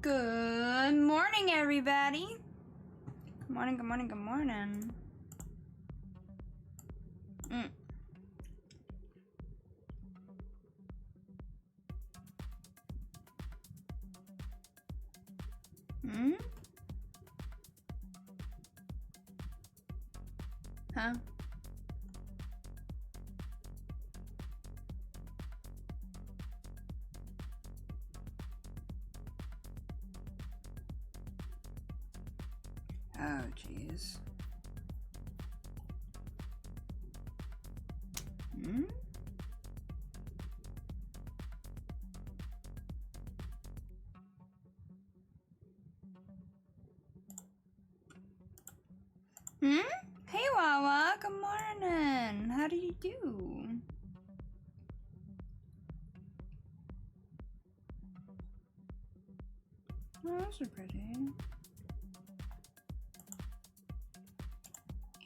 Good morning, everybody. Good morning, good morning, good morning. Huh? Oh, jeez. Hey Wawa, good morning. How do you do? Oh, those are pretty.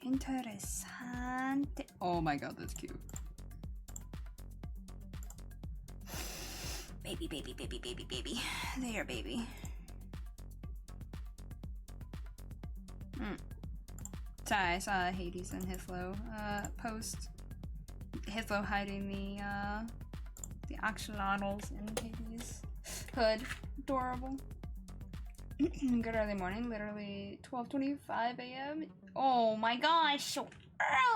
Interesante. Oh my god, that's cute. Baby, baby, baby, baby, baby. They are baby. Sorry, I saw Hades and Hithlo post. Hithlo hiding the axolotls in Hades' hood. Adorable. Good early morning, literally 12:25 a.m. Oh my gosh, so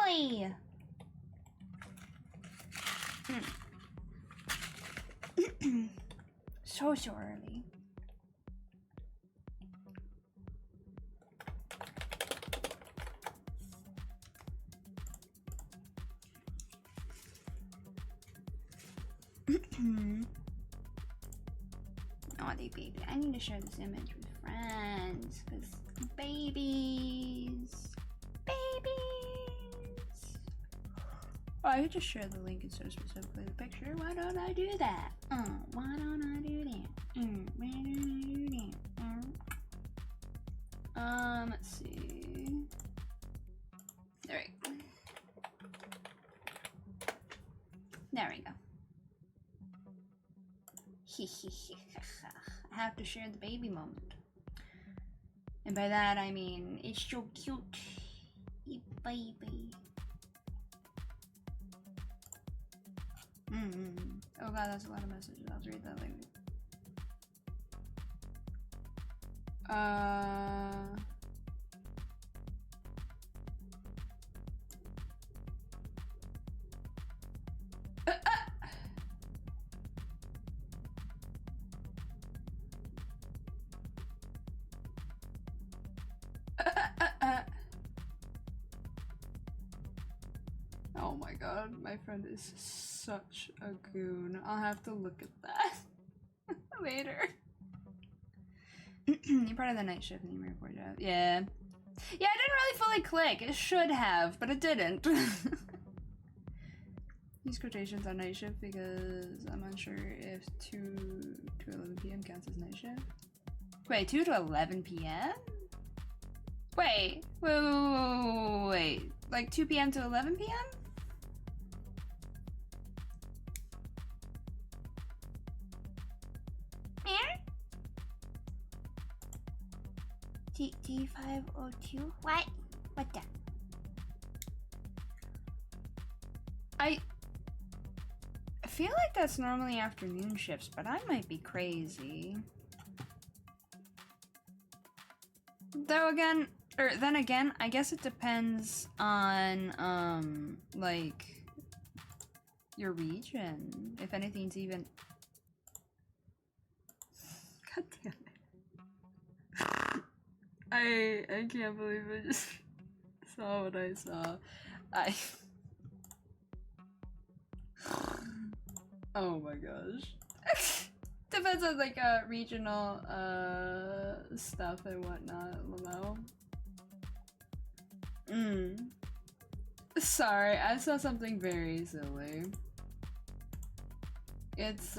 early! So early. Naughty baby. I need to share this image with friends, because babies. Oh, I could just share the link instead of specifically the picture. Why don't I do that? Why don't I do that? Why don't I do that? Let's see. There we go. There we go. I have to share the baby moment. And by that I mean, it's so cute. Baby. Oh god, that's a lot of messages. I'll read that later. Oh my god, my friend is such a goon. I'll have to look at that later. You're part of the night shift and you report out. Yeah. Yeah, I didn't really fully click. It should have, but it didn't. Use quotations on night shift because I'm unsure if 2 to 11 p.m. counts as night shift. Wait, 2 to 11 p.m.? Wait. Like 2 p.m. to 11 p.m.? T502? What? What the? I feel like that's normally afternoon shifts, but I might be crazy. Though again, then again, I guess it depends on, like, your region. If anything's even... God damn it. I can't believe I just saw what I saw. Oh my gosh. Depends on like regional stuff and whatnot, Lamo. Sorry, I saw something very silly. It's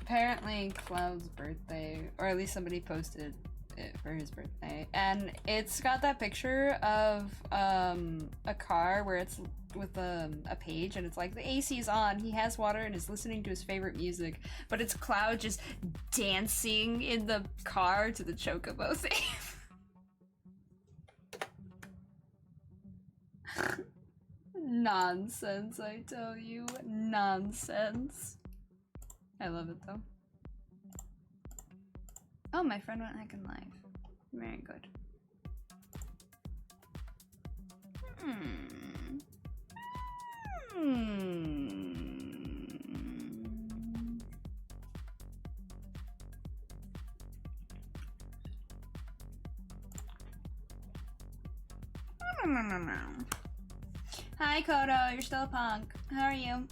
apparently Cloud's birthday, or at least somebody posted it for his birthday, and it's got that picture of a car where it's with a page and it's like the AC is on, he has water and is listening to his favorite music, but it's Cloud just dancing in the car to the Chocobo theme. Nonsense, I tell you. Nonsense. I love it though. Oh, my friend went hacking live. Very good. Hi, Kodo. You're still a punk. How are you?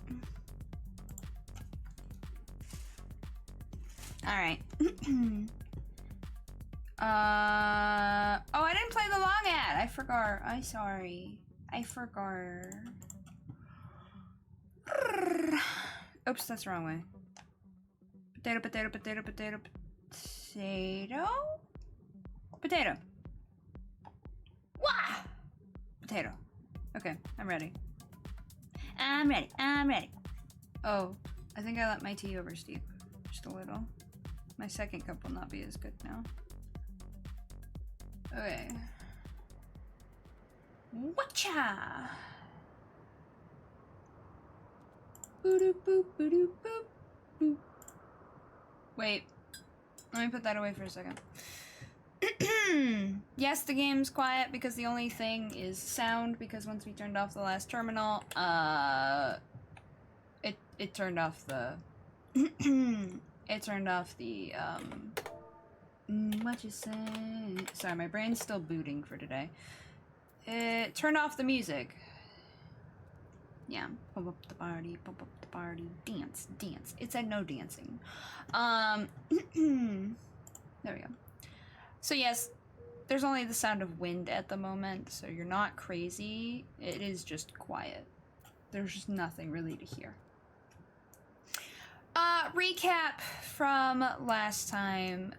Alright. Oh, I didn't play the long ad. I forgot. I'm sorry. I forgot. Oops, that's the wrong way. Potato, potato, potato, potato, potato? Potato. Wah! Potato. Okay, I'm ready. I'm ready. I'm ready. Oh, I think I let my tea oversteep. Just a little. My second cup will not be as good now. Okay. Whatcha? Boop boop boop boop boop. Wait. Let me put that away for a second. Yes, the game's quiet because the only thing is sound, because once we turned off the last terminal, it turned off the it turned off the what you say? Sorry, my brain's still booting for today. It turned off the music. Yeah, pump up the party, dance, dance. It said no dancing. There we go. So yes, there's only the sound of wind at the moment, so you're not crazy. It is just quiet. There's just nothing really to hear. Recap from last time.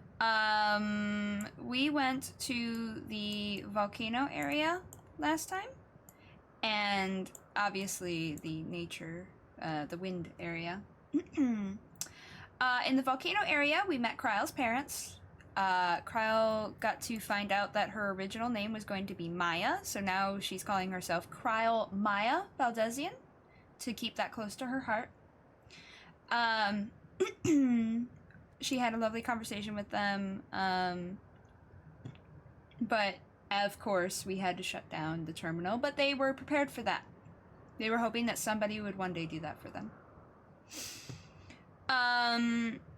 We went to the volcano area last time, and obviously the nature, the wind area. In the volcano area, we met Kryle's parents. Kryle got to find out that her original name was going to be Maya, so now she's calling herself Kryle Maya Valdesian to keep that close to her heart. She had a lovely conversation with them, but of course we had to shut down the terminal, but they were prepared for that. They were hoping that somebody would one day do that for them.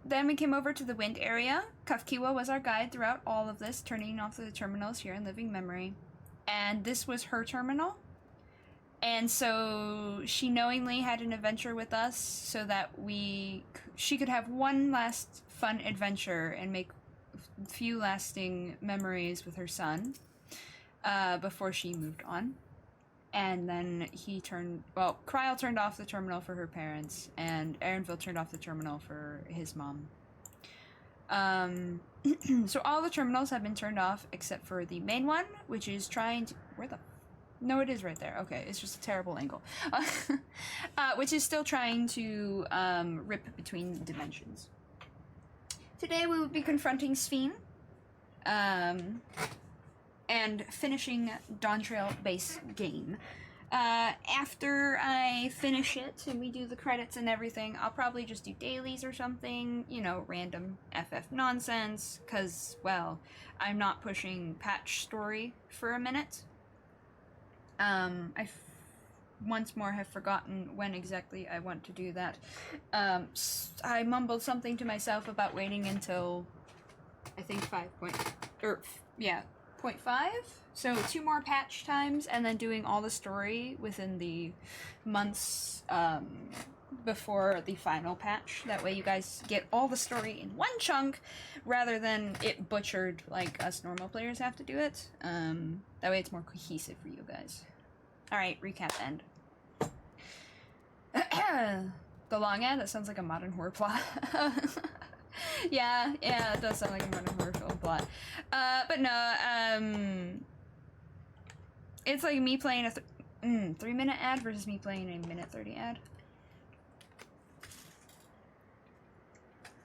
Then we came over to the wind area. Kafkiwa was our guide throughout all of this, turning off the terminals here in living memory. And this was her terminal. And so she knowingly had an adventure with us so that she could have one last fun adventure and make a few lasting memories with her son before she moved on. And then Kryle turned off the terminal for her parents, and Aaronville turned off the terminal for his mom. So all the terminals have been turned off except for the main one, which is trying to... No, it is right there. Okay, it's just a terrible angle. Which is still trying to rip between dimensions. Today we will be confronting Sphene. And finishing Dawntrail base game. After I finish it and we do the credits and everything, I'll probably just do dailies or something, you know, random FF nonsense, because, well, I'm not pushing patch story for a minute. Once more have forgotten when exactly I want to do that. I mumbled something to myself about waiting until, I think 0.5, so 2 more patch times, and then doing all the story within the months before the final patch. That way you guys get all the story in one chunk, rather than it butchered like us normal players have to do it. That way it's more cohesive for you guys. Alright, recap end. The long ad? That sounds like a modern horror plot. Yeah, it does sound like a modern horror film plot. But no, it's like me playing a 3-minute ad versus me playing a minute 30 ad.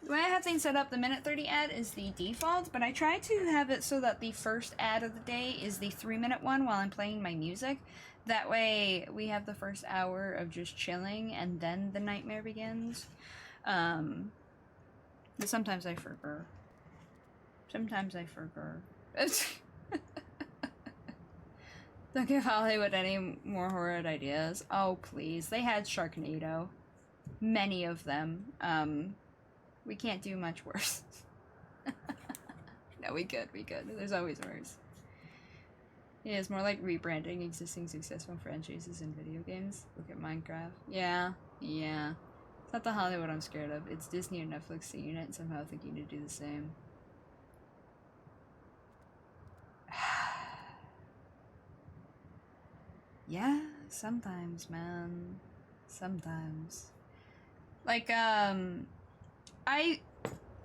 The way I have things set up, the minute 30 ad is the default, but I try to have it so that the first ad of the day is the 3-minute one while I'm playing my music. That way we have the first hour of just chilling and then the nightmare begins. But sometimes I forget. Don't give Hollywood any more horrid ideas. Oh, please. They had Sharknado. Many of them. We can't do much worse. No, we could. There's always worse. Yeah, it's more like rebranding existing successful franchises in video games. Look at Minecraft. Yeah, yeah. It's not the Hollywood I'm scared of. It's Disney and Netflix seeing it and somehow thinking to do the same. Yeah, sometimes, man. Sometimes. Like, I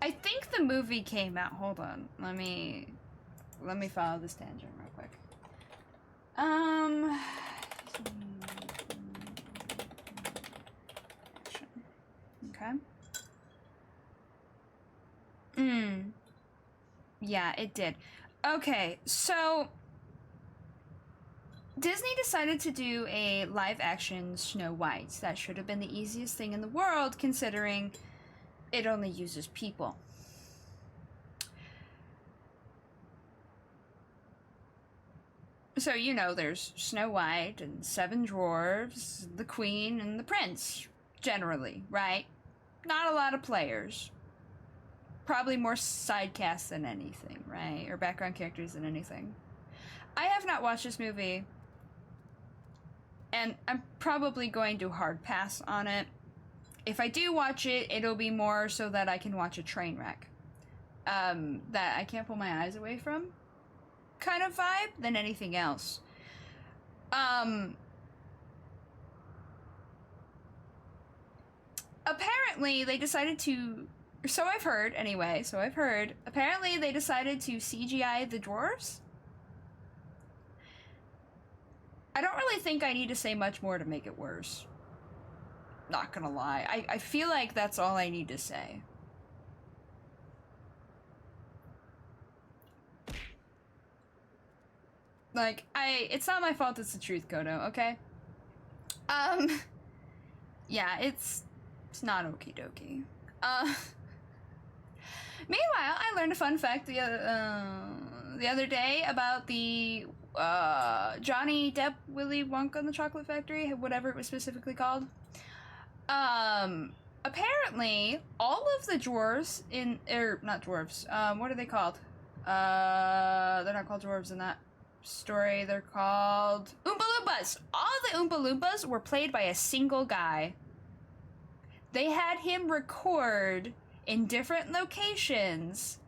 think the movie came out. Hold on. Let me follow this tangent real quick. Okay. Yeah, it did. Okay, so Disney decided to do a live-action Snow White. That should have been the easiest thing in the world, considering it only uses people. So, you know, there's Snow White and 7 dwarves, the Queen, and the Prince, generally, right? Not a lot of players. Probably more side casts than anything, right? Or background characters than anything. I have not watched this movie, and I'm probably going to hard pass on it. If I do watch it, it'll be more so that I can watch a train wreck. That I can't pull my eyes away from kind of vibe than anything else. Apparently they decided to, so I've heard, apparently they decided to CGI the dwarves. I don't really think I need to say much more to make it worse. Not gonna lie. I feel like that's all I need to say. Like, it's not my fault, it's the truth, Kodo, okay? Yeah, it's not okie dokie. Meanwhile, I learned a fun fact the other day about the Johnny Depp Willy Wonka and the Chocolate Factory, whatever it was specifically called. Apparently, all of the dwarves not dwarves, what are they called? They're not called dwarves in that story, they're called Oompa Loompas! All the Oompa Loompas were played by a single guy. They had him record in different locations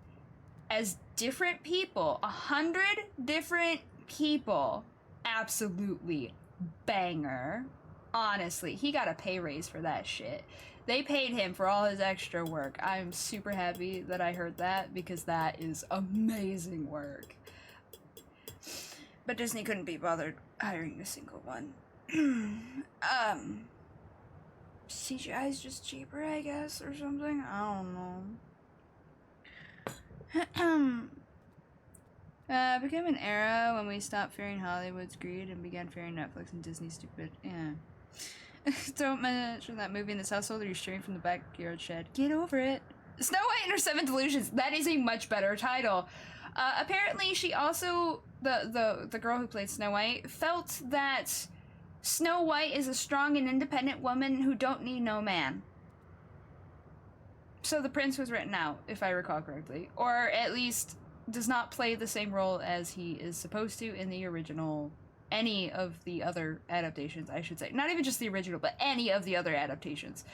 as different people. 100 different people. Absolutely banger. Honestly, he got a pay raise for that shit. They paid him for all his extra work. I'm super happy that I heard that, because that is amazing work. But Disney couldn't be bothered hiring a single one. CGI is just cheaper, I guess, or something? I don't know. Became an era when we stopped fearing Hollywood's greed and began fearing Netflix and Disney's stupid. Yeah. Don't mention that movie in this household, or you're streaming from the backyard shed. Get over it. Snow White and Her 7 Delusions. That is a much better title. Apparently, she also, the girl who played Snow White, felt that Snow White is a strong and independent woman who don't need no man. So the prince was written out, if I recall correctly. Or at least does not play the same role as he is supposed to in the original, any of the other adaptations, I should say. Not even just the original, but any of the other adaptations.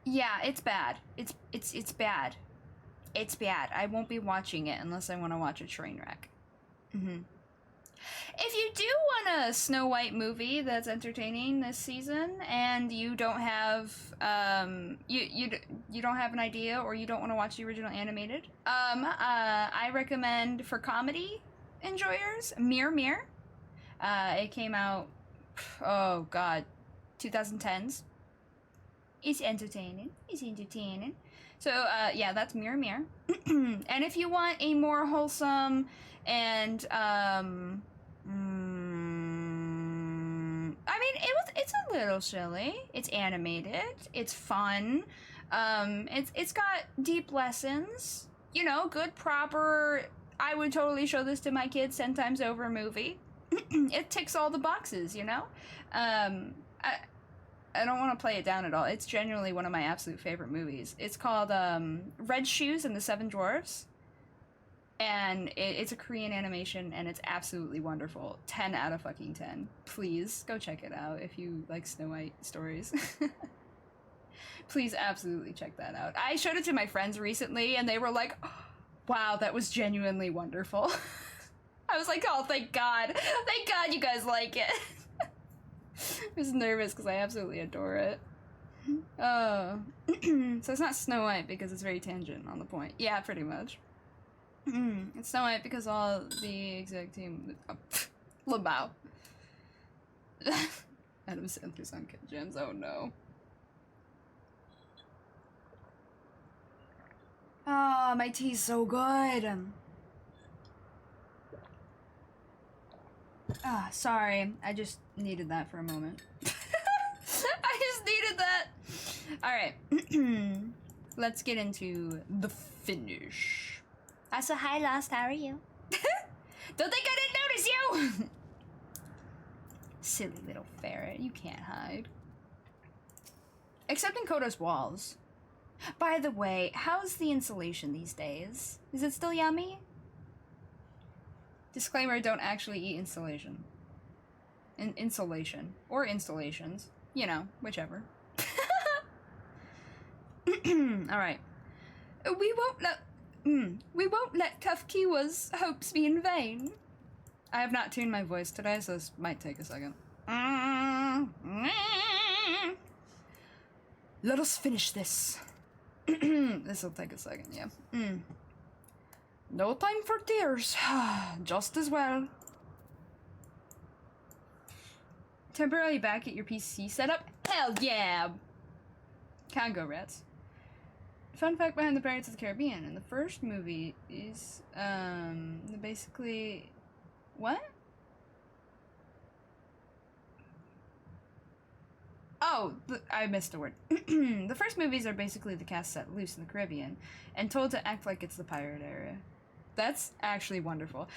Yeah, it's bad. It's bad. It's bad. I won't be watching it unless I want to watch a train wreck. If you do want a Snow White movie that's entertaining this season, and you don't have you don't have an idea, or you don't want to watch the original animated, I recommend, for comedy enjoyers, Mirror Mirror. It came out, oh god, 2010s. It's entertaining. So, yeah, that's Mirror Mirror. And if you want a more wholesome and, I mean, it's a little silly. It's animated. It's fun. It's got deep lessons. You know, good, proper, I would totally show this to my kids 10 times over movie. It ticks all the boxes, you know? I don't want to play it down at all. It's genuinely one of my absolute favorite movies. It's called Red Shoes and the 7 Dwarfs. And it's a Korean animation, and it's absolutely wonderful. 10 out of fucking 10. Please go check it out if you like Snow White stories. Please absolutely check that out. I showed it to my friends recently, and they were like, oh, wow, that was genuinely wonderful. I was like, oh, thank God. Thank God you guys like it. I was nervous because I absolutely adore it. So it's not Snow White because it's very tangent on the point. Yeah, pretty much. It's Snow White because all the exec team... Lamau. Adam Sandler's on Kid Gems, oh no. Oh, my tea's so good. Ah, sorry. I just needed that for a moment. I just needed that. Alright. Let's get into the finish. So hi, Lost. How are you? Don't think I didn't notice you! Silly little ferret. You can't hide. Except in Koda's walls. By the way, how's the insulation these days? Is it still yummy? Disclaimer, don't actually eat insulation. Insulation. Or installations. You know, whichever. Alright. We won't let Tough Kiwa's hopes be in vain. I have not tuned my voice today, so this might take a second. Let us finish this. This'll take a second, yeah. No time for tears. Just as well. Temporarily back at your PC setup? Hell yeah! Can't go, rats. Fun fact behind the Pirates of the Caribbean. In the first movie is, basically... What? Oh, I missed a word. The first movies are basically the cast set loose in the Caribbean and told to act like it's the pirate era. That's actually wonderful.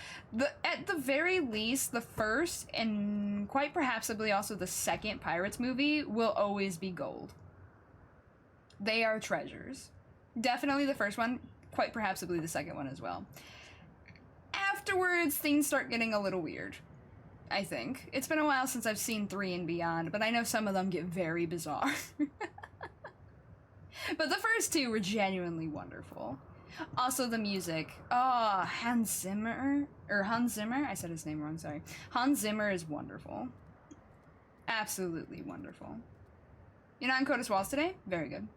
At the very least, the first and quite perhaps also the second Pirates movie will always be gold. They are treasures. Definitely the first one, quite perhaps the second one as well. Afterwards, things start getting a little weird, I think. It's been a while since I've seen 3 and beyond, but I know some of them get very bizarre. But the first 2 were genuinely wonderful. Also the music. Oh, Hans Zimmer? I said his name wrong, sorry. Hans Zimmer is wonderful. Absolutely wonderful. You're not in Coda's Walls today? Very good.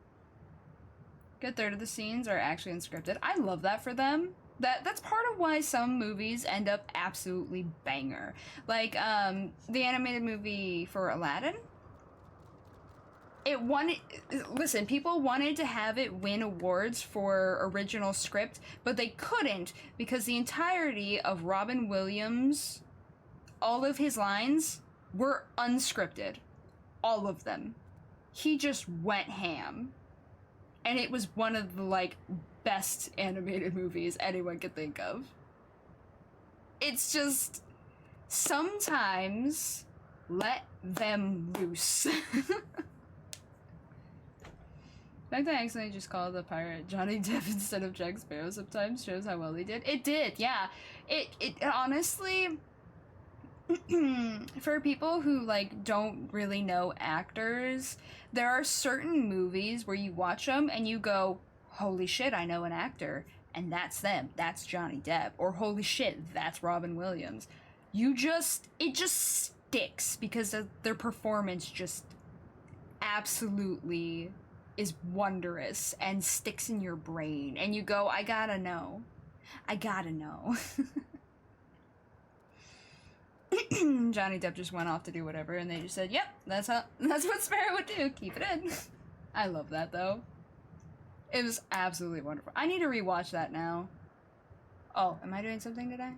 Good third of the scenes are actually unscripted. I love that for them. That's part of why some movies end up absolutely banger. Like, the animated movie for Aladdin. Listen, people wanted to have it win awards for original script, but they couldn't because the entirety of Robin Williams, all of his lines were unscripted. All of them. He just went ham. And it was one of the, best animated movies anyone could think of. It's just, sometimes, let them loose. The fact that I accidentally just called the pirate Johnny Depp instead of Jack Sparrow sometimes shows how well he did. It did, yeah. It honestly, for people who, don't really know actors, there are certain movies where you watch them and you go, holy shit, I know an actor, and that's them. That's Johnny Depp. Or holy shit, that's Robin Williams. It just sticks because their performance just absolutely is wondrous and sticks in your brain. And you go, I gotta know. I gotta know. Johnny Depp just went off to do whatever, and they just said, yep, that's what Sparrow would do. Keep it in. I love that, though. It was absolutely wonderful. I need to rewatch that now. Oh, am I doing something today?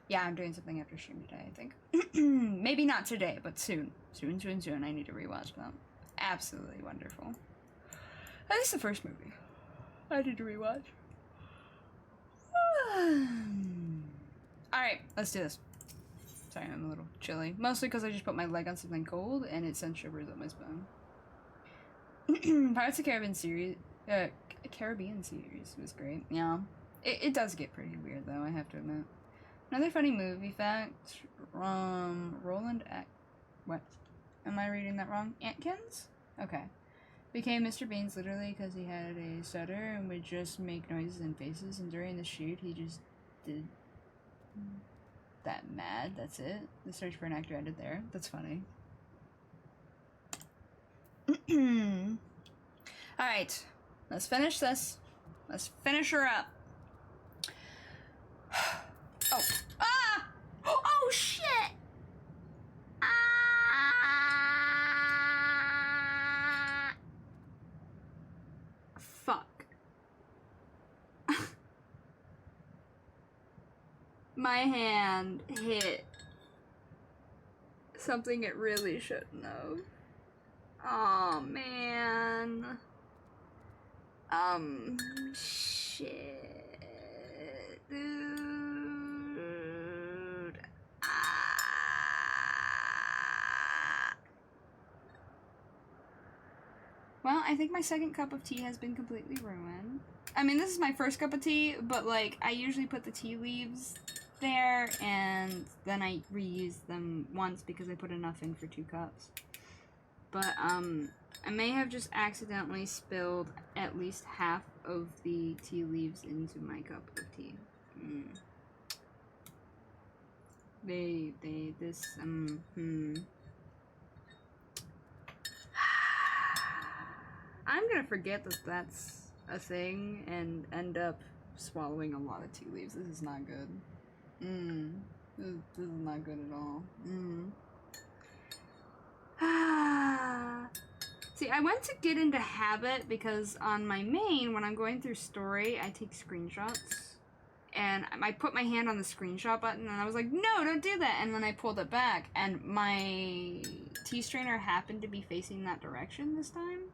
Yeah, I'm doing something after stream today, I think. Maybe not today, but soon. Soon. I need to rewatch that. Absolutely wonderful. At least the first movie. I need to rewatch. Alright, let's do this. Sorry, I'm a little chilly. Mostly because I just put my leg on something cold and it sent shivers up my spine. Pirates of the Caribbean series was great. Yeah. It does get pretty weird, though, I have to admit. Another funny movie fact, Roland what? Am I reading that wrong? Atkins? Okay. Became Mr. Beans literally because he had a stutter and would just make noises and faces, and during the shoot, he just did that mad, that's it. The search for an actor ended there. That's funny. Alright, let's finish this. Let's finish her up. Oh. Ah! Oh, shit! Ah! Fuck. My hand hit something it really shouldn't have. Oh, man. Shit. Dude. Ah. Well, I think my second cup of tea has been completely ruined. I mean, this is my first cup of tea, but, like, I usually put the tea leaves there, and then I reuse them once because I put enough in for 2 cups. But, I may have just accidentally spilled at least half of the tea leaves into my cup of tea. I'm gonna forget that that's a thing and end up swallowing a lot of tea leaves. This is not good. This is not good at all. See, I went to get into habit because on my main, when I'm going through story, I take screenshots. And I put my hand on the screenshot button and I was like, no, don't do that. And then I pulled it back and my tea strainer happened to be facing that direction this time.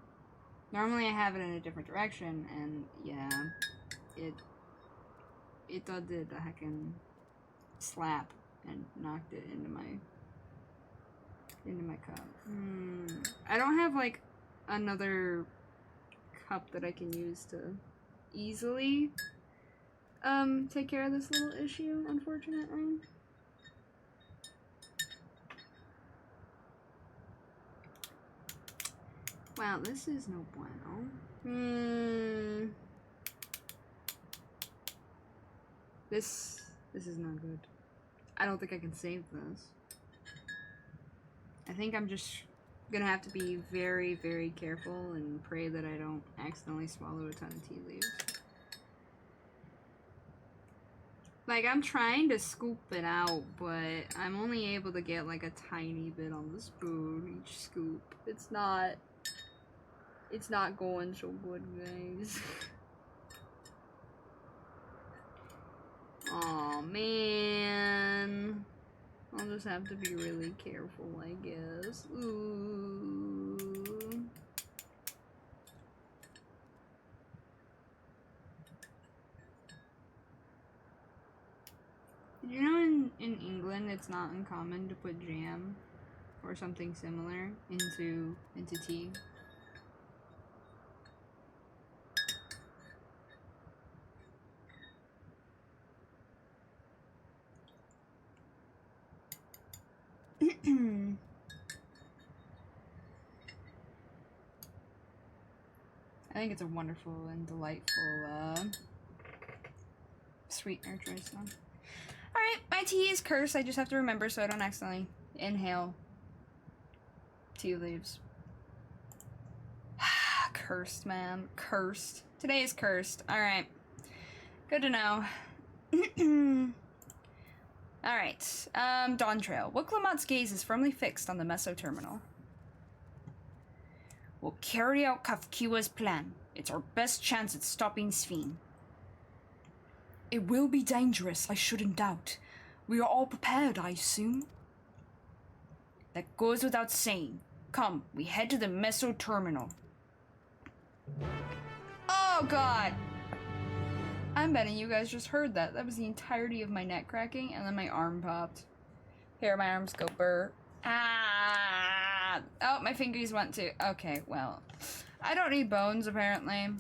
Normally I have it in a different direction and yeah, it did a heckin' slap and knocked it into my cup. I don't have like another cup that I can use to easily take care of this little issue, unfortunately. Wow, this is no bueno. This is not good. I don't think I can save this. I think I'm just gonna have to be very, very careful and pray that I don't accidentally swallow a ton of tea leaves. Like, I'm trying to scoop it out, but I'm only able to get like a tiny bit on the spoon each scoop. It's not going so good, guys. Aw, man. I'll just have to be really careful, I guess. Ooh. Did you know in England it's not uncommon to put jam or something similar into tea? I think it's a wonderful and delightful sweetener choice. Alright, my tea is cursed. I just have to remember so I don't accidentally inhale tea leaves. Cursed, man. Cursed. Today is cursed. Alright. Good to know. Alright. Dawntrail. Wicklamott's gaze is firmly fixed on the Meso terminal. We'll carry out Kafkiwa's plan. It's our best chance at stopping Sphene. It will be dangerous, I shouldn't doubt. We are all prepared, I assume. That goes without saying. Come, we head to the Meso terminal. Oh god! I'm betting you guys just heard that. That was the entirety of my neck cracking, and then my arm popped. Here, my arms go burr. Ah! Oh, my fingers went too. Okay, well. I don't need bones, apparently.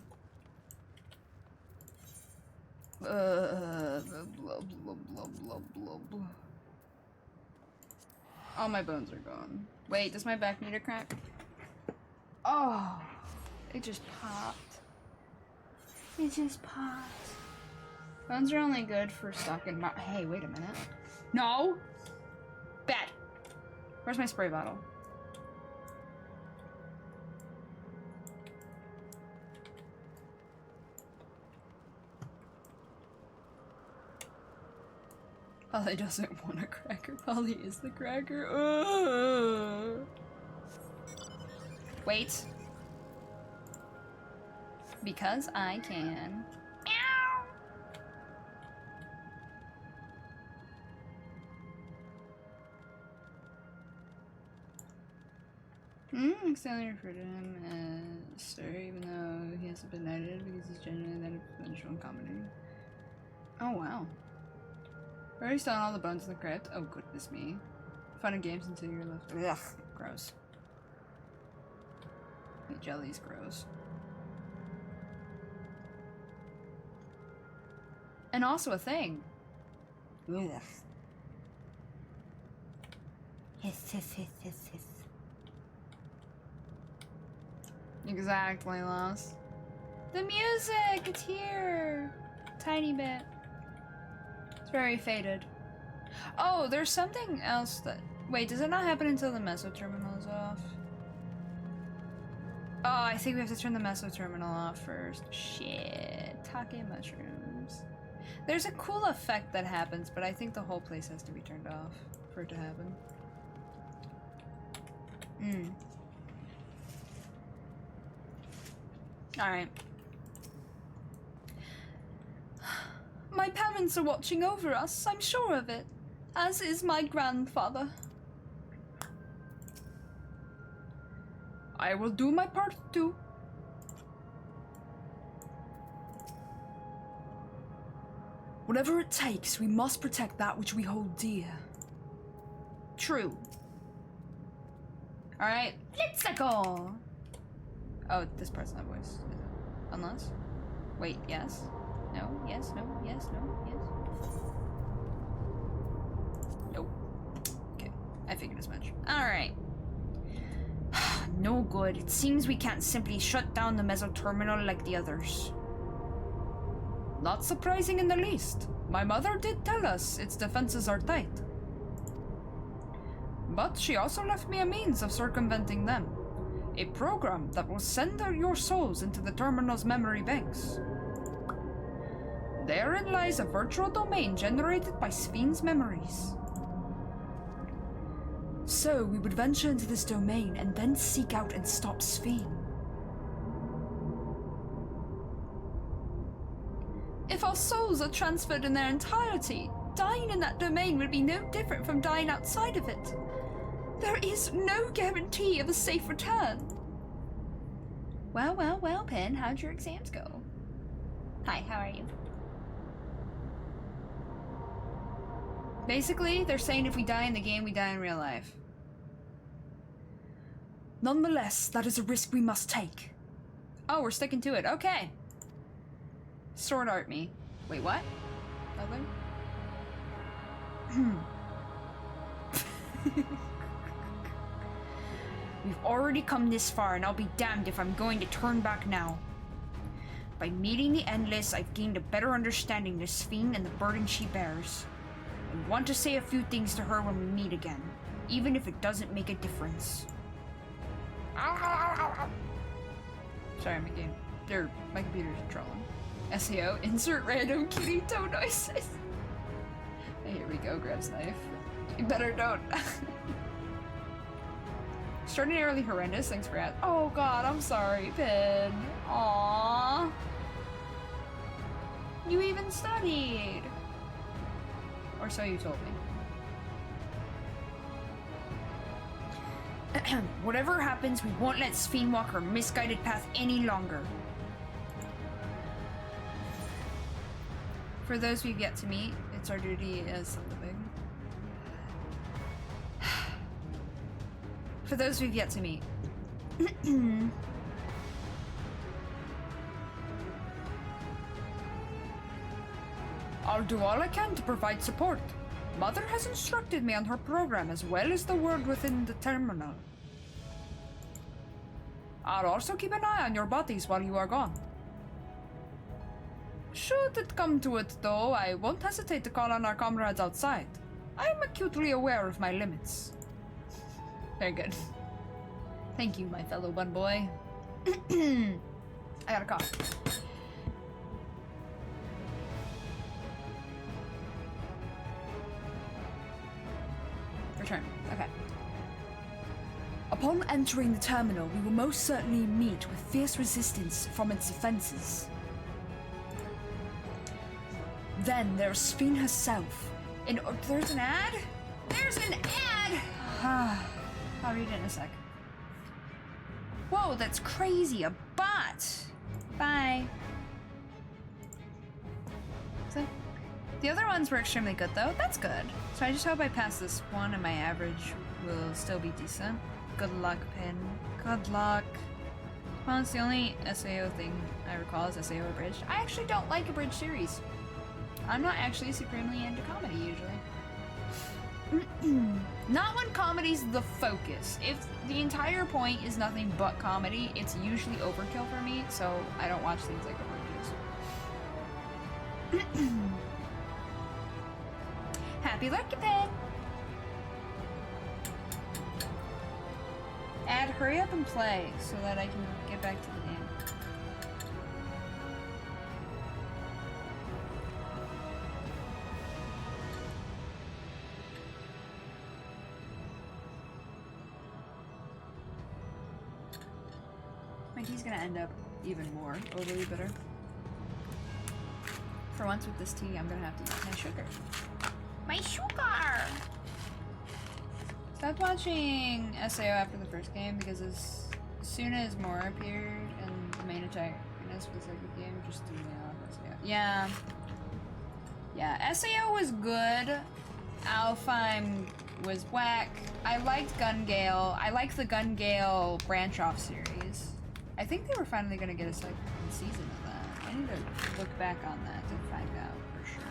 Blub, blub, blub, blub, blub. All my bones are gone. Wait, does my back need a crack? Oh, it just popped. It just popped. Bones are only good for stocking my— Hey, wait a minute. No! Bad. Where's my spray bottle? Polly doesn't want a cracker. Polly is the cracker. Wait. Because I can. Stanley referred to him as Sir, even though he hasn't been knighted because he's genuinely that influential in comedy. Oh wow. We're already selling all the bones in the crypt. Oh goodness me. Fun and games until you're left. Ugh, gross. The jelly's gross. And also a thing. Ugh. Hiss, hiss, hiss, hiss, hiss. Exactly, Lost. The music! It's here! Tiny bit. It's very faded. Oh, there's something else that— Wait, does it not happen until the meso terminal is off? Oh, I think we have to turn the meso terminal off first. Shit. Take mushrooms. There's a cool effect that happens, but I think the whole place has to be turned off for it to happen. Alright. My parents are watching over us, I'm sure of it. As is my grandfather. I will do my part too. Whatever it takes, we must protect that which we hold dear. True. Alright, let's go! Oh, this part's not voice. Unless? Wait, yes? No, yes, no, yes, no, yes. Nope. Okay, I figured as much. Alright. No good. It seems we can't simply shut down the meso terminal like the others. Not surprising in the least. My mother did tell us its defenses are tight. But she also left me a means of circumventing them. A program that will send your souls into the terminal's memory banks. Therein lies a virtual domain generated by Sphne's memories. So we would venture into this domain and then seek out and stop Sphene. If our souls are transferred in their entirety, dying in that domain would be no different from dying outside of it. There is no guarantee of a safe return. Well, well, well, Pen, how'd your exams go? Hi, how are you? Basically, they're saying if we die in the game, we die in real life. Nonetheless, that is a risk we must take. Oh, we're sticking to it. Okay. Sword art me. Wait, what? Nothing? We've already come this far, and I'll be damned if I'm going to turn back now. By meeting the Endless, I've gained a better understanding of Sphene and the burden she bears. I want to say a few things to her when we meet again, even if it doesn't make a difference. Sorry, my computer's trolling. SEO, insert random kitty toe noises. Here we go, grabs knife. You better don't. Extraordinarily horrendous, thanks for asking. Oh god, I'm sorry, Pin. Aww. You even studied. Or so you told me. Whatever happens, we won't let Sphene walk her misguided path any longer. For those we've yet to meet, it's our duty as the living. For those we've yet to meet. I'll do all I can to provide support. Mother has instructed me on her program as well as the word within the terminal. I'll also keep an eye on your bodies while you are gone. Should it come to it, though, I won't hesitate to call on our comrades outside. I'm acutely aware of my limits. Very good. Thank you, my fellow bun boy. I got a cough. Return. Okay. Upon entering the terminal, we will most certainly meet with fierce resistance from its defenses. Then there's Sphene herself. There's an ad? There's an ad! I'll read it in a sec. Whoa, that's crazy. A bot. Bye. So, the other ones were extremely good, though. That's good. So I just hope I pass this one and my average will still be decent. Good luck, Pin. Good luck. Well, it's the only SAO thing I recall is SAO Abridged. I actually don't like Abridged series. I'm not actually supremely into comedy, usually. Not when comedy's the focus. If the entire point is nothing but comedy, it's usually overkill for me, so I don't watch things like Abridged. Happy Lucky Pen! Ad, hurry up and play so that I can get back to the game. My tea's gonna end up even more overly bitter. For once with this tea, I'm gonna have to use my sugar. My sugar! Stopped watching SAO after the first game because as soon as Mora appeared and the main antagonist was like the game, just threw me off SAO. Yeah. Yeah, SAO was good. Alfheim was whack. I liked Gun Gale. I liked the Gun Gale branch off series. I think they were finally gonna get a second season of that. I need to look back on that to find out for sure.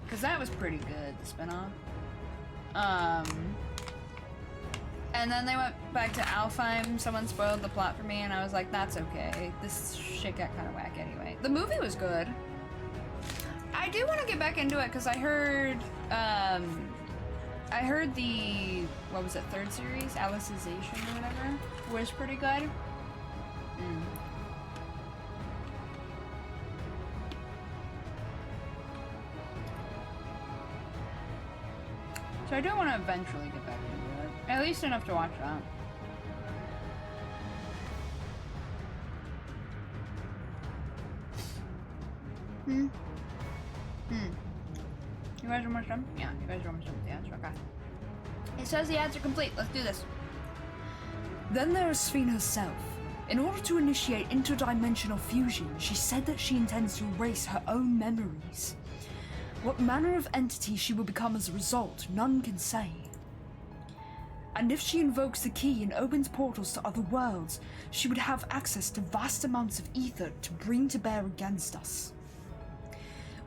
Cause that was pretty good, the spinoff. And then they went back to Alfheim. Someone spoiled the plot for me, and I was like, that's okay. This shit got kind of whack anyway. The movie was good. I do want to get back into it because I heard the, what was it, third series? Alicization or whatever, was pretty good. So I do want to eventually get back into it. At least enough to watch that. You guys are almost done? Yeah, you guys are almost done with the ads. Okay. It says the ads are complete. Let's do this. Then there is Sphene herself. In order to initiate interdimensional fusion, she said that she intends to erase her own memories. What manner of entity she will become as a result, none can say. And if she invokes the key and opens portals to other worlds, she would have access to vast amounts of ether to bring to bear against us.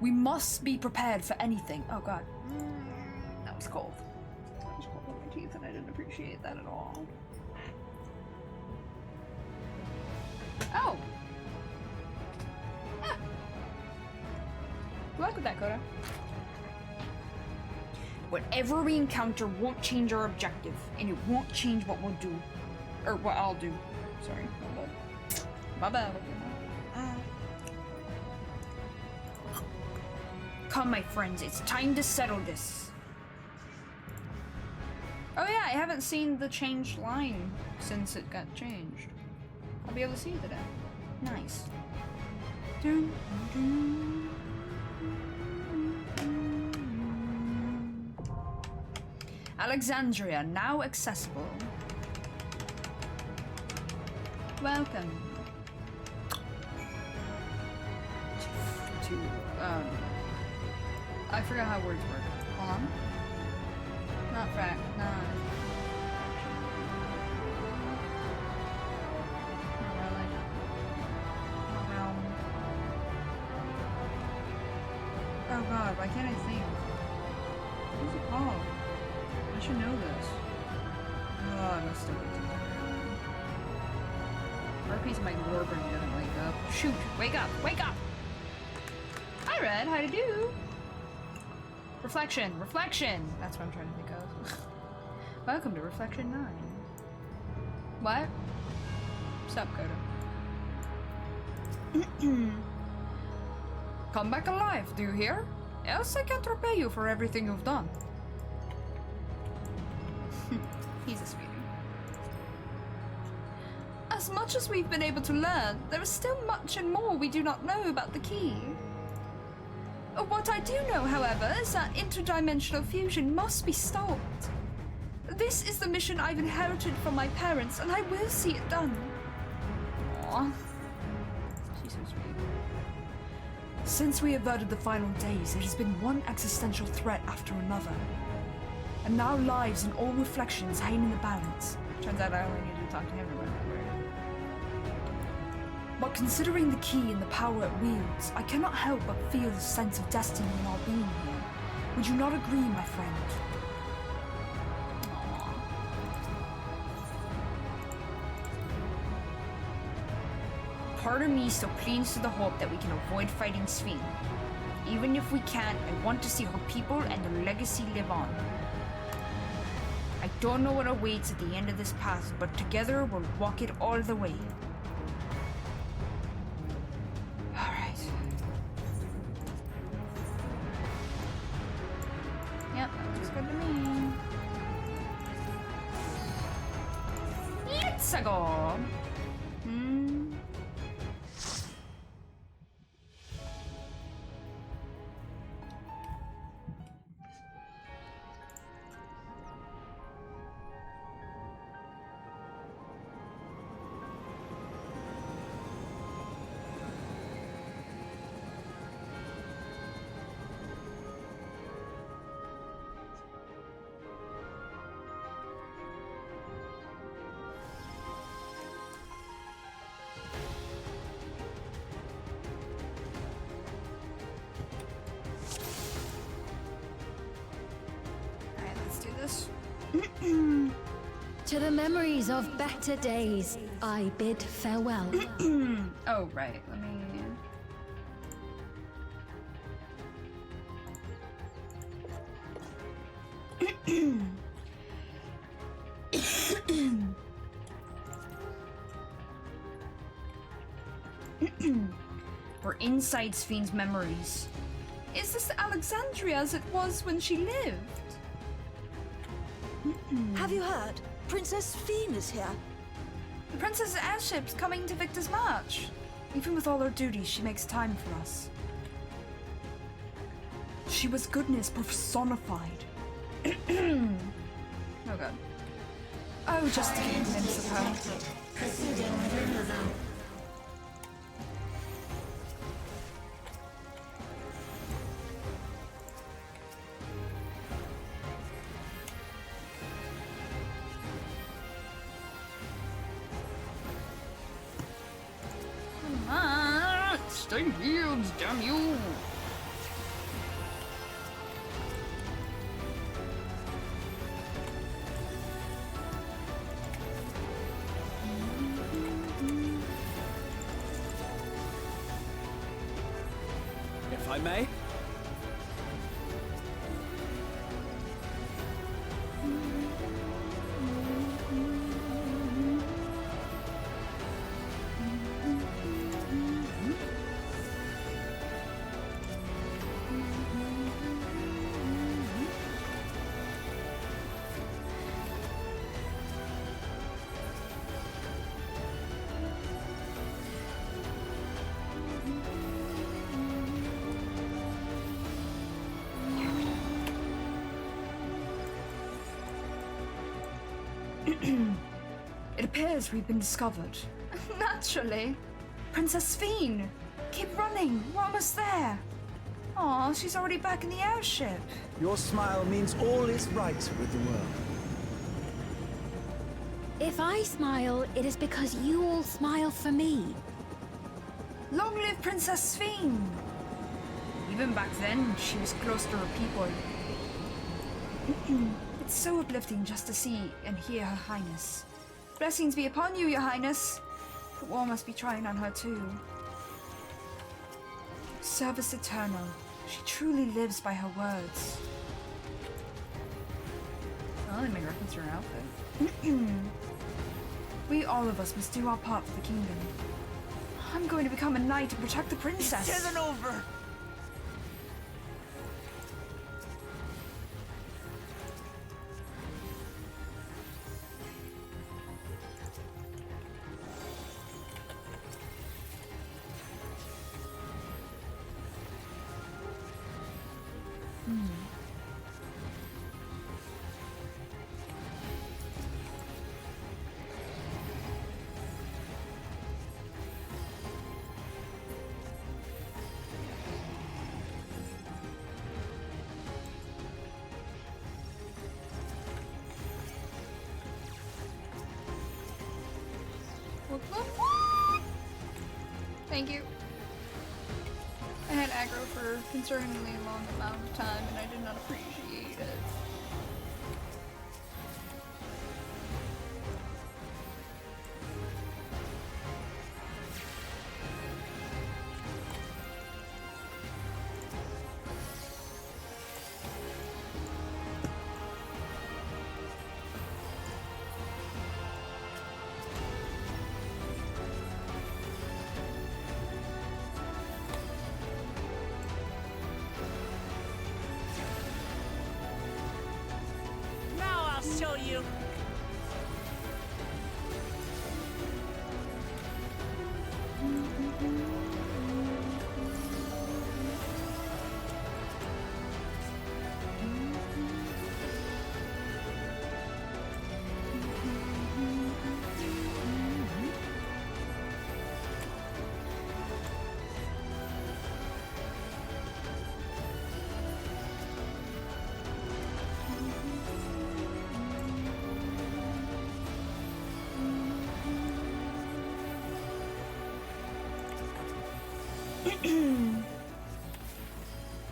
We must be prepared for anything. Oh god. That was cold. That was cold on my teeth and I didn't appreciate that at all. Oh! Ah. Good luck with that, Coda. Whatever we encounter won't change our objective, and it won't change what we'll do. Or what I'll do. Sorry. My bad. Come, my friends, it's time to settle this. Oh yeah, I haven't seen the changed line since it got changed. I'll be able to see it today. Nice. Dun, dun. Alexandria, now accessible. Welcome to I forgot how words work. Hold on. Not frack, not really. god, why can't I think? What's it called? I should know this. Oh, I must still be too tired. Or a piece of my lore brain doesn't wake up. Shoot! Wake up! Wake up! Hi, Red. How to do? Reflection! Reflection! That's what I'm trying to think of. Welcome to Reflection 9. What? Stop, Coda. Come back alive, do you hear? Else I can't repay you for everything you've done. He's a sweetie. As much as we've been able to learn, there is still much and more we do not know about the key. What I do know, however, is that interdimensional fusion must be stopped. This is the mission I've inherited from my parents, and I will see it done. Aww. She's so sweet. Since we averted the final days, it has been one existential threat after another. And now lives and all reflections hang in the balance. Turns out I only need to talk to him about that. But considering the key and the power it wields, I cannot help but feel a sense of destiny in our being here. Would you not agree, my friend? Part of me still clings to the hope that we can avoid fighting Sphene. Even if we can't, I want to see her people and their legacy live on. I don't know what awaits at the end of this path, but together we'll walk it all the way. Alright. Yep, that looks good to me. Let's go! To the memories of better days, I bid farewell. Oh, right. Let me... We're inside Sphene's memories. Is this Alexandria as it was when she lived? Have you heard? Princess Sphene is here. The princess's airship's coming to Victor's March. Even with all her duties, she makes time for us. She was goodness personified. Oh, God. Oh, just to get a glimpse of her. Stay healed, damn you! If I may? It appears we've been discovered. Naturally. Princess Sphene! Keep running, we're almost there. Aw, she's already back in the airship. Your smile means all is right with the world. If I smile, it is because you all smile for me. Long live Princess Sphene! Even back then, she was close to her people. It's so uplifting just to see and hear Her Highness. Blessings be upon you, Your Highness. The war must be trying on her too. Service eternal. She truly lives by her words. Oh, they made reference to her outfit. We all of us must do our part for the kingdom. I'm going to become a knight and protect the princess. It isn't over! Thank you. I had aggro for a concerningly long amount of time and I did not appreciate it. Show you.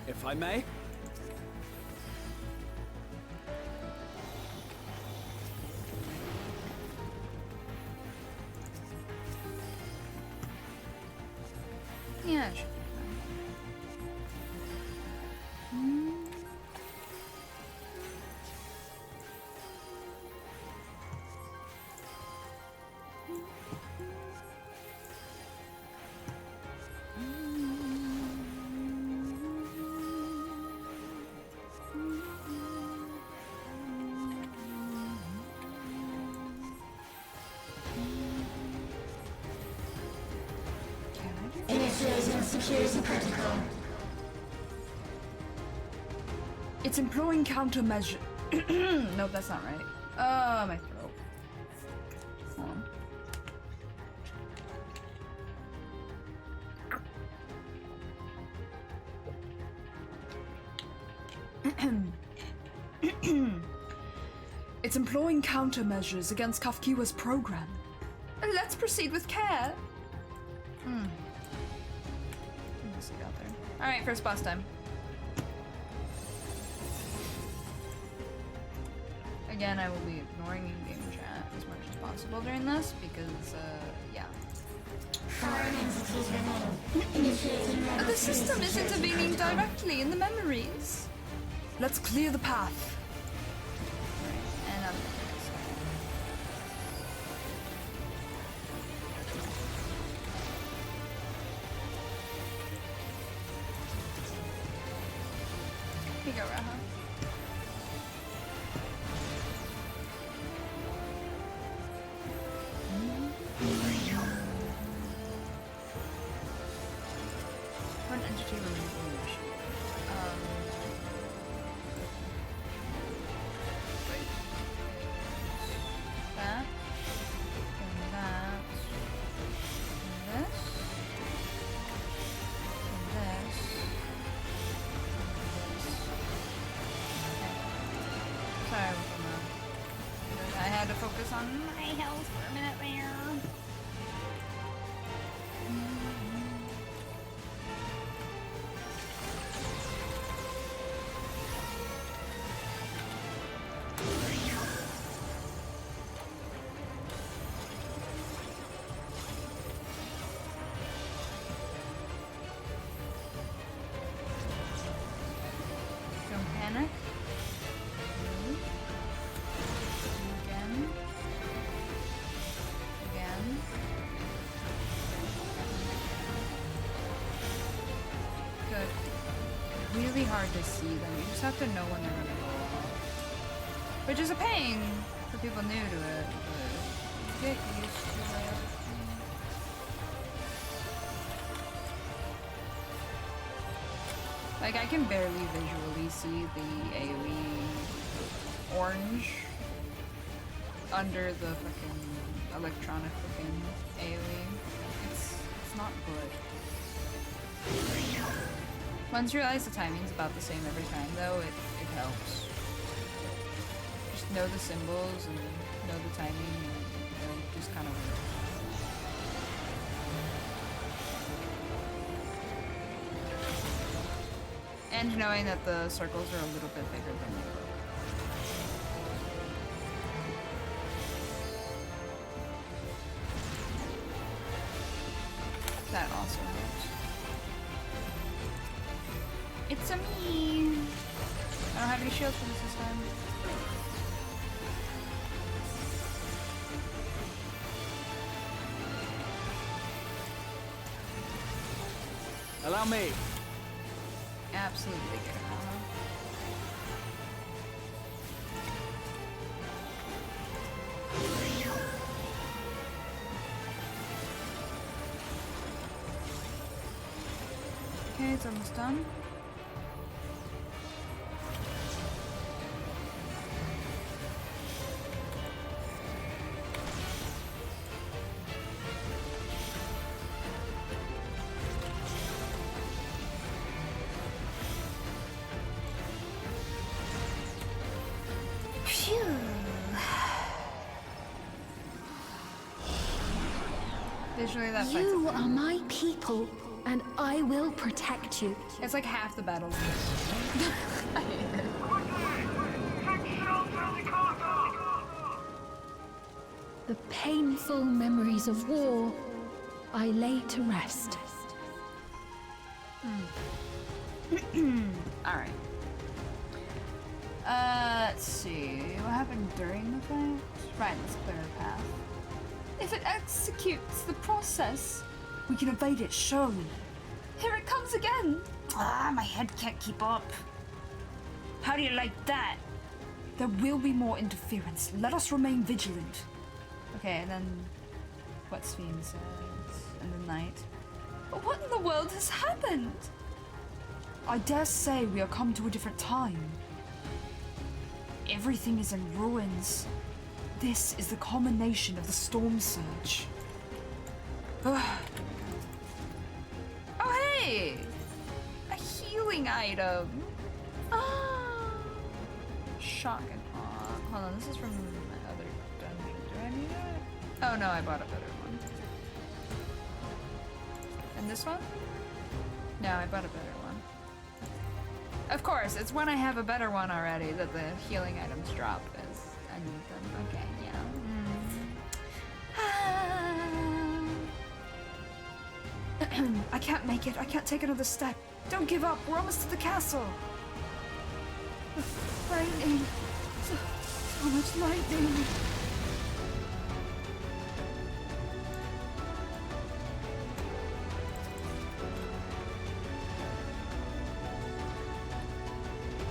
If I may? Yeah, sure. It's employing countermeasure. Nope, that's not right. My throat. Hold on. It's employing countermeasures against Kafkiwa's program. Let's proceed with care. Just get out there. Alright, first boss time. Again, I will be ignoring in-game chat as much as possible during this because, yeah. The system is intervening directly in the memories. Let's clear the path. And I'm next. Here you go, Raha. One entity removal initiative. Wait. That. And that. And this. And this. Sorry, I had to focus on my health for a minute there. really hard to see them. You just have to know when they're gonna go off. Which is a pain for people new to it, but get used to it. Like, I can barely visually see the AoE orange under the fucking electronic looking AoE. It's not good. Once you realize the timing's about the same every time, though, it helps. Just know the symbols and know the timing, and it'll just kind of work. And knowing that the circles are a little bit bigger than they look. That also helps. It's a me! I don't have any shields for this time. Allow me. Absolutely get it. Okay, it's almost done. Visually, that fight's You are my people, and I will protect you. it's like half the battles. The painful memories of war I lay to rest. Alright. Let's see. What happened during the fight? Right, let's clear a path. If it executes the process, We can evade it, surely. here it comes again! Ah, my head can't keep up. How do you like that? There will be more interference. Let us remain vigilant. Okay, and then what Sphene says in the night. What in the world has happened? I dare say we are come to a different time. Everything is in ruins. This is the culmination of the storm surge. Oh hey! A healing item! Ah! Shock and awe. Hold on, this is from my other dungeon. Do I need it? Oh no, I bought a better one. And this one? No, I bought a better one. Of course, it's when I have a better one already that the healing items drop as I need them. Okay, yeah. I can't make it. I can't take another step. Don't give up. We're almost to the castle. Lightning. So much lightning.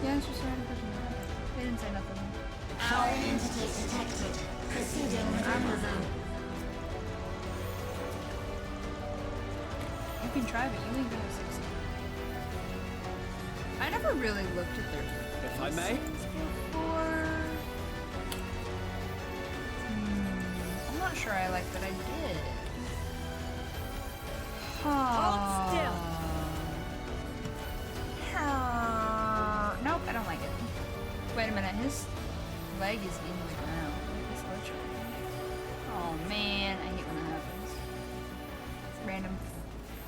Yeah, it's just random person. They didn't say nothing. Foreign entities detected. Proceeding with rendezvous. You can try, but you ain't gonna succeed. I never really looked at their If I may. faces before. I'm not sure I like that I did. Hold still. Nope, I don't like it. Wait a minute, his leg is in the ground. His literally. Oh man, I hate when that happens. Random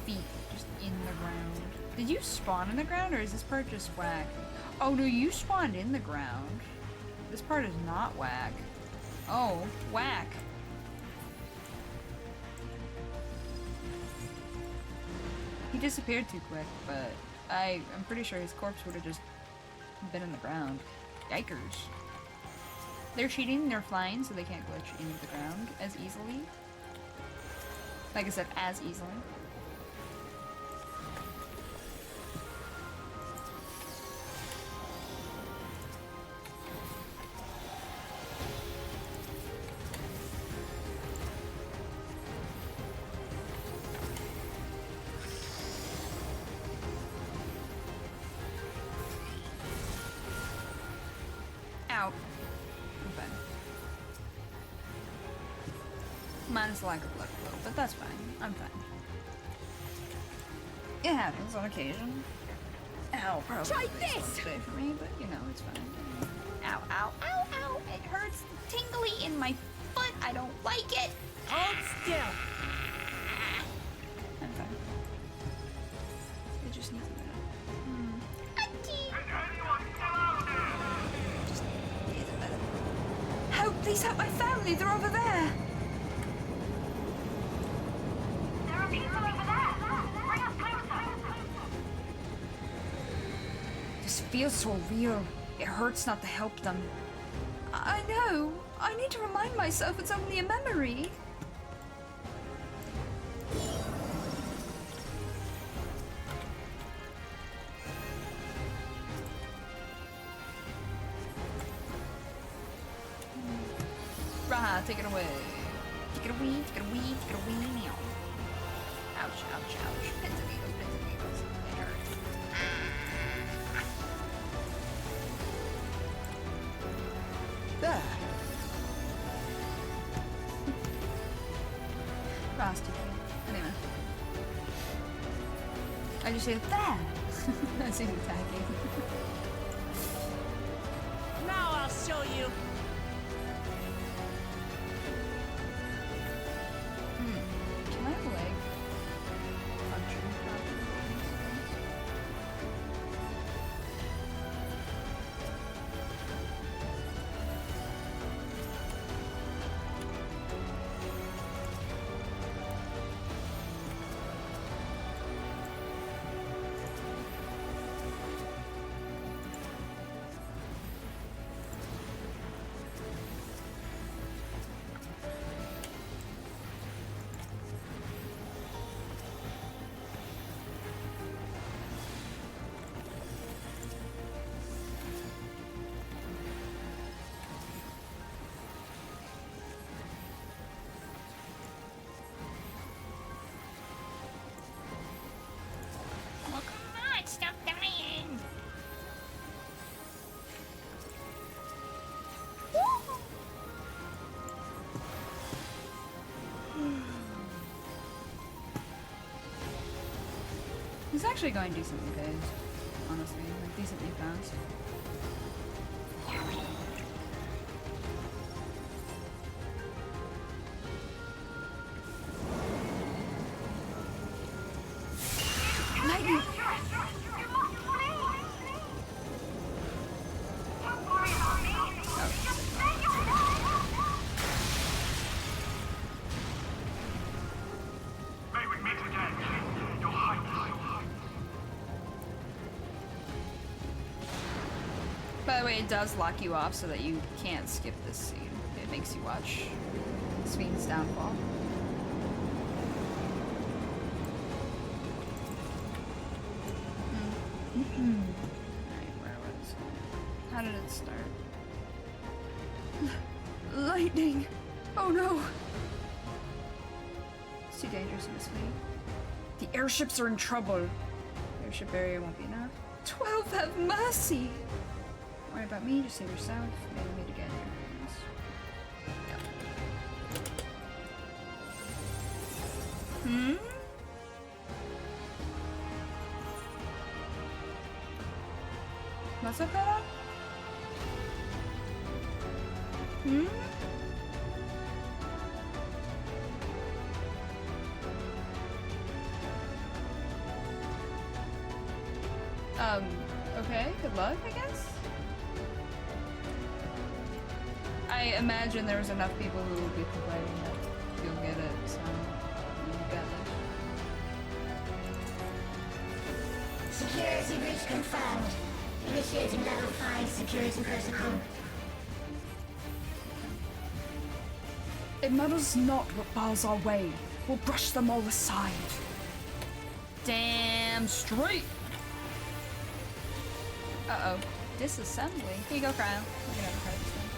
feet just in the ground. Did you spawn in the ground, or is this part just whack? Oh no, you spawned in the ground. This part is not whack. Oh, whack. He disappeared too quick, but I'm pretty sure his corpse would have just been in the ground. Yikers. They're cheating, they're flying, so they can't glitch into the ground as easily. Like I said, as easily. minus lack of blood flow, but that's fine. I'm fine. It happens on occasion. Ow, probably Try a bit this! slow for me, but you know, it's fine. Ow, ow, ow, ow. It hurts tingly in my foot. I don't like it. Hold still. I'm fine. It just needs a minute. Just needs a minute. Help! Please help my family! They're over there! There are people over there. Bring us closer. This feels so real. It hurts not to help them. I know. I need to remind myself it's only a memory. Raha, take it away. Take it away, take it away, take it away now. Ouch, ouch, ouch. Pins and needles, pins and needles. It hurts. There. Raha's too bad. Anyway. I just say there. That's he's attacking. Now I'll show you. Can my leg function properly? Well, come on, stop dying. He's actually going decently good, honestly, like decently fast. Lightning! May we meet again, Your Highness. By the way, it does lock you off so that you can't skip this scene. It makes you watch Sphyn's downfall. Alright, where was it? How did it start? Lightning! Oh no! It's too dangerous in this fleet. The airships are in trouble. Airship area won't be enough. 12 have mercy! Don't worry about me, just save yourself. Maybe meet again. Hmm? What's up, Bella? Hmm? Okay, good luck, I guess? I imagine there was enough people who would be complaining that you'll get it, so you got this. Security breach confirmed. Initiating level 5 security protocol. It matters not what bars our way. We'll brush them all aside. Damn straight! Uh-oh. Disassembly. Here you go, Cryo. We're gonna have to try this one.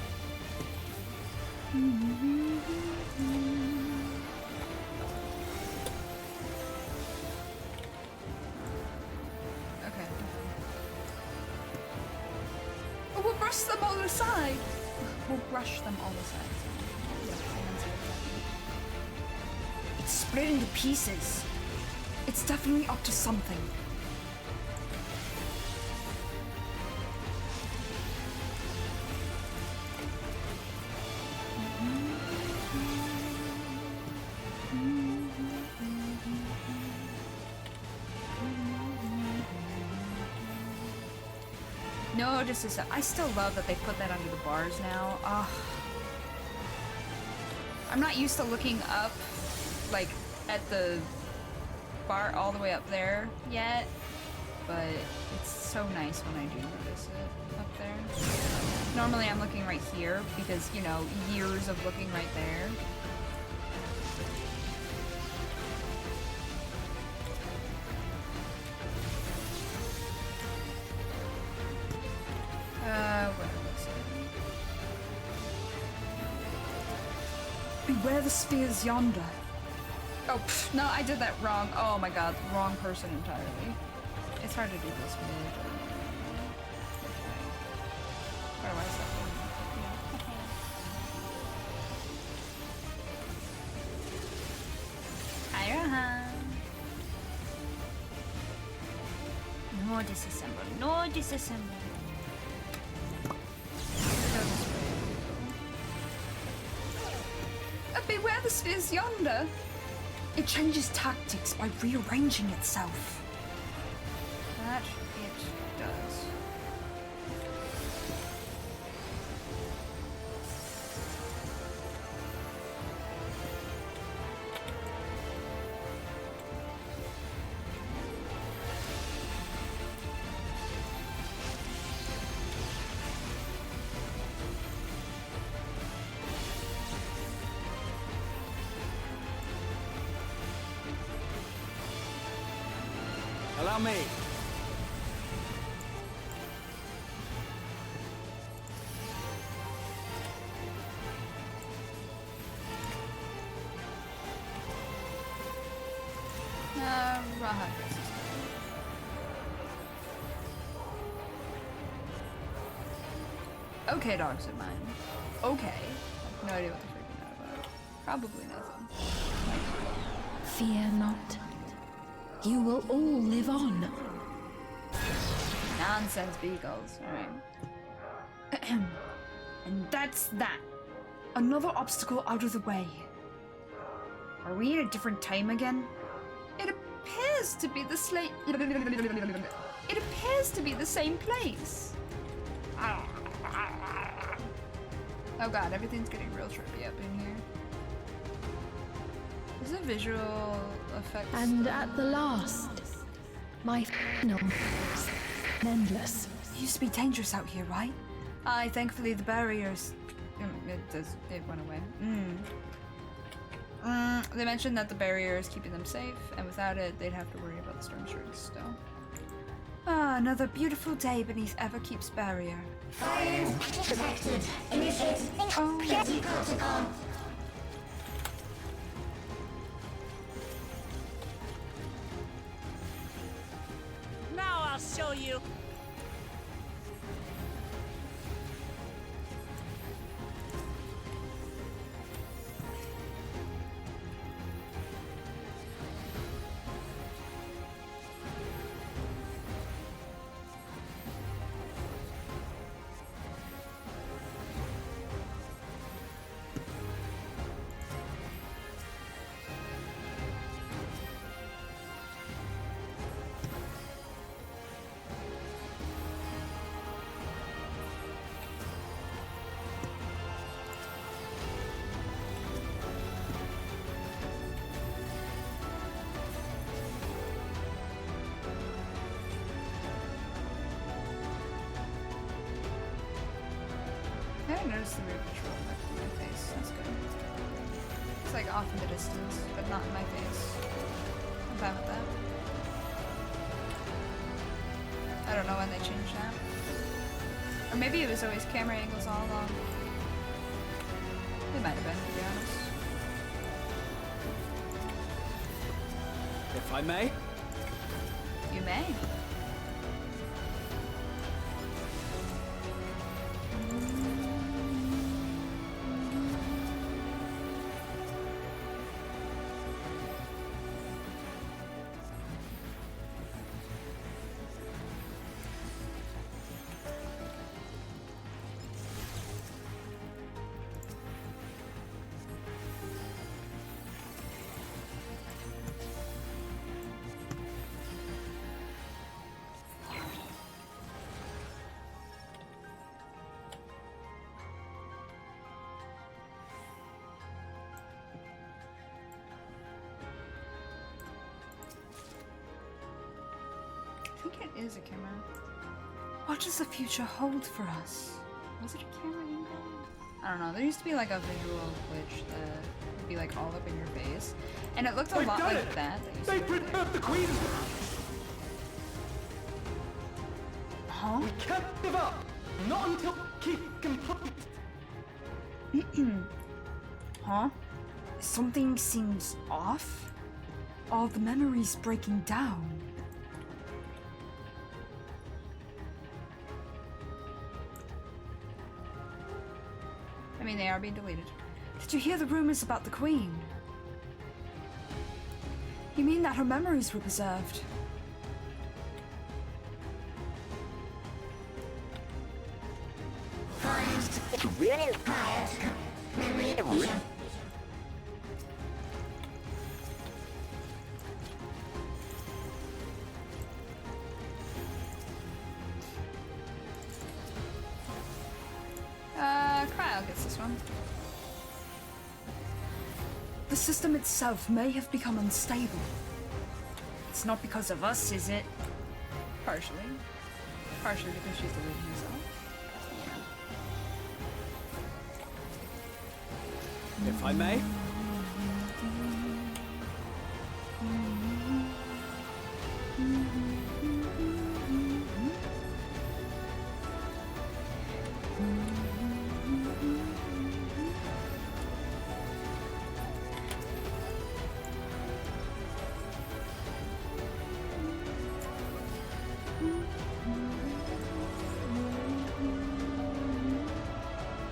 Okay. Oh, we'll brush them all aside. We'll brush them all aside. split into pieces. It's definitely up to something. No, just a sec. I still love that they put that under the bars now. Ugh. I'm not used to looking up, like, at the bar all the way up there yet, but it's so nice when I do notice it up there. Normally I'm looking right here because, you know, years of looking right there. What else? Beware the spheres yonder. Oh, pff, no, I did that wrong. Oh my god, wrong person entirely. It's hard to do this with. Where was that? Hi, Rahan. No disassemble. No disassemble. Beware the spheres yonder. It changes tactics by rearranging itself. That it does. Allow me. Rahan. Okay, dogs of mine. Okay. No idea what they're freaking out about. Probably nothing. Fear not. You will all live on. Nonsense, beagles. Alright. And that's that. Another obstacle out of the way. Are we in a different time again? It appears to be the It appears to be the same place. Oh god, everything's getting real trippy up in here. Is it visual effects? And at the last, my final endless. It used to be dangerous out here, right? Aye, thankfully the barriers... It went away. They mentioned that the barrier is keeping them safe, and without it, they'd have to worry about the storm strings still. Ah, another beautiful day beneath Everkeep's barrier. Fire detected. Initiating PSE protocol. Now I'll show you. I haven't noticed the rear patrol left in my face. That's good. It's like off in the distance, but not in my face. I'm fine with that. I don't know when they changed that. Or maybe it was always camera angles all along. It might have been, to be honest. If I may. You may. think it is a camera. What does the future hold for us? Was it a camera even? I don't know. There used to be like a visual glitch that would be like all up in your face. And it looked a lot like that. They prepared the queen! Huh? We can't give up! Not until keep complete! Huh? Something seems off? Are the memories breaking down? I mean, they are being deleted. Did you hear the rumors about the queen? You mean that her memories were preserved? Cryo gets this one. The system itself may have become unstable. It's not because of us, is it? Partially. Partially because she's deleting herself. If I may?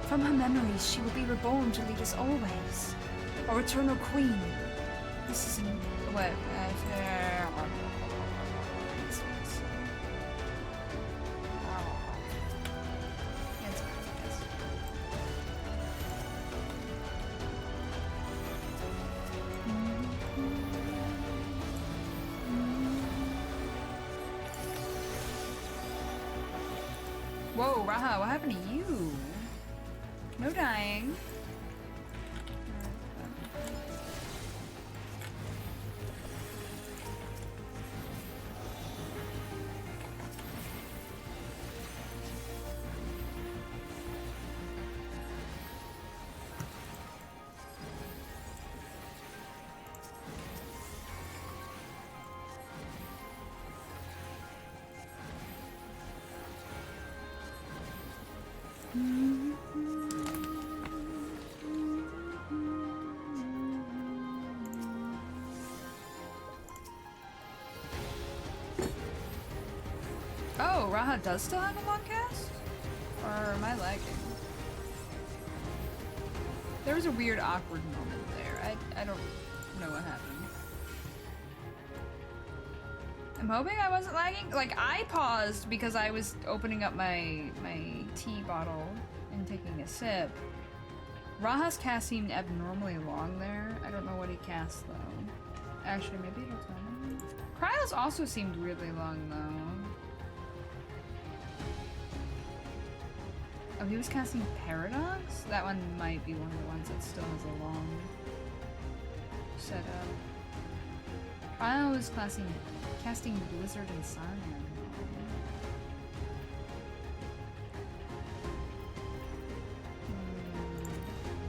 From her memories, she will be reborn to lead us always. Our eternal queen. This is an... What? Whoa, Raha, what happened to you? No dying. Oh, Raha does still have a long cast? Or am I lagging? There was a weird awkward moment there. I don't know what happened. I'm hoping I wasn't lagging. Like, I paused because I was opening up my tea bottle and taking a sip. Raha's cast seemed abnormally long there. I don't know what he cast though. Actually, maybe it'll tell me. Cryo's also seemed weirdly long though. Oh, he was casting Paradox? That one might be one of the ones that still has a long setup. Cryo was casting Blizzard and Cyan.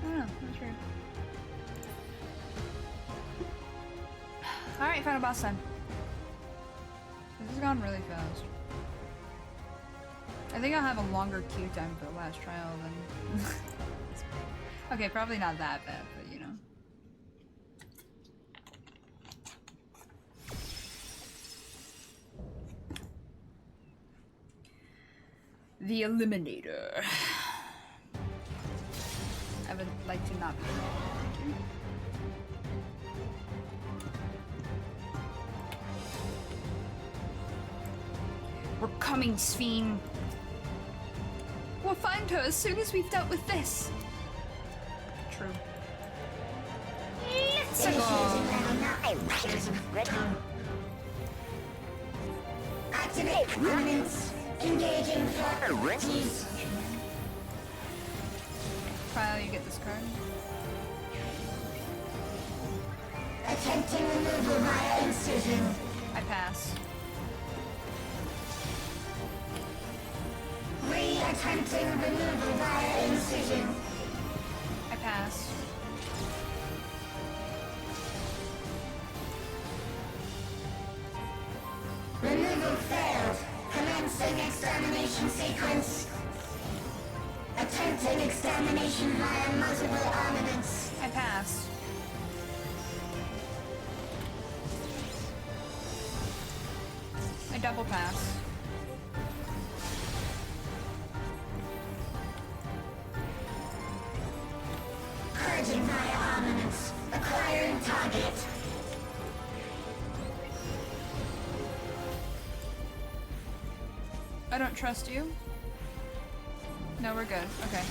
I don't know, not sure. Alright, final boss time. This has gone really fast. I think I'll have a longer queue time for the last trial than... Okay, probably not that bad, but you know. The Eliminator. I would like to not be thank you. We're coming, Sphene. We'll find her as soon as we've dealt with this. True. Let's go. Activate permanence. Engaging properties. Cryo, you get this card. Attempting removal via incision. I pass. Attempting removal via incision. I pass. Removal failed. Commencing extermination sequence. Attempting extermination via multiple armaments. I pass. I double pass. Purging via armaments. Acquiring target. I don't trust you. No, we're good. Okay.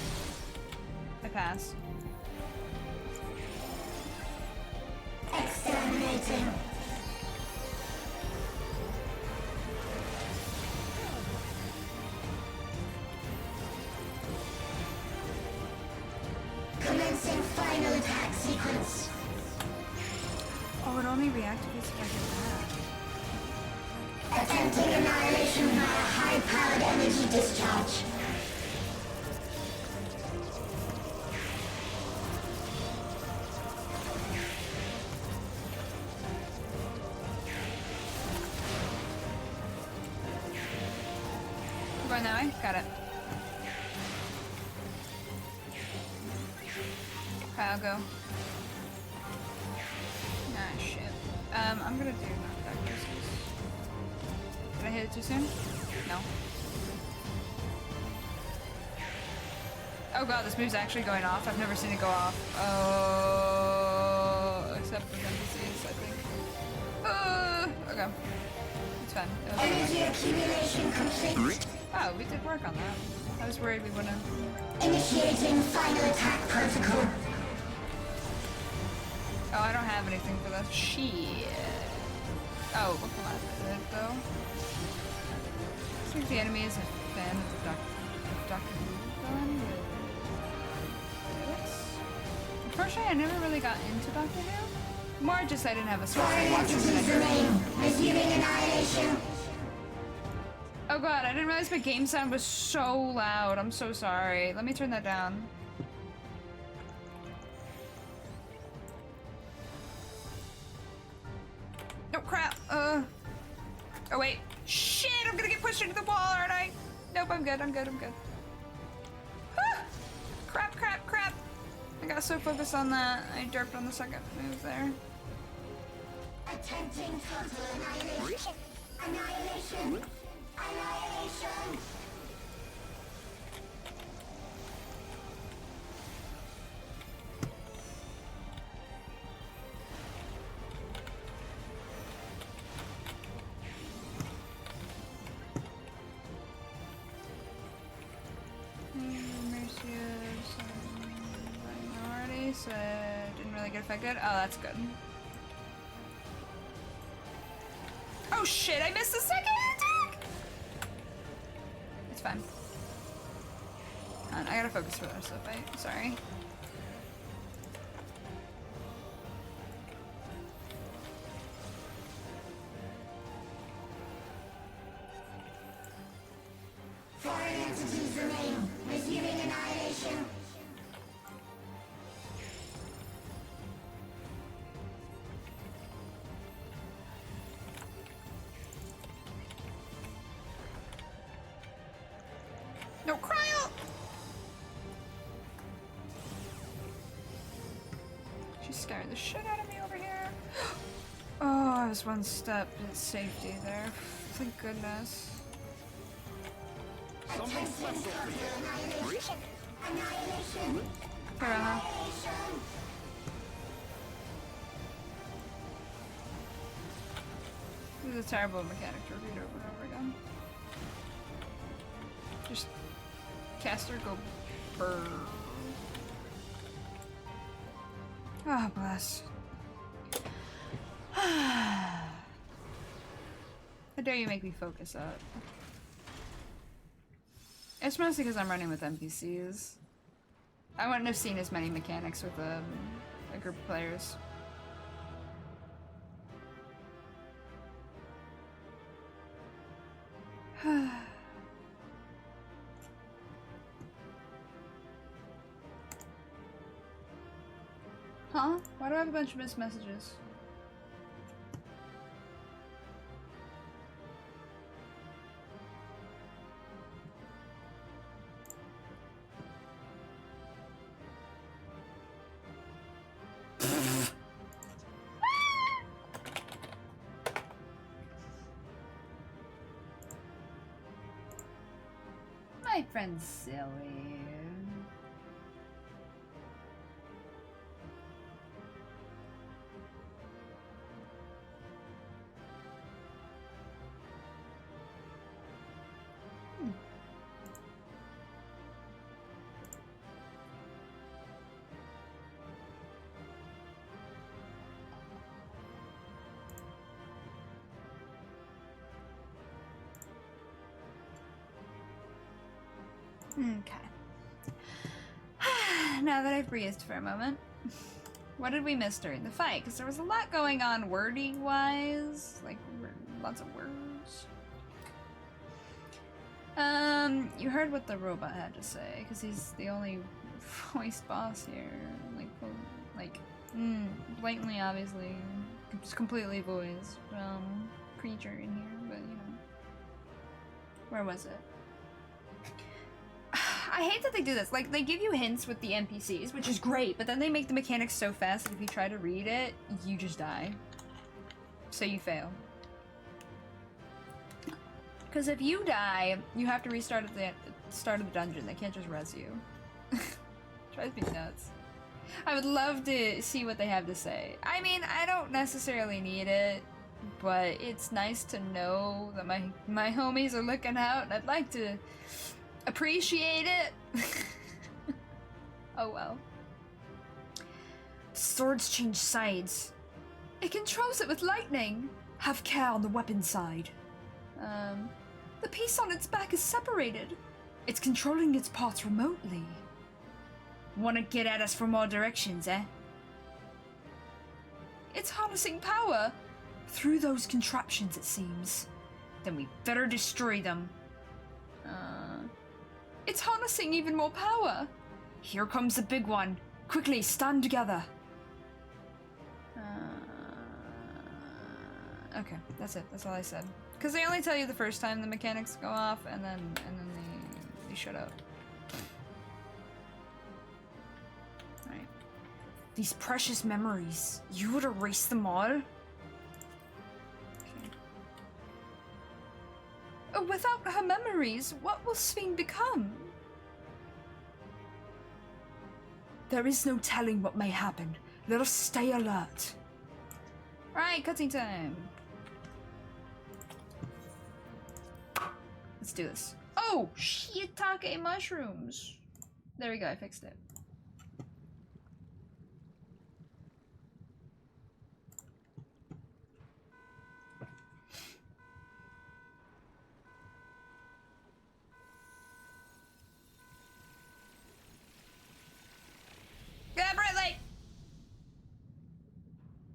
I pass. Exterminating. Commencing final attack sequence. Oh, it only reactivates if I get that. Attempting annihilation via high-powered energy discharge. We're going that way? Got it. Okay, I'll go. Nah, shit. I'm gonna do knockback versus. Did I hit it too soon? No. Oh god, this move's actually going off. I've never seen it go off. Oh, except for NPCs, I think. Okay. It's fine. It was Energy accumulation complete. oh, we did work on that. I was worried we wouldn't. Initiating final attack protocol. Oh, I don't have anything for that. Shit. Oh, what can I do though? Seems the enemy is a fan of Doctor Who villain with this. Unfortunately, I never really got into Doctor Who. More just I didn't have a source to Foreign watch it. entities remain. Resuming annihilation. Oh god, I didn't realize my game sound was so loud. I'm so sorry. Let me turn that down. No crap. Oh wait. Shit, I'm gonna get pushed into the wall, aren't I? Nope, I'm good, I'm good, I'm good. Ah! Crap, crap, crap. I got so focused on that. I derped on the second move there. Attempting total annihilation. Annihilation. Annihilation. Minority, so it didn't really get affected. Oh, that's good. Oh shit, I missed the second attack! It's fine. I gotta focus for the rest of the fight, sorry. Foreign entities remain. Resuming annihilation. No, cryo! She scared the shit out of me over here. Oh, I was one step in safety there. Thank goodness. Attempting total annihilation. Annihilation. Piranha. This is a terrible mechanic to repeat over and over again. Just caster go burr. Ah, bless. How dare you make me focus up? It's mostly because I'm running with NPCs. I wouldn't have seen as many mechanics with a group of players. Huh? Why do I have a bunch of missed messages? My friend's silly. Okay. Now that I've breathed for a moment, what did we miss during the fight? Because there was a lot going on wording-wise, like lots of words. You heard what the robot had to say, because he's the only voiced boss here. Blatantly, obviously, just completely voiced creature in here, but you know. Where was it? I hate that they do this. Like, they give you hints with the NPCs, which is great, but then they make the mechanics so fast that if you try to read it, you just die. So you fail. Because if you die, you have to restart at the start of the dungeon. They can't just res you. Drives me nuts. I would love to see what they have to say. I mean, I don't necessarily need it, but it's nice to know that my homies are looking out, and I'd like to appreciate it. Oh well. Swords change sides. It controls it with lightning. Have care on the weapon side. The piece on its back is separated. It's controlling its parts remotely. Wanna get at us from all directions, eh? It's harnessing power. Through those contraptions, it seems. Then we better destroy them. It's harnessing even more power. Here comes the big one. Quickly, stand together. Okay, that's it. That's all I said. Because they only tell you the first time the mechanics go off, and then they shut up. Alright. These precious memories. You would erase them all? Without her memories, what will Sphene become? There is no telling what may happen. Let us stay alert. Right, cutscene time. Let's do this. Oh, shiitake mushrooms. There we go, I fixed it.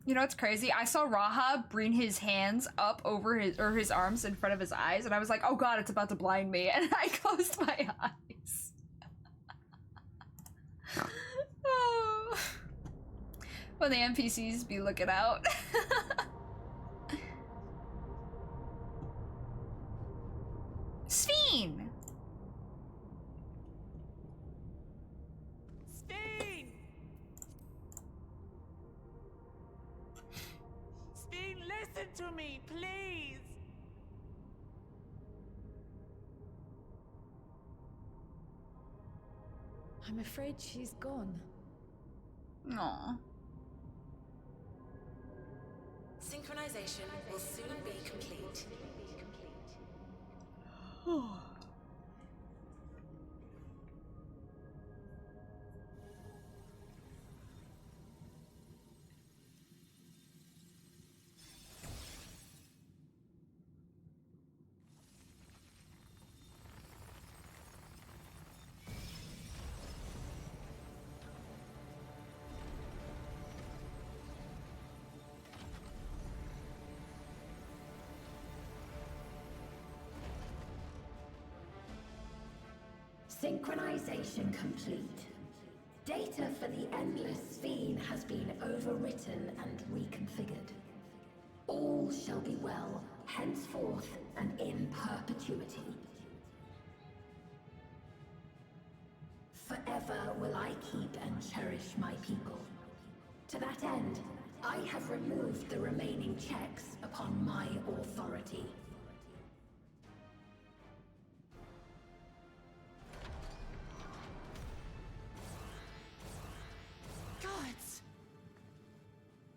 You know what's crazy? I saw Raha bring his hands up over his arms in front of his eyes, and I was like, oh god, it's about to blind me, and I closed my eyes. Oh. When the NPCs be looking out. Sphene! Listen to me, please! I'm afraid she's gone. Aww. Synchronization will soon be complete. Synchronization complete. Data for the Endless Fiend has been overwritten and reconfigured. All shall be well, henceforth and in perpetuity. Forever will I keep and cherish my people. To that end, I have removed the remaining checks upon my authority. Gods!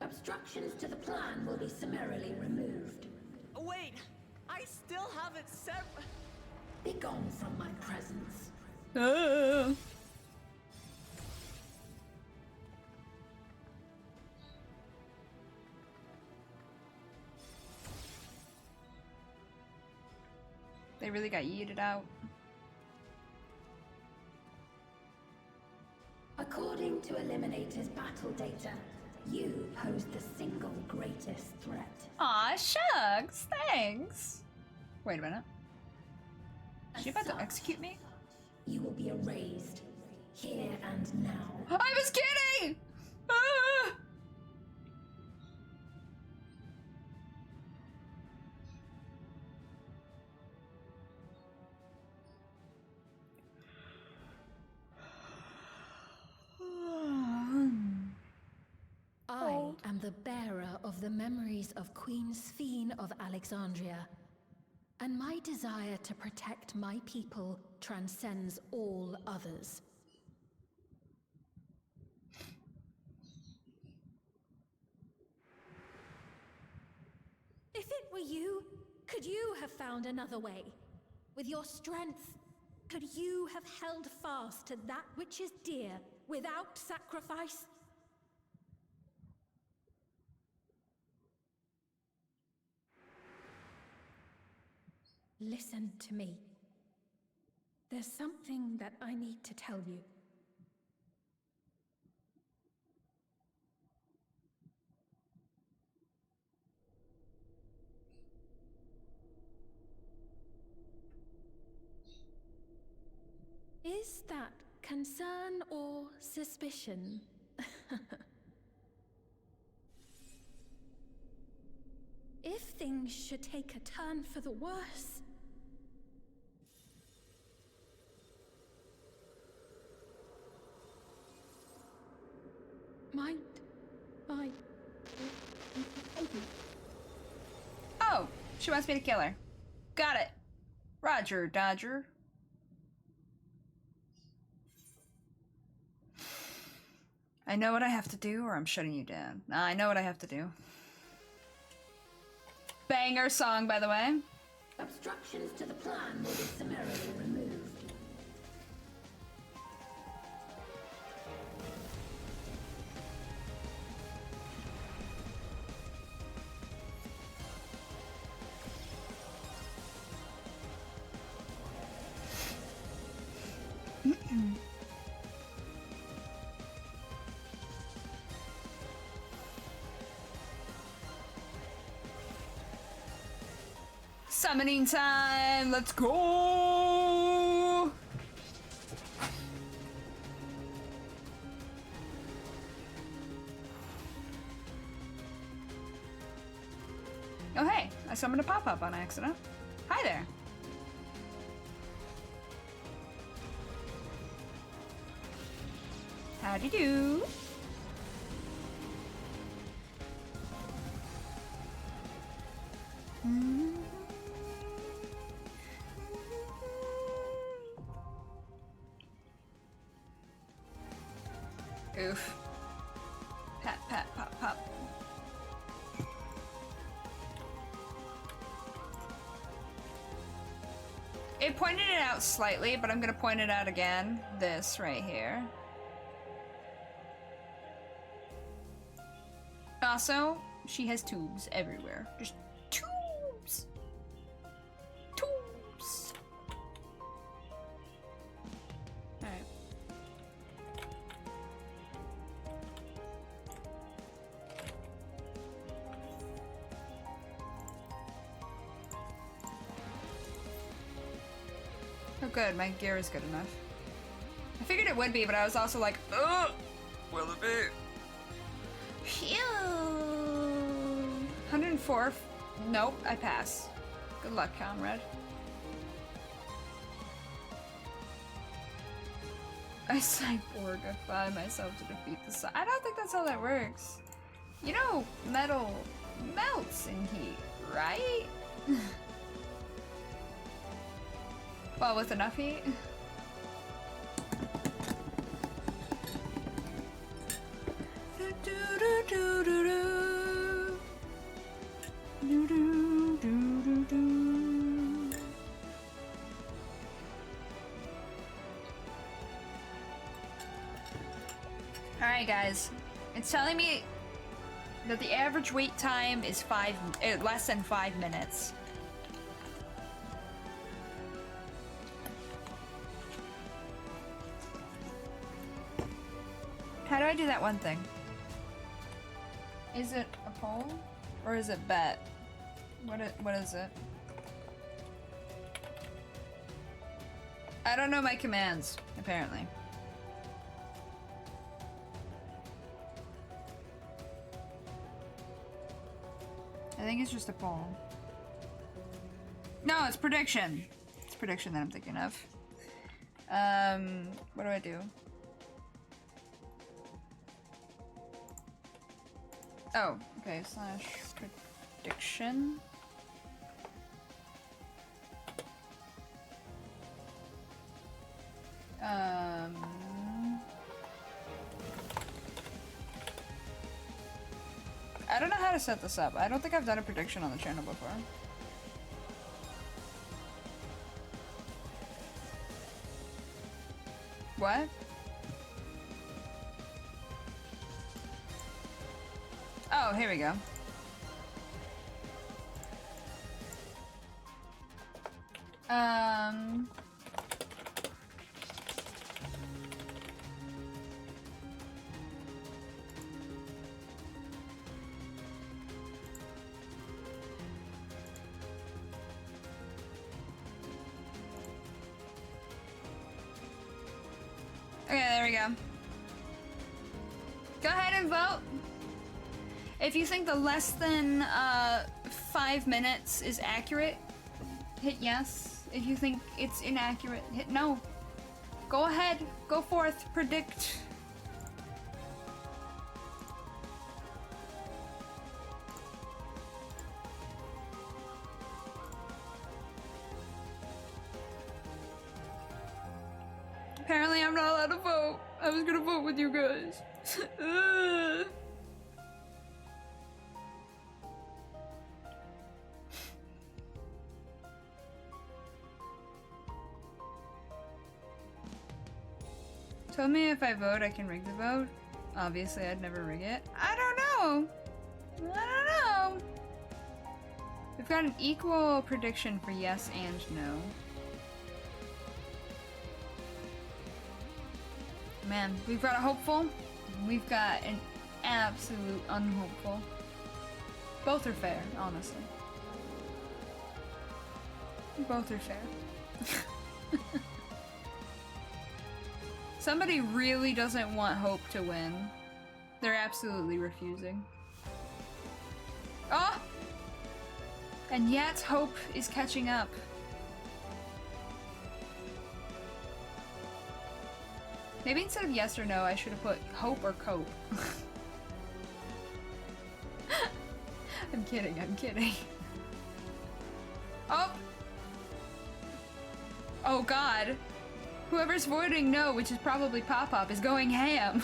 Obstructions to the plan will be summarily removed. Wait, I still haven't set. Begone from my presence. They really got yeeted out. According to Eliminator's battle data, you pose the single greatest threat. Aw, shucks, thanks. Wait a minute. Is she about to As execute me? You will be erased, here and now. I was kidding! Ah! I am the bearer of the memories of Queen Sphene of Alexandria, and my desire to protect my people transcends all others. If it were you, could you have found another way? With your strength, could you have held fast to that which is dear without sacrifice? Listen to me. There's something that I need to tell you. Is that concern or suspicion? If things should take a turn for the worse, might I... Oh, she wants me to kill her. Got it. Roger, Dodger. I know what I have to do, or I'm shutting you down. Nah, I know what I have to do. Banger song, by the way. Obstructions to the plan will be summarily removed. Summoning time! Let's go! Oh hey, I summoned a pop-up on accident. Hi there. Howdy do? Oof. Pat, pat, pop, pop. It pointed it out slightly, but I'm gonna point it out again. This right here. Also, she has tubes everywhere. Just tubes! Tubes! Alright. Oh good, my gear is good enough. I figured it would be, but I was also like, ugh, will it be? Phew. 104. Nope, I pass. Good luck, comrade. I cyborgify myself to defeat the sun. I don't think that's how that works. You know, metal melts in heat, right? Well, with enough heat. Alright guys, it's telling me that the average wait time is less than 5 minutes. How do I do that one thing? Is it a poll? Or is it bet? What is it? I don't know my commands, apparently. I think it's just a poll. No, it's prediction. It's prediction that I'm thinking of. What do I do? Oh, okay, slash prediction. I don't know how to set this up. I don't think I've done a prediction on the channel before. What? Oh, here we go. Okay, there we go. Go ahead and vote. If you think the less than 5 minutes is accurate, hit yes. If you think it's inaccurate, hit no. Go ahead, go forth, predict. Apparently I'm not allowed to vote. I was gonna vote with you guys. Told me if I vote, I can rig the vote. Obviously, I'd never rig it. I don't know. I don't know. We've got an equal prediction for yes and no. Man, we've got a hopeful. We've got an absolute unhopeful. Both are fair, honestly. Both are fair. Somebody really doesn't want Hope to win. They're absolutely refusing. Oh! And yet Hope is catching up. Maybe instead of yes or no, I should have put hope or cope. I'm kidding, I'm kidding. Oh! Oh god. Whoever's voting no, which is probably Pop-Pop, is going ham.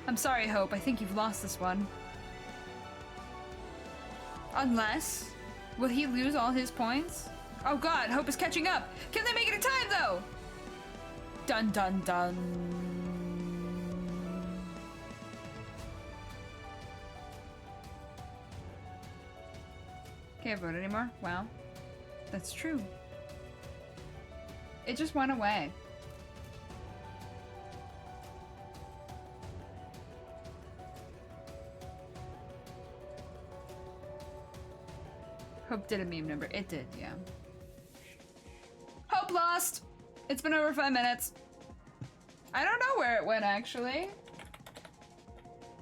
I'm sorry, Hope. I think you've lost this one. Unless... will he lose all his points? Oh god, Hope is catching up. Can they make it in time, though? Dun dun dun. Can't vote anymore? Wow. That's true. It just went away. Hope did a meme number. It did, yeah. Hope lost! It's been over 5 minutes. I don't know where it went, actually.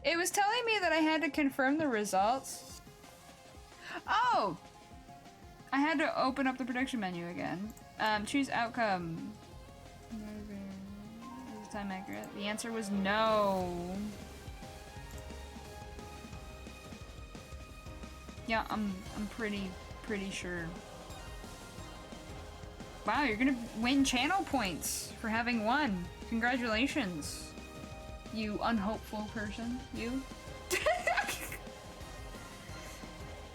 It was telling me that I had to confirm the results. Oh! I had to open up the prediction menu again. Choose outcome. Is time accurate? The answer was no. Yeah, I'm pretty sure. Wow, you're gonna win channel points for having won. Congratulations, you unhopeful person, you.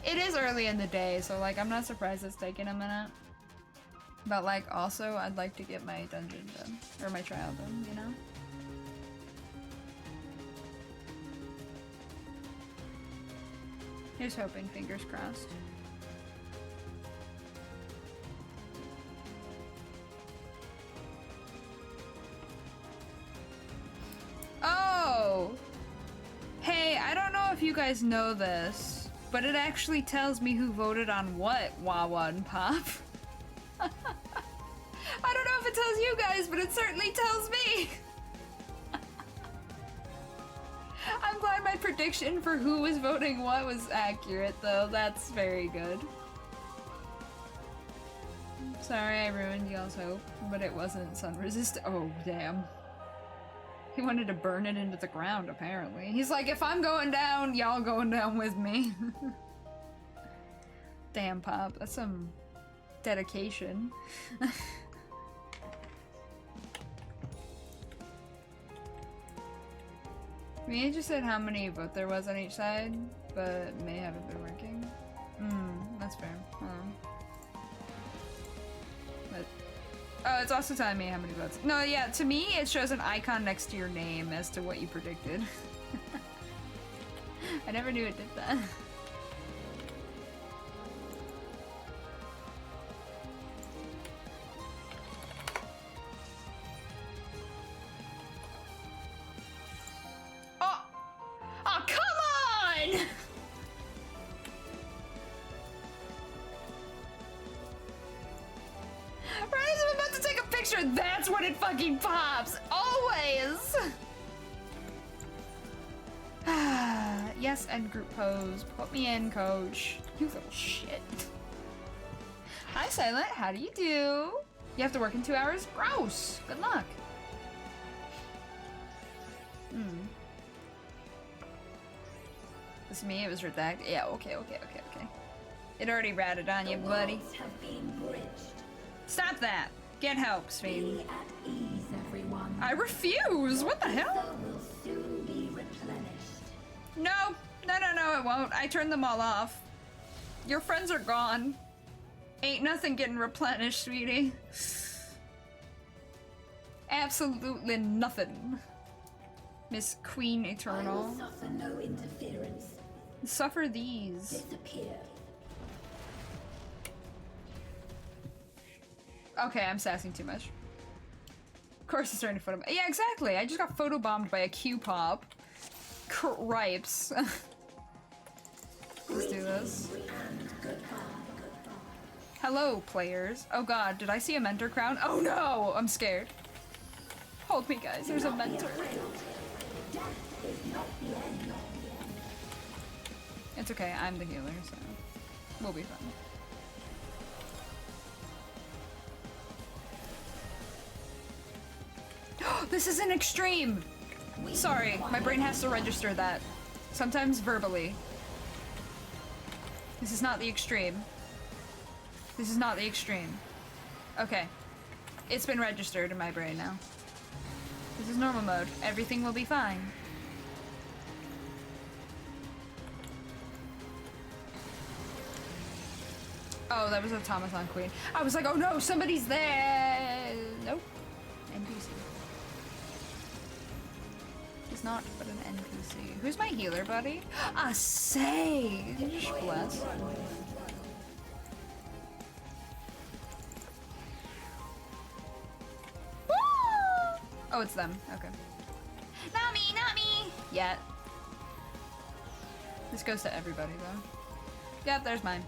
It is early in the day, so like I'm not surprised it's taking a minute. But like also I'd like to get my dungeon done, or my trial done, you know? Here's hoping, fingers crossed. Oh! Hey, I don't know if you guys know this, but it actually tells me who voted on what, Wawa and Pop. I don't know if it tells you guys, but it certainly tells me! I'm glad my prediction for who was voting what was accurate, though. That's very good. Sorry I ruined y'all's hope, but it wasn't sun resistant. Oh, damn. He wanted to burn it into the ground, apparently. He's like, if I'm going down, y'all going down with me. Damn, Pop. That's some dedication. We just said how many vote there was on each side, but may haven't been working. That's fair. But oh, it's also telling me how many votes. No, yeah, to me it shows an icon next to your name as to what you predicted. I never knew it did that. Oh, come on! Right as I'm about to take a picture, that's when it fucking pops! Always! Yes, end group pose. Put me in, coach. You little shit. Hi, Silent. How do you do? You have to work in 2 hours? Gross! Good luck. It's me, it was redacted. Yeah, okay. It already ratted on you, buddy. Have been bridged. Stop that! Get help, Sveen. Be at ease, everyone. I refuse! What the hell? So will soon be replenished. No, it won't. I turned them all off. Your friends are gone. Ain't nothing getting replenished, sweetie. Absolutely nothing. Miss Queen I Eternal. will suffer no interference. Suffer these. Disappear. Okay, I'm sassing too much. Of course it's starting to photo. Yeah, exactly. I just got photobombed by a Q-pop. Cripes. Let's do this. Hello, players. Oh god, did I see a mentor crown? Oh no! I'm scared. Hold me, guys. There's a mentor. It's okay, I'm the healer, so we'll be fine. This is an extreme! Sorry, my brain has to register that. Sometimes verbally. This is not the extreme. This is not the extreme. Okay. It's been registered in my brain now. This is normal mode. Everything will be fine. Oh, that was Automaton Queen. I was like, oh no, somebody's there! Nope. NPC. He's not, but an NPC. Who's my healer buddy? A sage! Bless. Woo! Oh, it's them. Okay. Not me, not me! Yet. This goes to everybody, though. Yep, there's mine.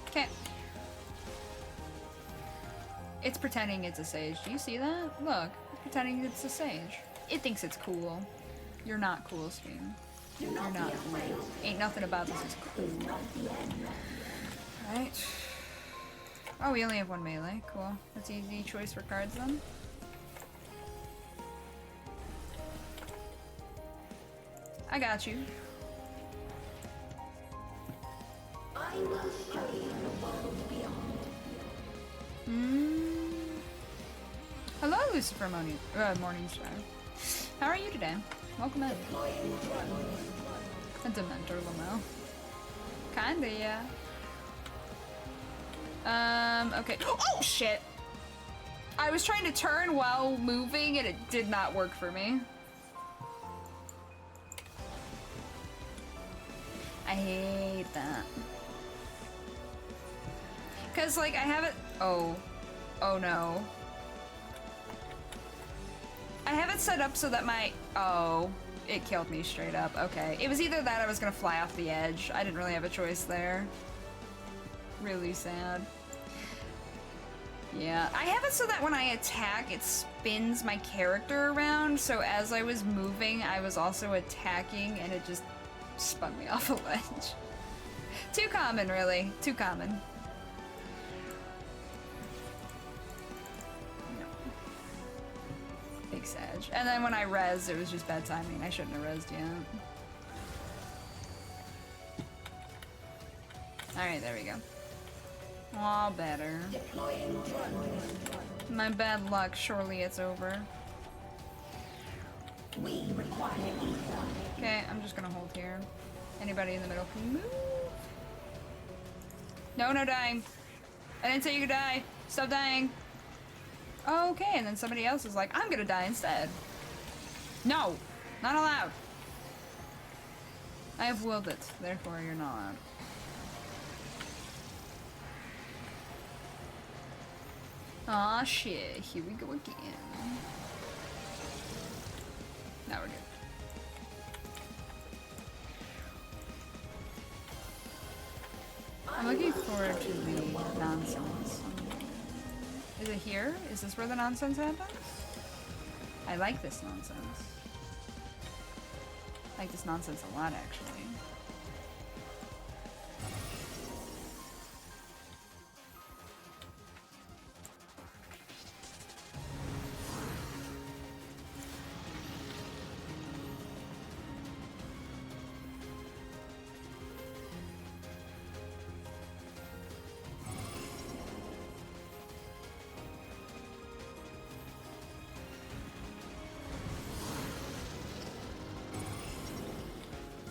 Okay. It's pretending it's a sage. Do you see that? Look, it's pretending it's a sage. It thinks it's cool. You're not cool, Steam. You're not cool. Ain't nothing about this is cool. Right. Oh, we only have one melee. Cool. That's easy choice for cards then. I got you. I will show you the world beyond. Hello, Lucifer Morningstar. How are you today? Welcome in. A Dementor Lamo. Kinda, yeah. Okay. Oh, shit! I was trying to turn while moving and it did not work for me. I hate that. Cause like I have it. Oh no. I have it set up so that it killed me straight up. Okay. It was either that or I was gonna fly off the edge. I didn't really have a choice there. Really sad. Yeah, I have it so that when I attack, it spins my character around, so as I was moving, I was also attacking, and it just spun me off a ledge. Too common, really. Too common. No. Big Sag. And then when I rezzed, it was just bad timing. I shouldn't have rezzed yet. Alright, there we go. Aw, better. My bad luck, surely it's over. We require ether. Okay, I'm just gonna hold here. Anybody in the middle can move? No dying. I didn't say you could die. Stop dying. Okay, and then somebody else is like, I'm gonna die instead. No, not allowed. I have willed it, therefore you're not allowed. Aw, shit. Here we go again. Now we're good. I'm looking forward to the nonsense. Is it here? Is this where the nonsense happens? I like this nonsense. I like this nonsense a lot, actually.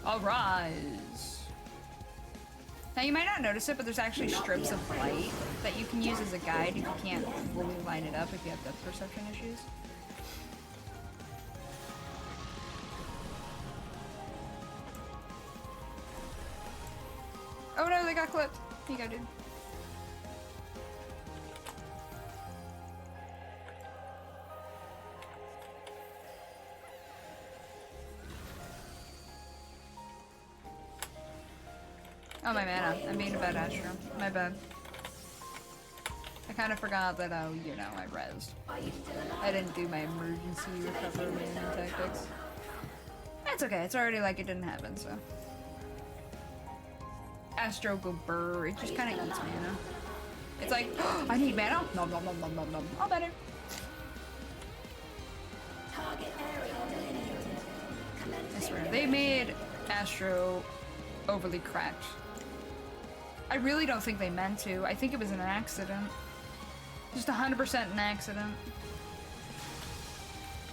Arise. Now you might not notice it, but there's actually strips of light that you can use as a guide if you can't fully line it up if you have depth perception issues. Oh no, they got clipped. Here you go, dude. Oh, my mana. I'm being a bad Astro. My bad. I kind of forgot that, you know, I rezzed. I didn't do my emergency recovery tactics. That's okay. It's already like it didn't happen, so. Astro go burr. It just kind of eats mana. It's like, oh, I need mana? Nom nom nom nom nom nom. I'll better. I swear. They made Astro overly cracked. I really don't think they meant to. I think it was an accident. Just 100% an accident.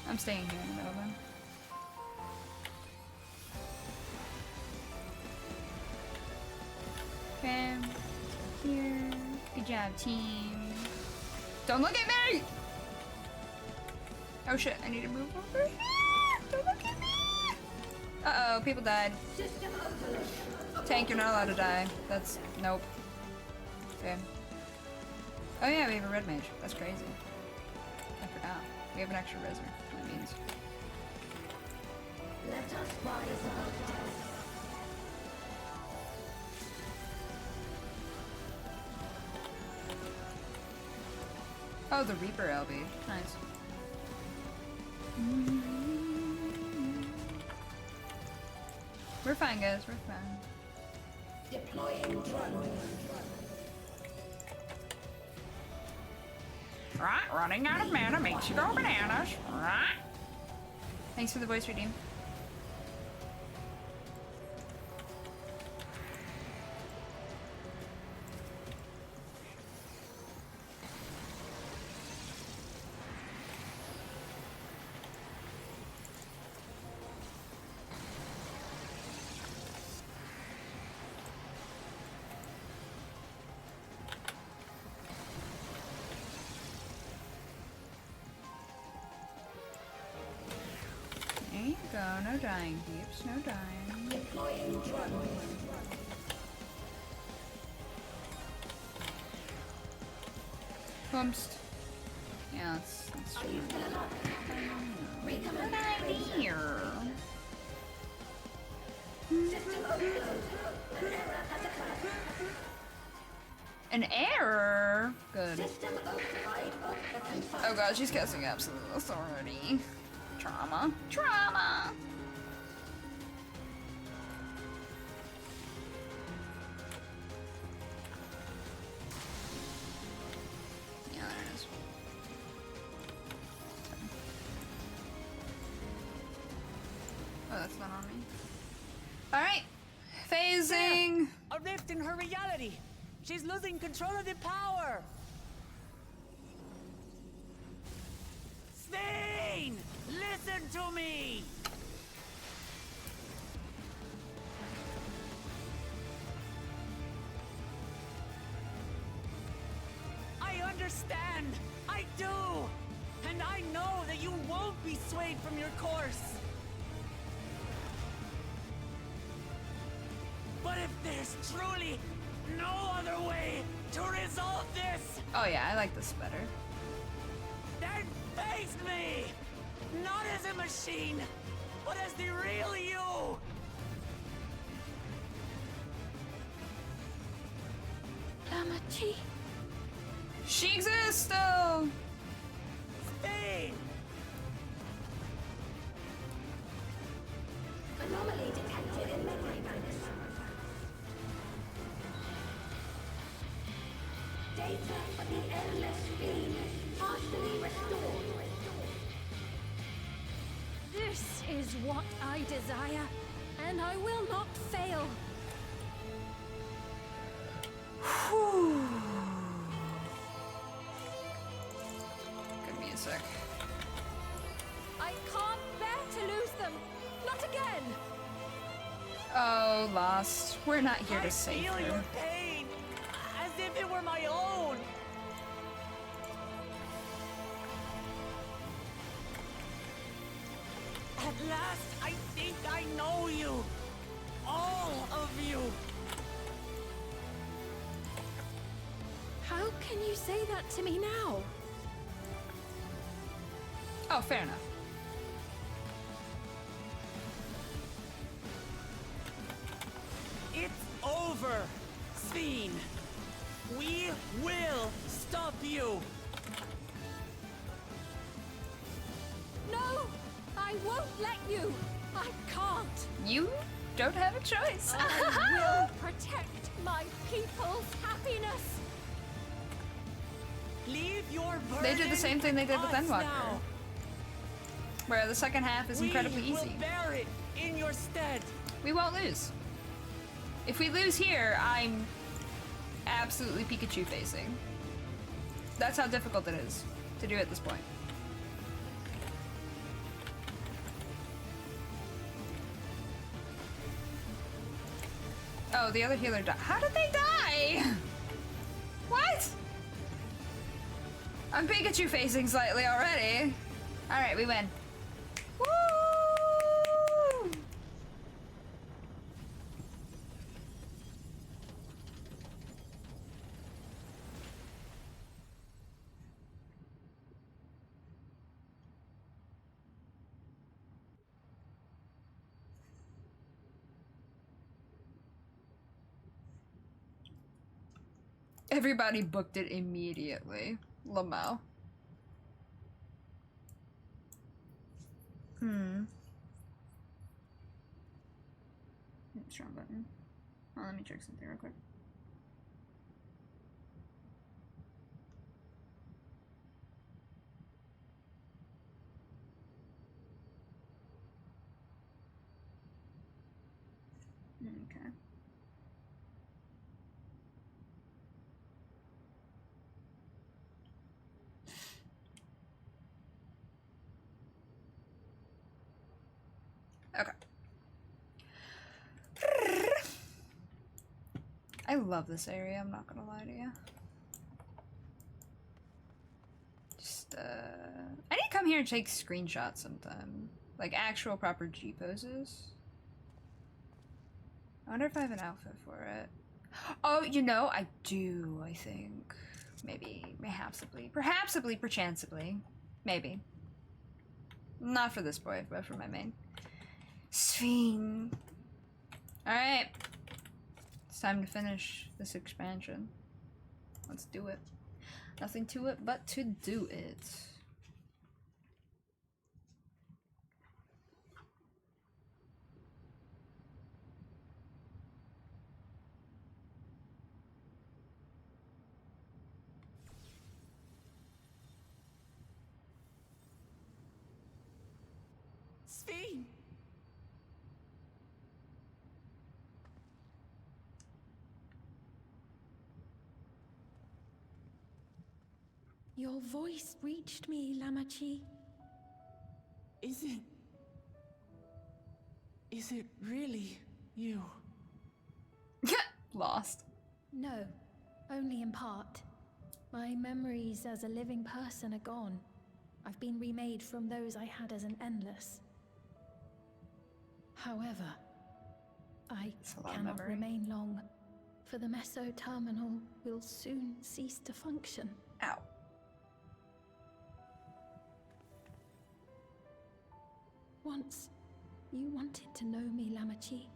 I'm staying here in the middle then. Okay. Here. Good job, team. Don't look at me! Oh shit, I need to move over here! Don't look at me! Uh-oh, people died. Tank, you're not allowed to die. That's... nope. Okay. Oh yeah, we have a red mage. That's crazy. I forgot. We have an extra reser. That means... Let us rise above death. Oh, the Reaper LB. Nice. We're fine, guys. We're fine. Deploying drone. Right, running out of mana makes you go bananas. Right. Thanks for the voice redeem. There you go. No dying, peeps. No dying. Deploying drone. Bumst. Yeah, that's Are you still alive? Recommend Here. system overload. An error has occurred. an error. Good. System override confirmed. Oh god, she's casting absolute authority. Trauma. Trauma! Yeah, there it is. Oh, that's not on me. Alright. Phasing! A rift in her reality. She's losing control of the power. Stain! Listen to me! I understand. I do. And I know that you won't be swayed from your course. But if there's truly no other way to resolve this, Oh yeah, I like this better. then face me! Not as a machine, but as the real you! Lamachi. She exists still! Stain! Anomaly detected in memory banks. Data for the endless stream partially restored. This is what I desire, and I will not fail. Good music. I can't bear to lose them. Not again. Oh, Lost. We're not here I to save feel your her. pain, as if it were my own! At last, I think I know you! All of you! How can you say that to me now? Oh, fair enough. It's over, Sphene! We will stop you! No! I won't let you! I can't! You don't have a choice. I will protect my people's happiness! Leave your burden They did the same thing they did with us Endwalker. now. Where the second half is incredibly We easy. will bear it in your stead. We won't lose. If we lose here, I'm absolutely Pikachu facing. That's how difficult it is to do at this point. Oh, the other healer died. How did they die? What? I'm Pikachu facing slightly already. Alright, we win. Woo! Everybody booked it immediately. Lamau. Strong button. Oh, let me check something real quick. Okay. Okay. I love this area, I'm not gonna lie to you. Just, I need to come here and take screenshots sometime. Like, actual proper G poses. I wonder if I have an outfit for it. Oh, you know, I do, I think. Maybe, perhapsibly, perchancebly. Maybe. Not for this boy, but for my main. Sphinx. Alright. It's time to finish this expansion. Let's do it. Nothing to it but to do it. Sphene! Your voice reached me, Lamachi. Is it really you? Lost. No, only in part. My memories as a living person are gone. I've been remade from those I had as an endless. However, I cannot remain long, for the Meso Terminal will soon cease to function. Ow. Once, you wanted to know me, Lamachi.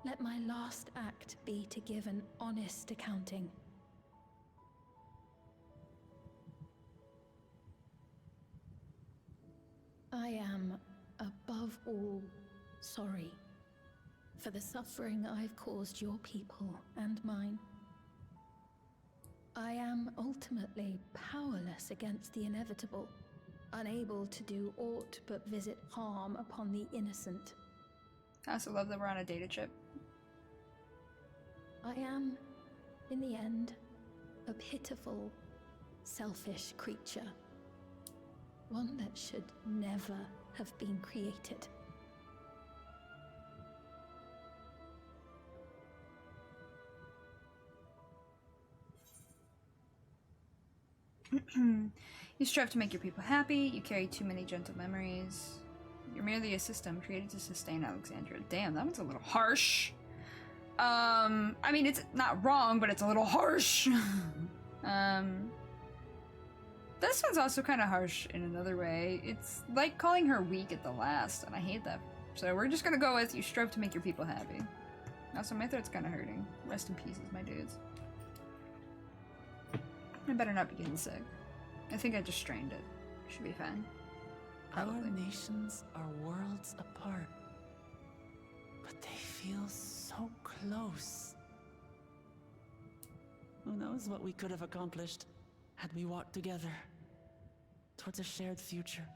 Let my last act be to give an honest accounting. I am, above all, sorry for the suffering I've caused your people and mine. I am ultimately powerless against the inevitable, unable to do aught but visit harm upon the innocent. I also love that we're on a data chip. I am, in the end, a pitiful, selfish creature. One that should never have been created. You strive to make your people happy, you carry too many gentle memories. You're merely a system created to sustain Alexandria. Damn, that one's a little harsh. I mean, it's not wrong, but it's a little harsh. This one's also kind of harsh in another way. It's like calling her weak at the last, and I hate that. So we're just gonna go with you strive to make your people happy. Also, my throat's kind of hurting. Rest in pieces, my dudes. I better not be getting sick. I think I just strained it. Should be fine. Probably. Our nations are worlds apart, but they feel so close. Who knows what we could have accomplished had we walked together towards a shared future.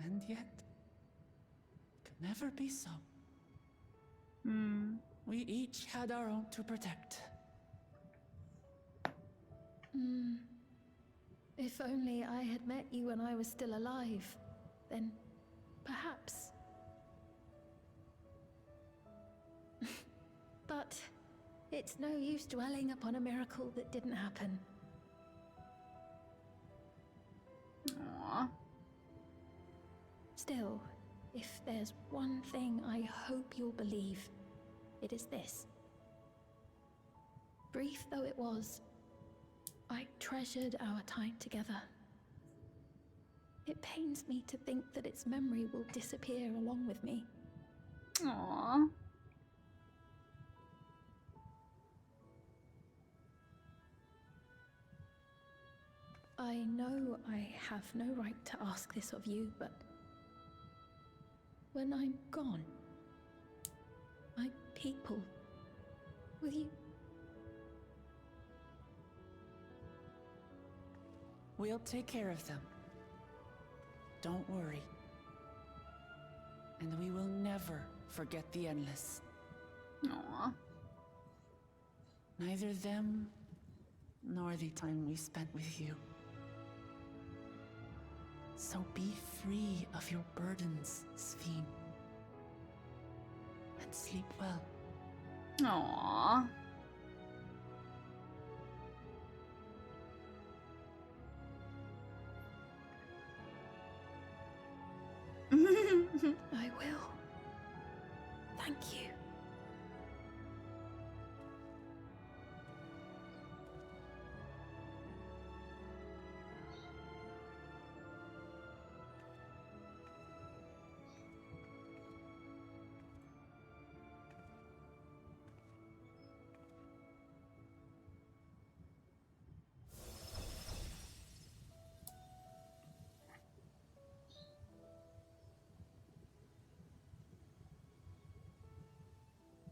And yet, it could never be so. We each had our own to protect. If only I had met you when I was still alive, then perhaps. But it's no use dwelling upon a miracle that didn't happen. Aww. Still, if there's one thing I hope you'll believe, it is this. Brief though it was, I treasured our time together. It pains me to think that its memory will disappear along with me. Aww. I know I have no right to ask this of you, but when I'm gone, my people, will you? We'll take care of them. Don't worry. And we will never forget the Endless. Aww. Neither them, nor the time we spent with you. So be free of your burdens, Sphene. And sleep well. Aww. I will. Thank you.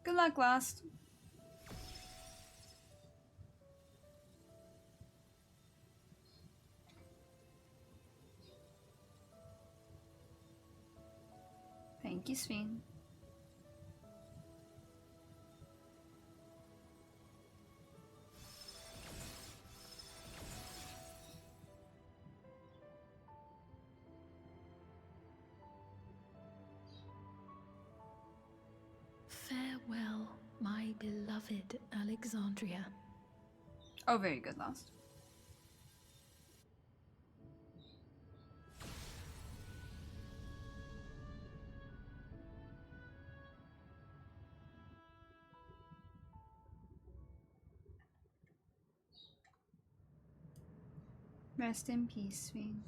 Good luck, Lost. Thank you, Sphene. Farewell, my beloved Alexandria. Oh, very good, Lost. Rest in peace, Sphene.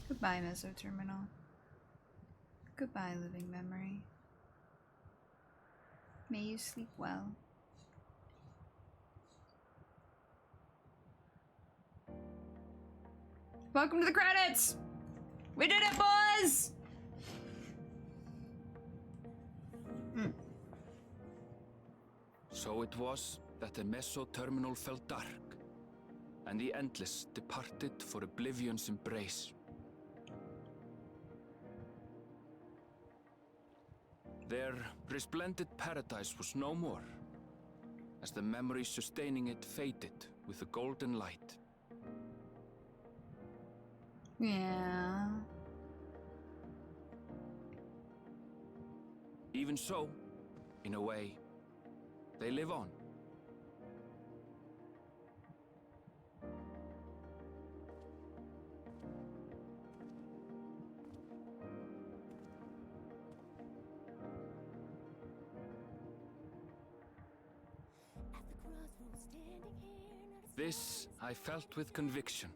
Goodbye, Mesoterminal. Goodbye, living memory. May you sleep well. Welcome to the credits! We did it, boys! So it was that the Meso-terminal fell dark, and the Endless departed for oblivion's embrace. Their resplendent paradise was no more, as the memory sustaining it faded with the golden light. Yeah. Even so, in a way, they live on. This I felt with conviction,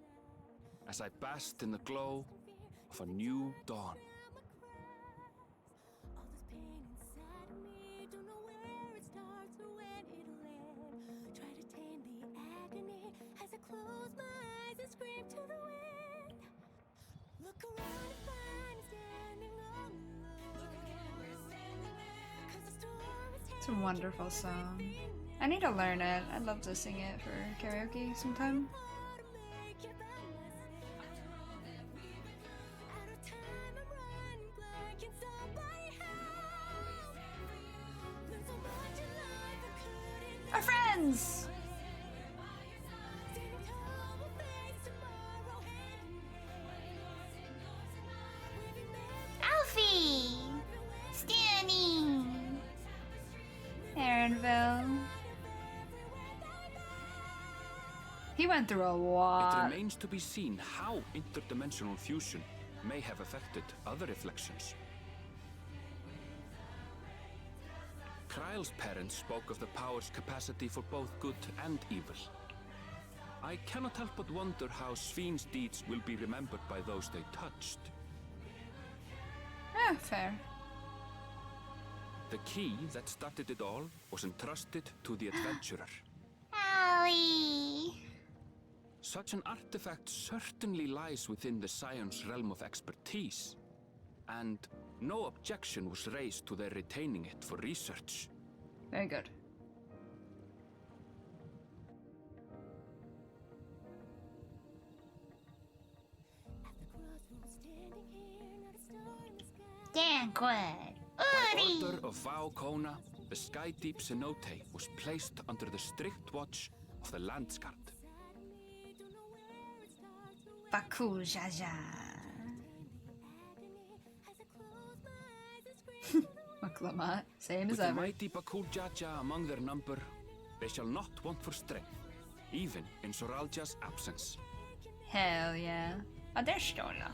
as I basked in the glow of a new dawn. It's a wonderful song. I need to learn it. I'd love to sing it for karaoke sometime. Our friends! Alfie! He went through a It lot. remains to be seen how interdimensional fusion may have affected other reflections. Kryle's parents spoke of the power's capacity for both good and evil. I cannot help but wonder how Sphyn's deeds will be remembered by those they touched. Fair. The key that started it all was entrusted to the adventurer. Allie. Such an artifact certainly lies within the Scion's realm of expertise, and no objection was raised to their retaining it for research. Very good. Damn good. By Uri. order of Vau Kona, the Sky Deep cenote was placed under the strict watch of the Landsguard. Baku Jaja. Maklamat, same With as the ever. mighty Bakul Jaja among their number, they shall not want for strength, even in Soralja's absence. Hell yeah. Ja, där står det.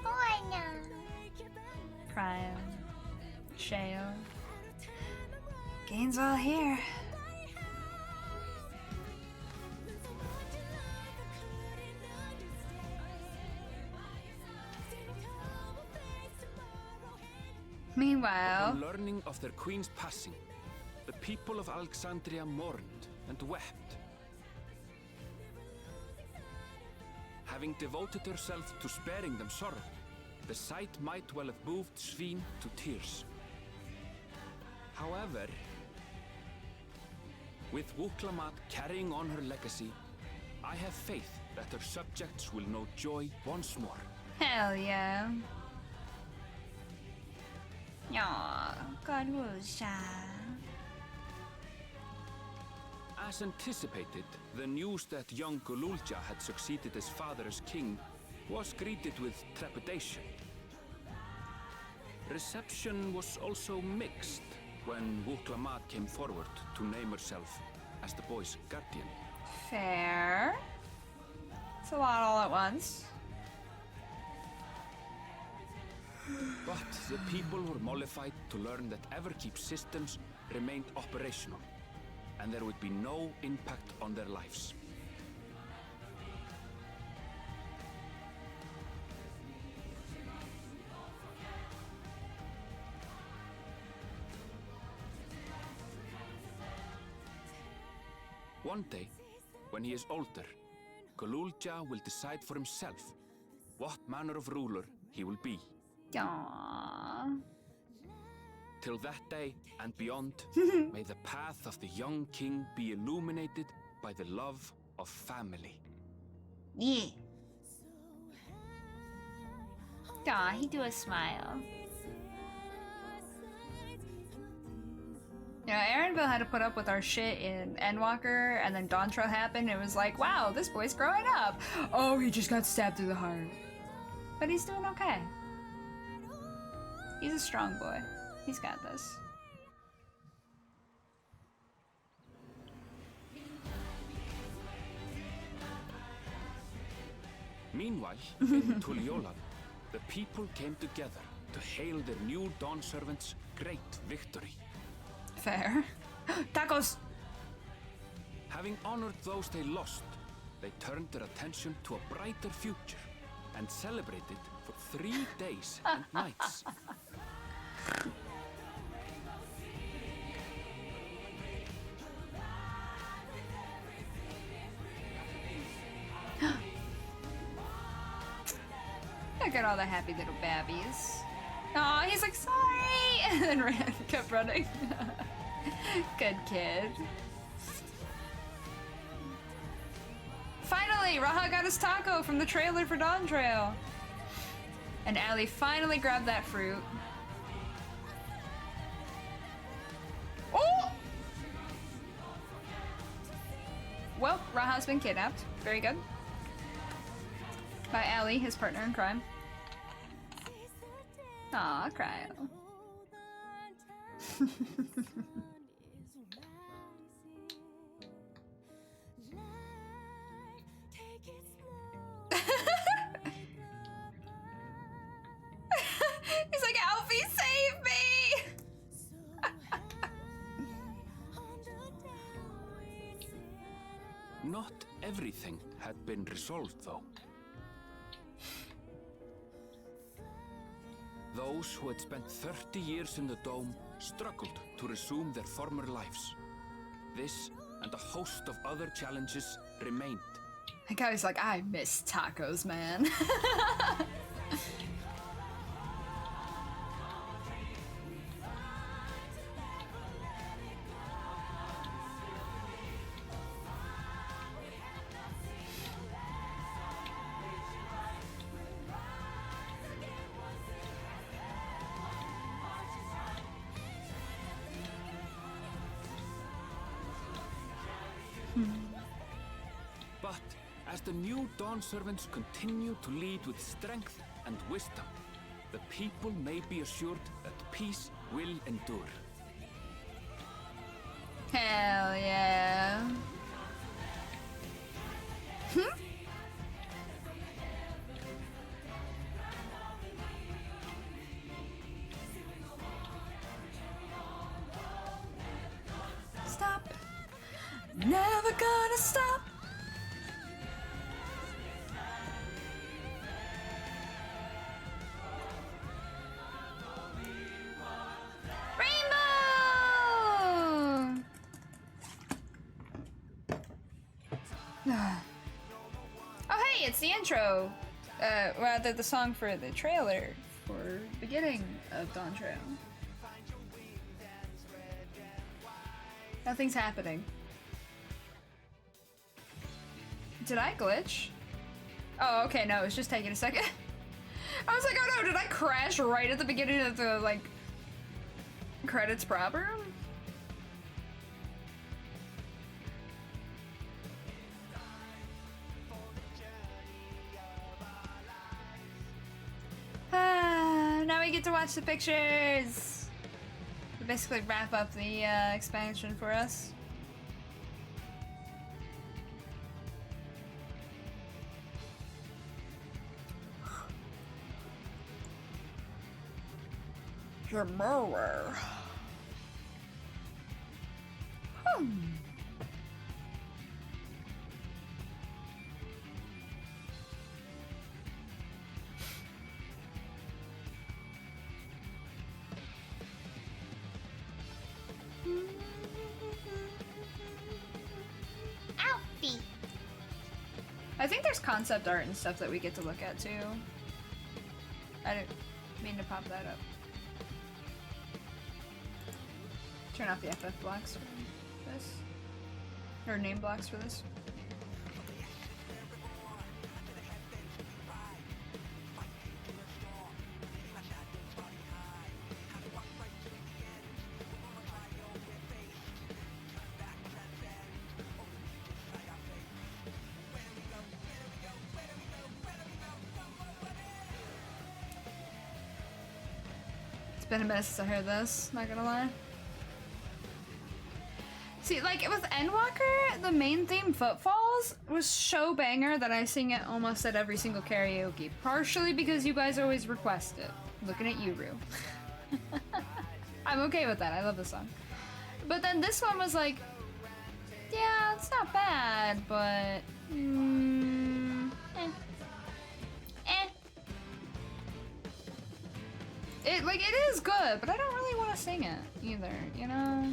Oh, no. Cryo. Shale. Gain's all here. Meanwhile, Upon learning of their queen's passing, the people of Alexandria mourned and wept. Having devoted herself to sparing them sorrow, the sight might well have moved Sphyn to tears. However, with Wuklamat carrying on her legacy, I have faith that her subjects will know joy once more. hell yeah. Ja, Galusha. As anticipated, the news that young Gululja had succeeded his father as king was greeted with trepidation. Reception was also mixed when Wuklamat came forward to name herself as the boy's guardian. Fair. It's a lot all at once. But the people were mollified to learn that Everkeep's systems remained operational, and there would be no impact on their lives. One day, when he is older, Gululja will decide for himself what manner of ruler he will be. Aww. Till that day and beyond, may the path of the young king be illuminated by the love of family. Yeah. Aw, he do a smile. You know, Aaronville had to put up with our shit in Endwalker, and then Dawntrail happened. It was like, wow, this boy's growing up. Oh, he just got stabbed through the heart. But he's doing okay. He's a strong boy. He's got this. Meanwhile, in Tuliola, the people came together to hail their new Dawn servants' great victory. Fair. Tacos! Having honored those they lost, they turned their attention to a brighter future and celebrated for 3 days and nights. Look at all the happy little babbies. Aw, he's like, sorry! And then ran, kept running. Good kid. Finally, Raha got his taco from the trailer for Dawntrail. And Allie finally grabbed that fruit. Oh! Well, Raha's been kidnapped. Very good. By Allie, his partner in crime. Aw, Cryo. everything had been resolved, though. Those who had spent 30 years in the dome struggled to resume their former lives. This and a host of other challenges remained. That guy was like, I miss tacos, man. But as the new Dawn servants continue to lead with strength and wisdom, the people may be assured that peace will endure. Hell yeah. Stop. Never gonna stop. Rainbow! Oh hey, it's the intro. Rather the song for the trailer for the beginning of Dawntrail. Nothing's happening. Did I glitch? Oh, okay, no, it's just taking a second. I was like, oh no, did I crash right at the beginning of the, like, credits proper? Now we get to watch the pictures. To basically wrap up the expansion for us. The mirror. Alfie. I think there's concept art and stuff that we get to look at too. I didn't mean to pop that up. Turn off the FF blocks for this. Or name blocks for this. It's been a minute since I heard this, not gonna lie. See, like, with Endwalker, the main theme, Footfalls, was so banger that I sing it almost at every single karaoke. Partially because you guys always request it. Looking at you, Rue. I'm okay with that, I love this song. But then this one was like, yeah, it's not bad, but... It is good, but I don't really want to sing it, either, you know?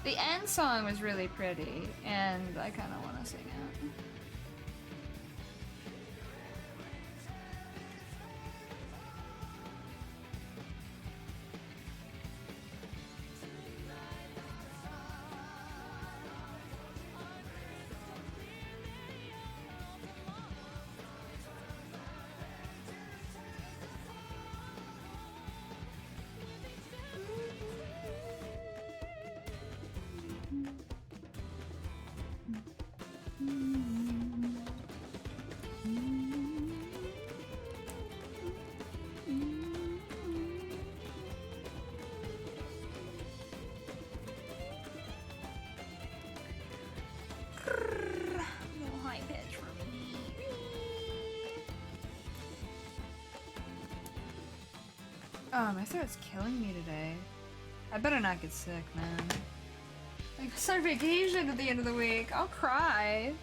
The end song was really pretty, and I kind of want to sing it. Oh, my throat's killing me today. I better not get sick, man. Like, start vacation at the end of the week. I'll cry.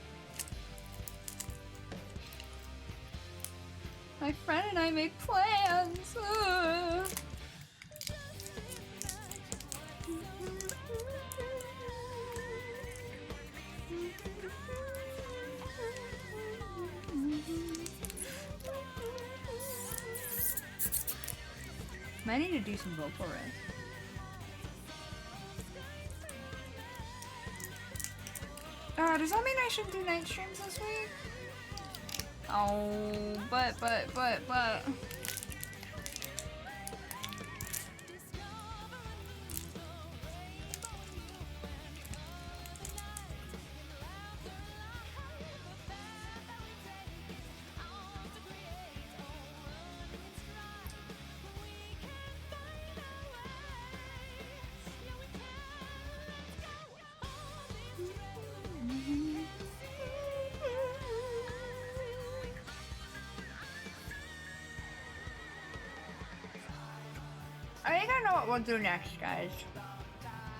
My friend and I make plans. Ugh. Might need to do some vocal rest. Does that mean I should do night streams this week? Oh, but. I think I know what we'll do next, guys.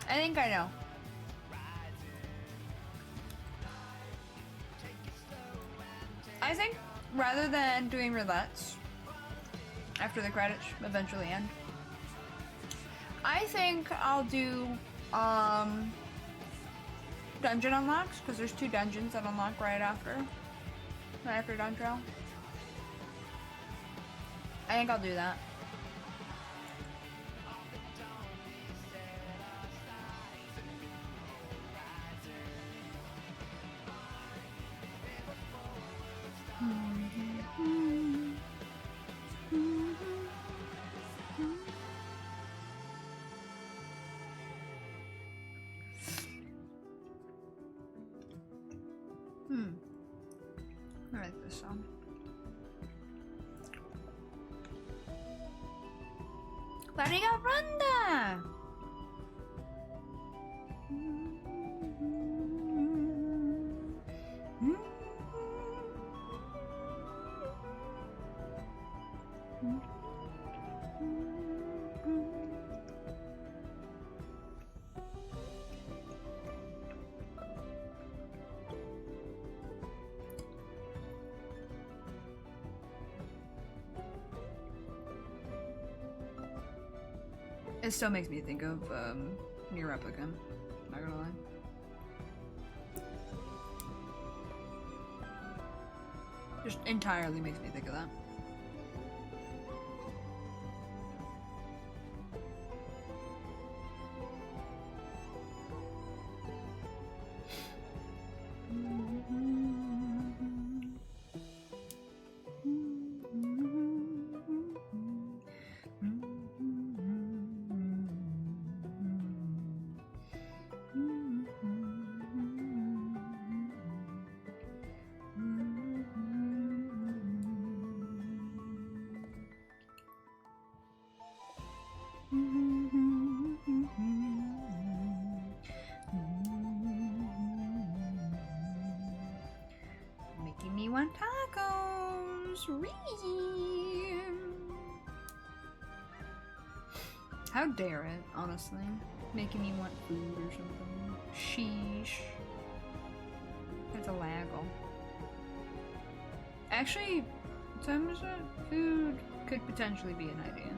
I think I know. I think rather than doing roulettes after the credits eventually end, I think I'll do dungeon unlocks, because there's 2 dungeons that unlock right after Dawntrail. I think I'll do that. I like this song. Varigabranda! It still makes me think of Near Replicant, not gonna lie. Just entirely makes me think of that. Making me want tacos. Ree. How dare it, honestly. Making me want food or something. Sheesh. That's a waggle. Actually, some food could potentially be an idea.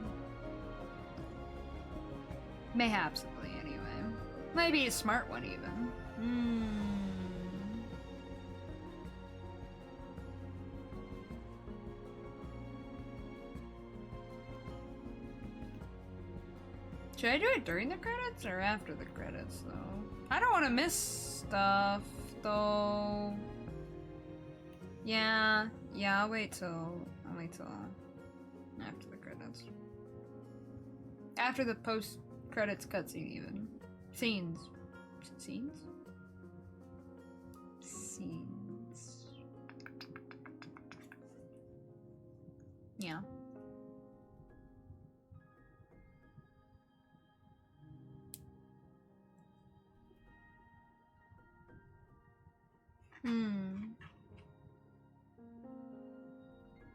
Mayhapsibly, anyway. Maybe a smart one, even. Should I do it during the credits or after the credits, though? I don't want to miss stuff, though. Yeah, I'll wait till after the credits. After the post-credits cutscene, even. Scenes. Yeah.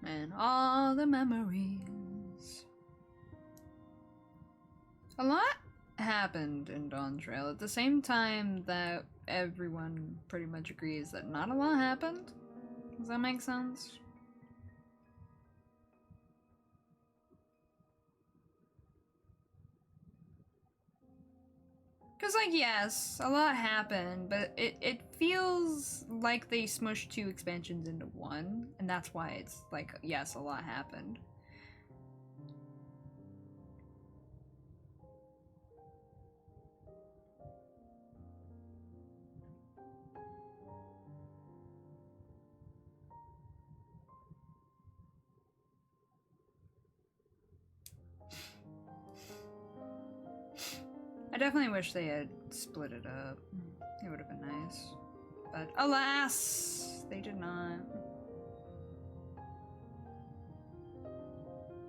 And all the memories. A lot happened in Dawntrail at the same time that everyone pretty much agrees that not a lot happened. Does that make sense? Because, like, yes, a lot happened, but it feels like they smushed 2 expansions into one, and that's why it's like, yes, a lot happened. I definitely wish they had split it up. It would have been nice. But alas, they did not.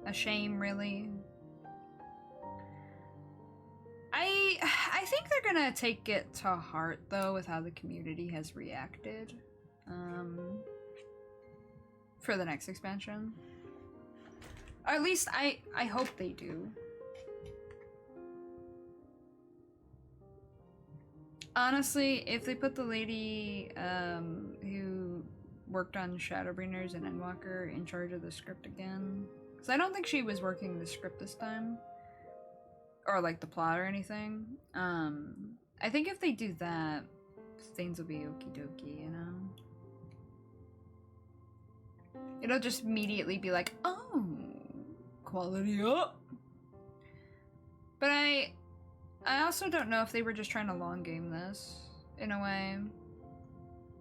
A shame, really. I think they're gonna take it to heart, though, with how the community has reacted. For the next expansion. Or at least I hope they do. Honestly, if they put the lady who worked on Shadowbringers and Endwalker in charge of the script again, because I don't think she was working the script this time, or like the plot or anything. I think if they do that, things will be okie dokie, you know? It'll just immediately be like, oh, quality up. But I also don't know if they were just trying to long game this, in a way.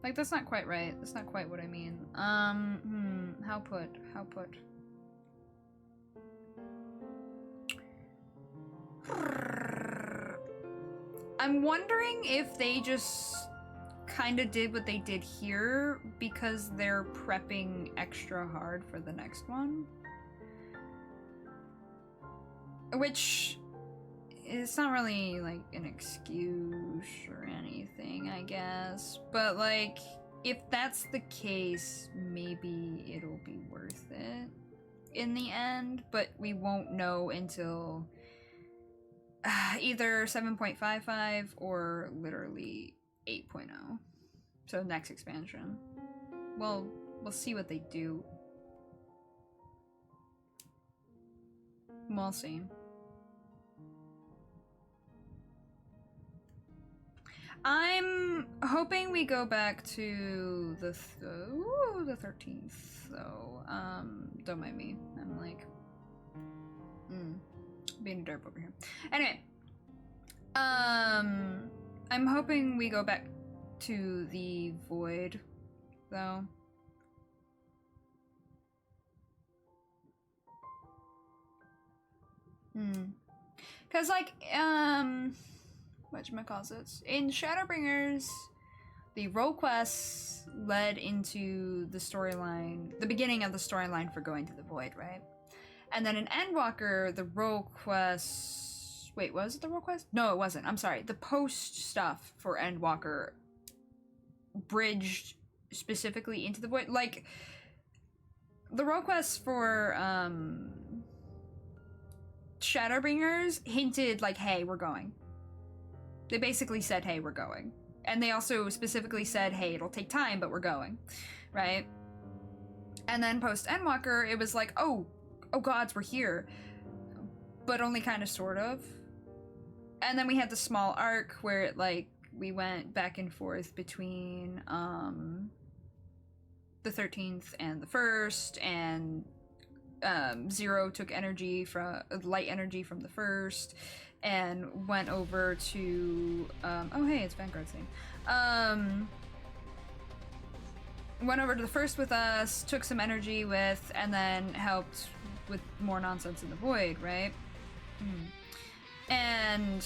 Like, that's not quite right. That's not quite what I mean. How put? I'm wondering if they just kind of did what they did here because they're prepping extra hard for the next one. Which... it's not really, like, an excuse or anything, I guess. But, like, if that's the case, maybe it'll be worth it in the end. But we won't know until either 7.55 or literally 8.0. So next expansion. Well, we'll see what they do. We'll see. I'm hoping we go back to the 13th, though. Don't mind me. I'm like, being a derp over here. Anyway, I'm hoping we go back to the Void, though. Cause like, whatchamacallits, in Shadowbringers, the role quests led into the storyline, the beginning of the storyline for going to the Void, right? And then in Endwalker, the role quests... wait, was it the role quest? No, it wasn't. I'm sorry. The post stuff for Endwalker bridged specifically into the Void. Like, the role quests for, Shadowbringers hinted, like, hey, we're going. They basically said, hey, we're going. And they also specifically said, hey, it'll take time, but we're going. Right? And then post Endwalker, it was like, oh gods, we're here. But only kind of, sort of. And then we had the small arc where it, like, we went back and forth between, the 13th and the 1st, and, Zero took energy from, light energy from the 1st, and went over to, oh hey, it's Vanguard's name. Went over to the 1st with us, took some energy with, and then helped with more nonsense in the Void, right? And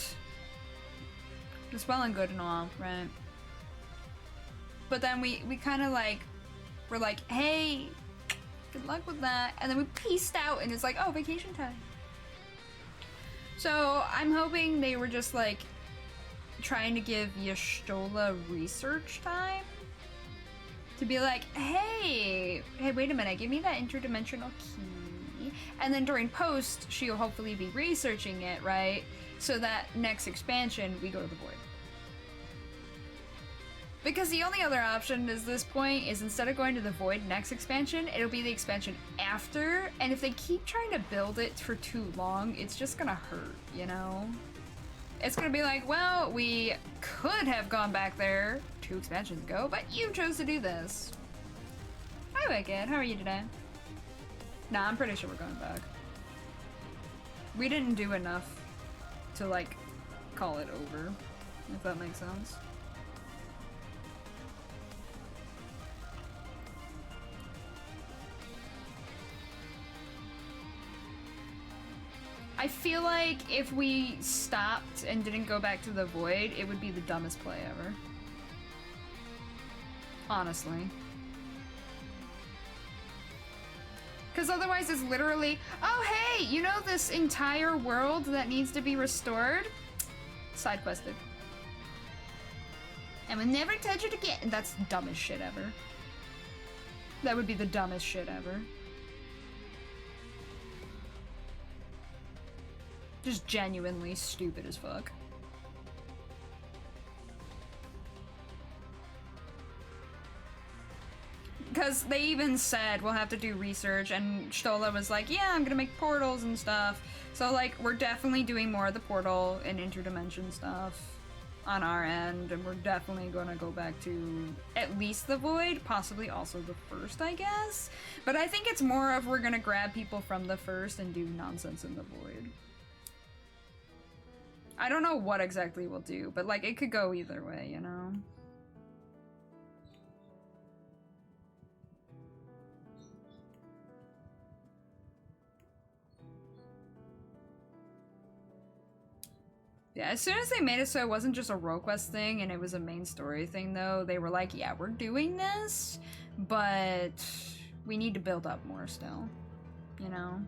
it's well and good and all, right? But then we kind of like, we're like, hey, good luck with that. And then we peaced out and it's like, oh, vacation time. So I'm hoping they were just like trying to give Y'shtola research time. To be like, hey, wait a minute, give me that interdimensional key. and then during post, she'll hopefully be researching it, right? So that next expansion, we go to the Void. Because the only other option is this point is instead of going to the Void next expansion, it'll be the expansion after, and if they keep trying to build it for too long, it's just gonna hurt, you know? It's gonna be like, well, we could have gone back there 2 expansions ago, but you chose to do this. Hi Wicked, how are you today? Nah, I'm pretty sure we're going back. We didn't do enough to, like, call it over, if that makes sense. I feel like if we stopped and didn't go back to the Void, it would be the dumbest play ever. Honestly. Because otherwise it's literally, oh hey, you know this entire world that needs to be restored? Side quested. And we'll never touch it again. That's the dumbest shit ever. That would be the dumbest shit ever. Just genuinely stupid as fuck. Because they even said we'll have to do research, and Stola was like, yeah, I'm gonna make portals and stuff. So, like, we're definitely doing more of the portal and interdimension stuff on our end, and we're definitely gonna go back to at least the Void, possibly also the first, I guess. But I think it's more of we're gonna grab people from the first and do nonsense in the Void. I don't know what exactly we'll do, but, like, it could go either way, you know? Yeah, as soon as they made it so it wasn't just a role quest thing and it was a main story thing, though, they were like, yeah, we're doing this, but we need to build up more still, you know?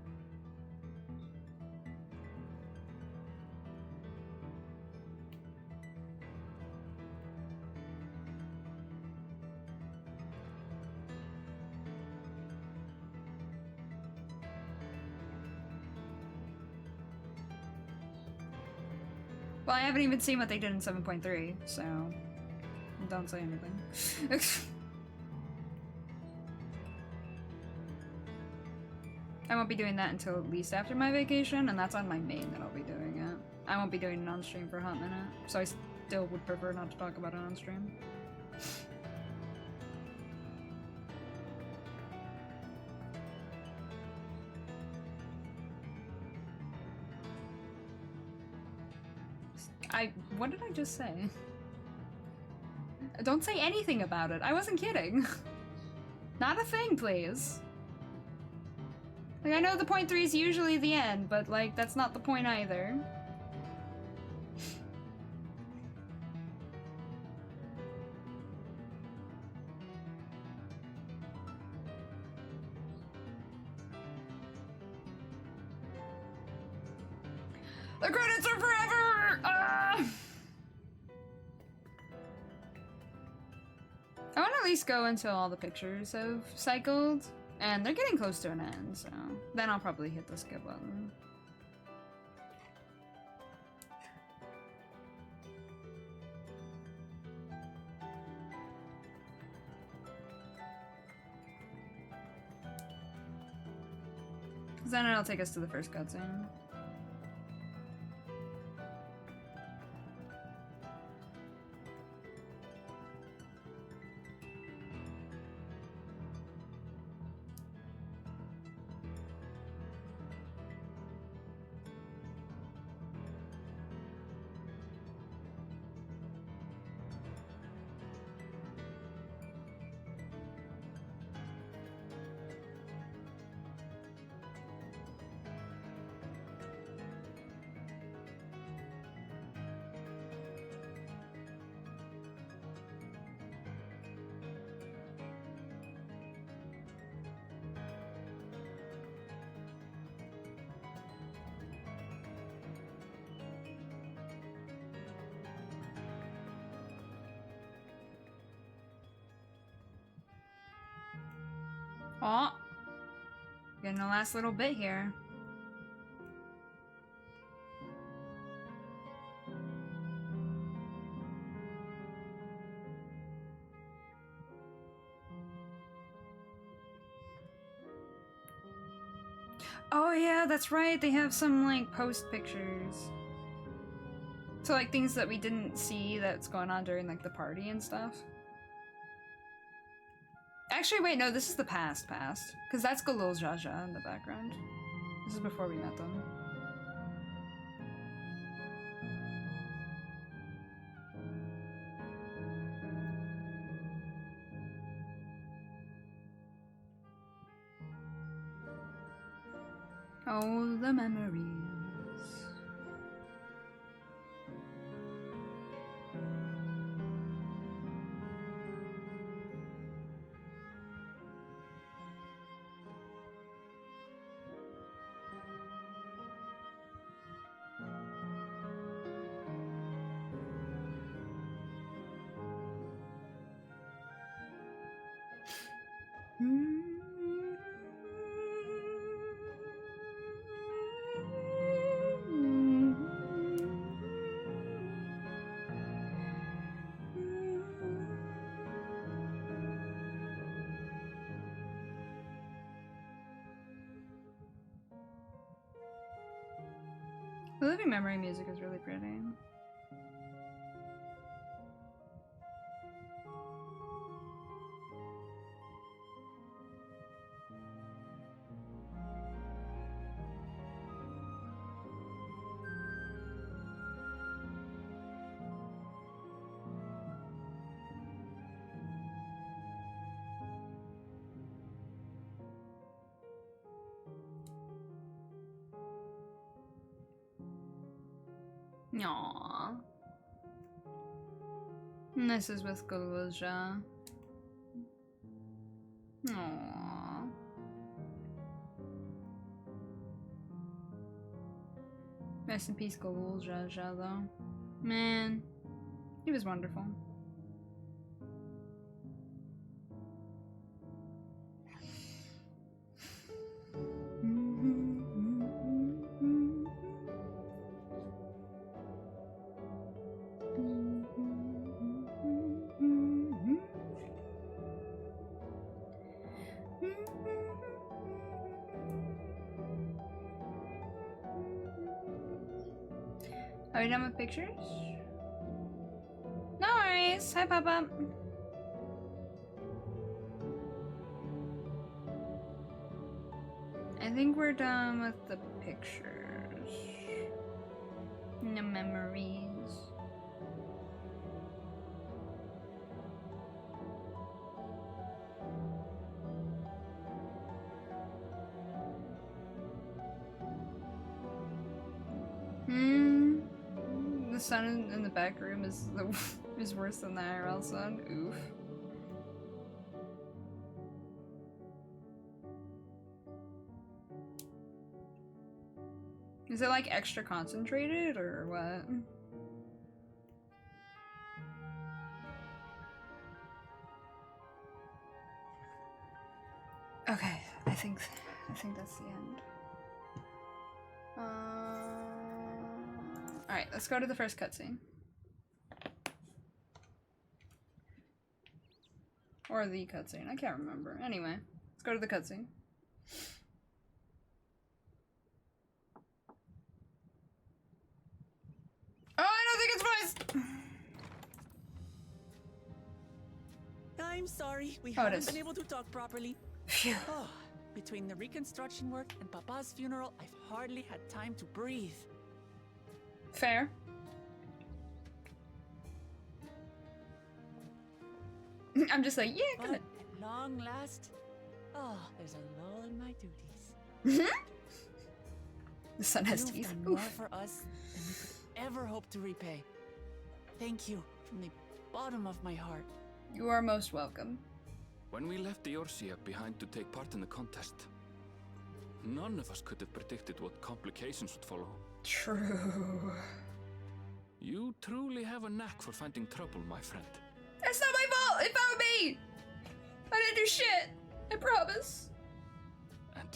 Well, I haven't even seen what they did in 7.3, so don't say anything. I won't be doing that until at least after my vacation, and that's on my main that I'll be doing it. I won't be doing it on stream for a hot minute, so I still would prefer not to talk about it on stream. What did I just say? Don't say anything about it. I wasn't kidding. Not a thing, please. Like, I know the point 3 is usually the end, but, like, that's not the point either. The credits are forever! I want to at least go until all the pictures have cycled, and they're getting close to an end, so then I'll probably hit the skip button. Because then it'll take us to the first cutscene. Aw. Getting the last little bit here. Oh yeah, that's right. They have some like post pictures. So like things that we didn't see that's going on during like the party and stuff. Actually, wait, no, this is the past. Because that's Galul Jaja in the background. This is before we met them. Oh, the memories. The living memory music is really pretty. Aww. And this is with Galulja. Aww. Rest in peace, Galulja, though. Man, he was wonderful. Are we done with pictures? No worries. Hi, Papa. I think we're done with the pictures. No memories. The sun in the back room is worse than the IRL sun. Oof. Is it like extra concentrated or what? Okay, I think that's the end. Alright, let's go to the first cutscene. Or the cutscene, I can't remember. Anyway, let's go to the cutscene. Oh, I don't think it's voiced! I'm sorry, we Oh, it haven't is. been able to talk properly. Phew. Oh, between the reconstruction work and Papa's funeral, I've hardly had time to breathe. Fair. I'm just like, yeah, But good. at long last, there's a lull in my duties. The sun has You've teeth. done more Oof. for us than we could ever hope to repay. Thank you from the bottom of my heart. You are most welcome. When we left Eorzea behind to take part in the contest, none of us could have predicted what complications would follow. True. You truly have a knack for finding trouble, my friend. That's not my fault! It found me! I didn't do shit! I promise. And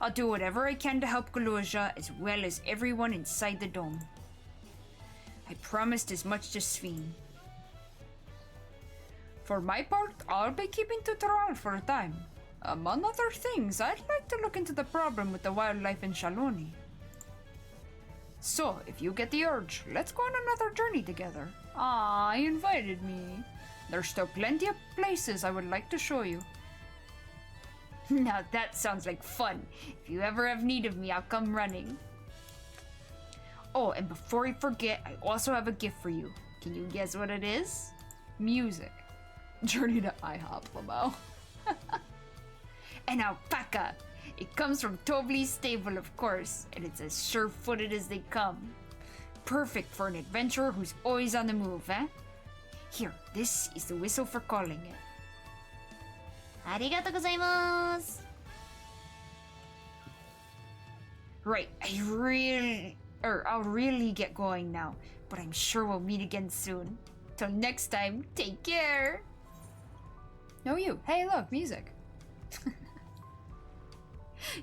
I'll do whatever I can to help Galoja as well as everyone inside the dome. I promised as much to Sphene. For my part, I'll be keeping to Thrall for a time. Among other things, I'd like to look into the problem with the wildlife in Shaloni. So, if you get the urge, let's go on another journey together. Ah, you invited me. There's still plenty of places I would like to show you. Now that sounds like fun. If you ever have need of me, I'll come running. Oh, and before I forget, I also have a gift for you. Can you guess what it is? Music. Journey to IHOP, Lamau. An alpaca. It comes from Tobley's stable, of course, and it's as sure-footed as they come. Perfect for an adventurer who's always on the move, eh? Here, this is the whistle for calling it. Arigatou gozaimasu! Right, I'll really get going now, but I'm sure we'll meet again soon. Till next time, take care! No, you. Hey, look, music.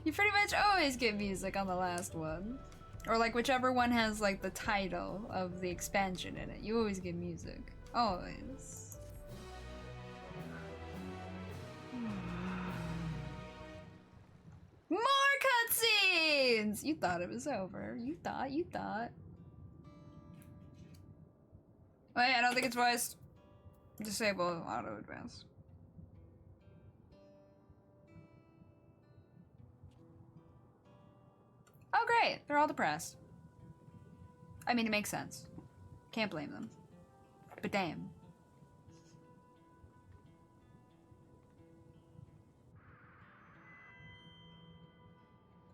You pretty much always get music on the last one. Or like whichever one has like the title of the expansion in it. You always get music. Always. More cutscenes! You thought it was over. You thought. Wait, I don't think it's voiced. Disable auto advance. Oh great, they're all depressed. I mean, it makes sense. Can't blame them. But damn.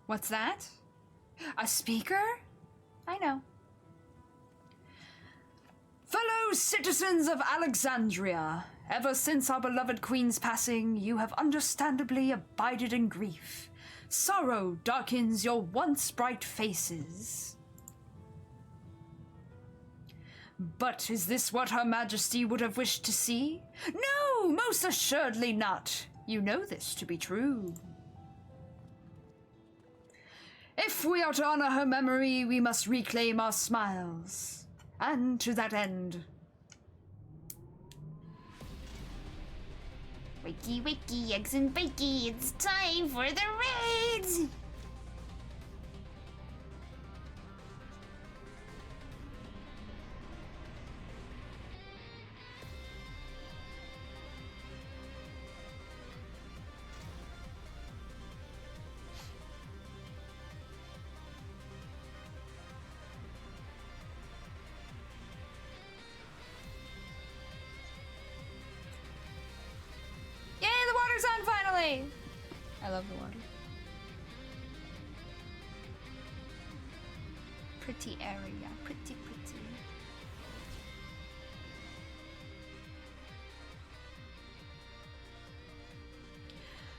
What's that? A speaker? I know. Fellow citizens of Alexandria, ever since our beloved queen's passing, you have understandably abided in grief. Sorrow darkens your once bright faces. But is this what Her Majesty would have wished to see? No, most assuredly not. You know this to be true. If we are to honor her memory, we must reclaim our smiles. And to that end... Wakey, wakey, eggs and bakey, it's time for the raids! On finally! I love the water. Pretty area, pretty.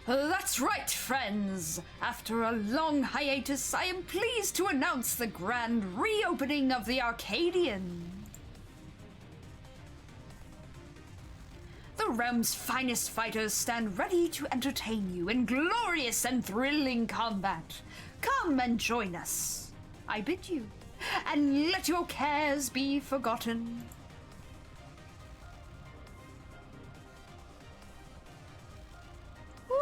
That's right, friends! After a long hiatus, I am pleased to announce the grand reopening of the Arcadian. The realm's finest fighters stand ready to entertain you in glorious and thrilling combat. Come and join us, I bid you, and let your cares be forgotten. Woo!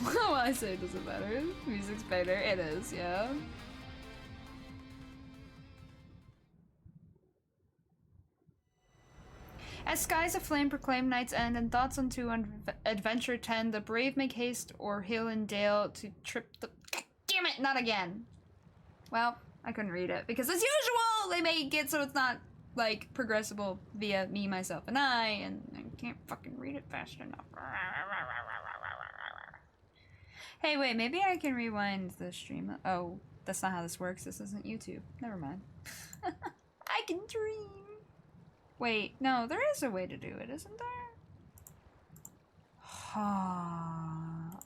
Well, I say it doesn't matter. Music's better. It is, yeah. As skies aflame proclaim night's end, and thoughts unto adventure tend, the brave make haste o'er hill and dale to trip the... Damn it, not again! Well, I couldn't read it, because as usual, they make it so it's not, like, progressible via me, myself, and I can't fucking read it fast enough. Hey, wait, maybe I can rewind the stream. Oh, that's not how this works. This isn't YouTube. Never mind. I can dream. Wait, no, there is a way to do it, isn't there?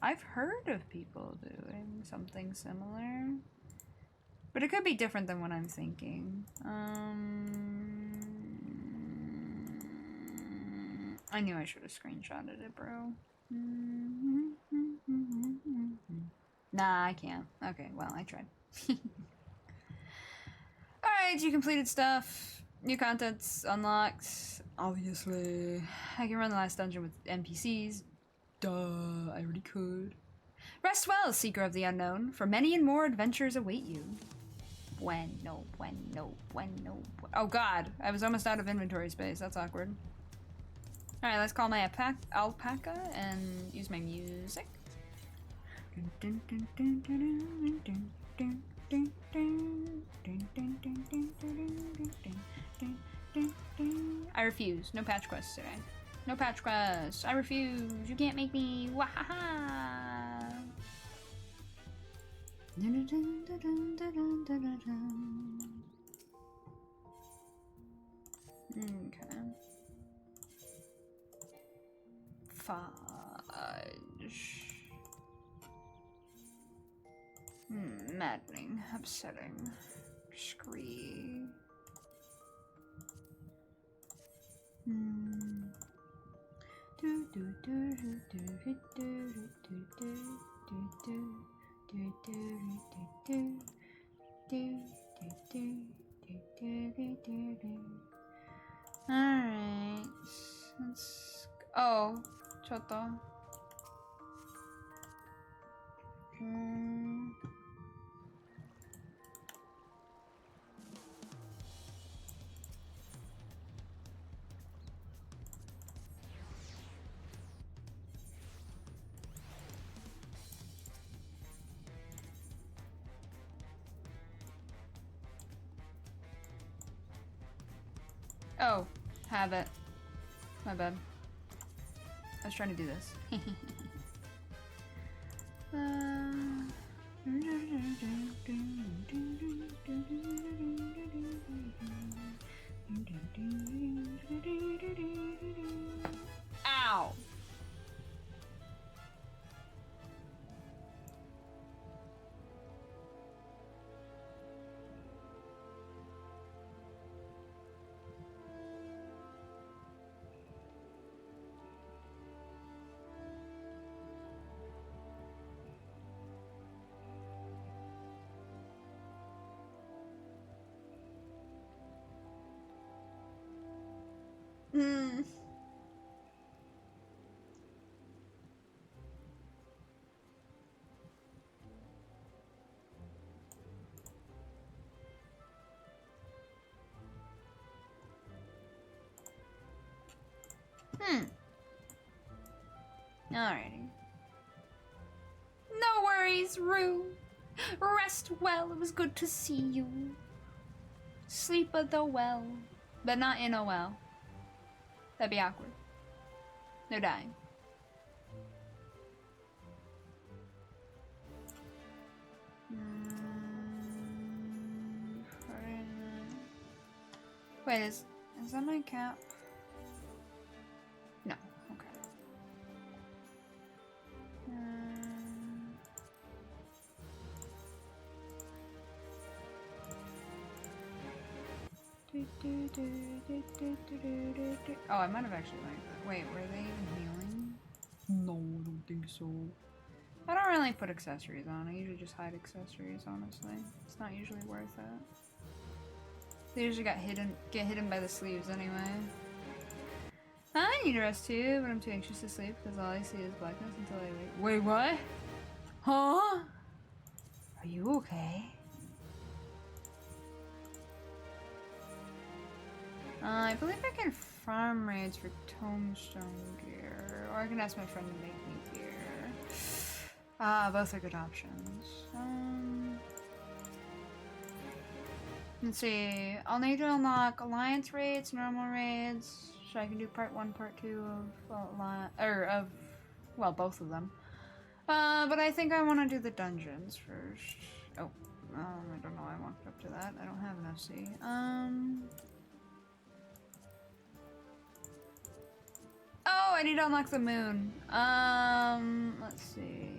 I've heard of people doing something similar. But it could be different than what I'm thinking. I knew I should have screenshotted it, bro. Nah, I can't. Okay, well, I tried. Alright, you completed stuff. New content's unlocked. Obviously. I can run the last dungeon with NPCs. Duh, I already could. Rest well, Seeker of the Unknown, for many and more adventures await you. Bueno. Oh god, I was almost out of inventory space. That's awkward. Alright, let's call my alpaca and use my music. I refuse. No patch quests today. No patch quests. I refuse. You can't make me. Wahaha. Okay. Fudge. Maddening. Upsetting. Scree. Alright. Let's... Oh, Choto. Oh, have it. My bad. I was trying to do this. Ow! Alrighty. No worries, Rue. Rest well. It was good to see you. Sleep at the well. But not in a well. That'd be awkward. No dying. Wait, is that my cap? No, okay. Oh, I might have actually liked that. Wait, were they even healing? No, I don't think so. I don't really put accessories on. I usually just hide accessories, honestly. It's not usually worth it. They usually get hidden by the sleeves anyway. I need rest too, but I'm too anxious to sleep because all I see is blackness until I wake. Wait, what? Huh? Are you okay? I believe I can farm raids for tombstone gear, or I can ask my friend to make me gear. Both are good options. Let's see. I'll need to unlock alliance raids, normal raids, so I can do part 1, part 2 of well, both of them. But I think I want to do the dungeons first. Oh, I don't know. I walked up to that. I don't have an FC. Oh, I need to unlock the moon. Let's see.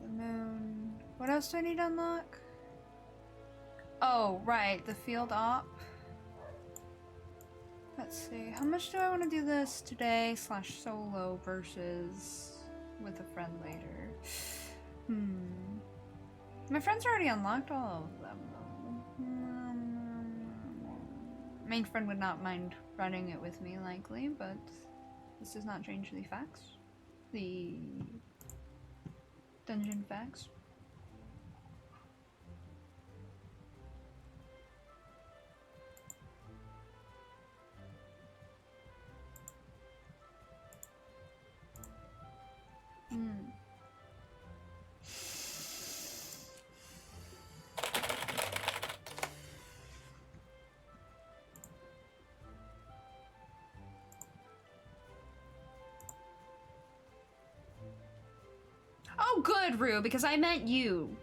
The moon. What else do I need to unlock? Oh, right, the field op. Let's see, how much do I want to do this today / solo versus with a friend later? My friends already unlocked all of them though. Main friend would not mind running it with me likely, but this does not change the facts. The dungeon facts. Oh, good, Rue, because I meant you.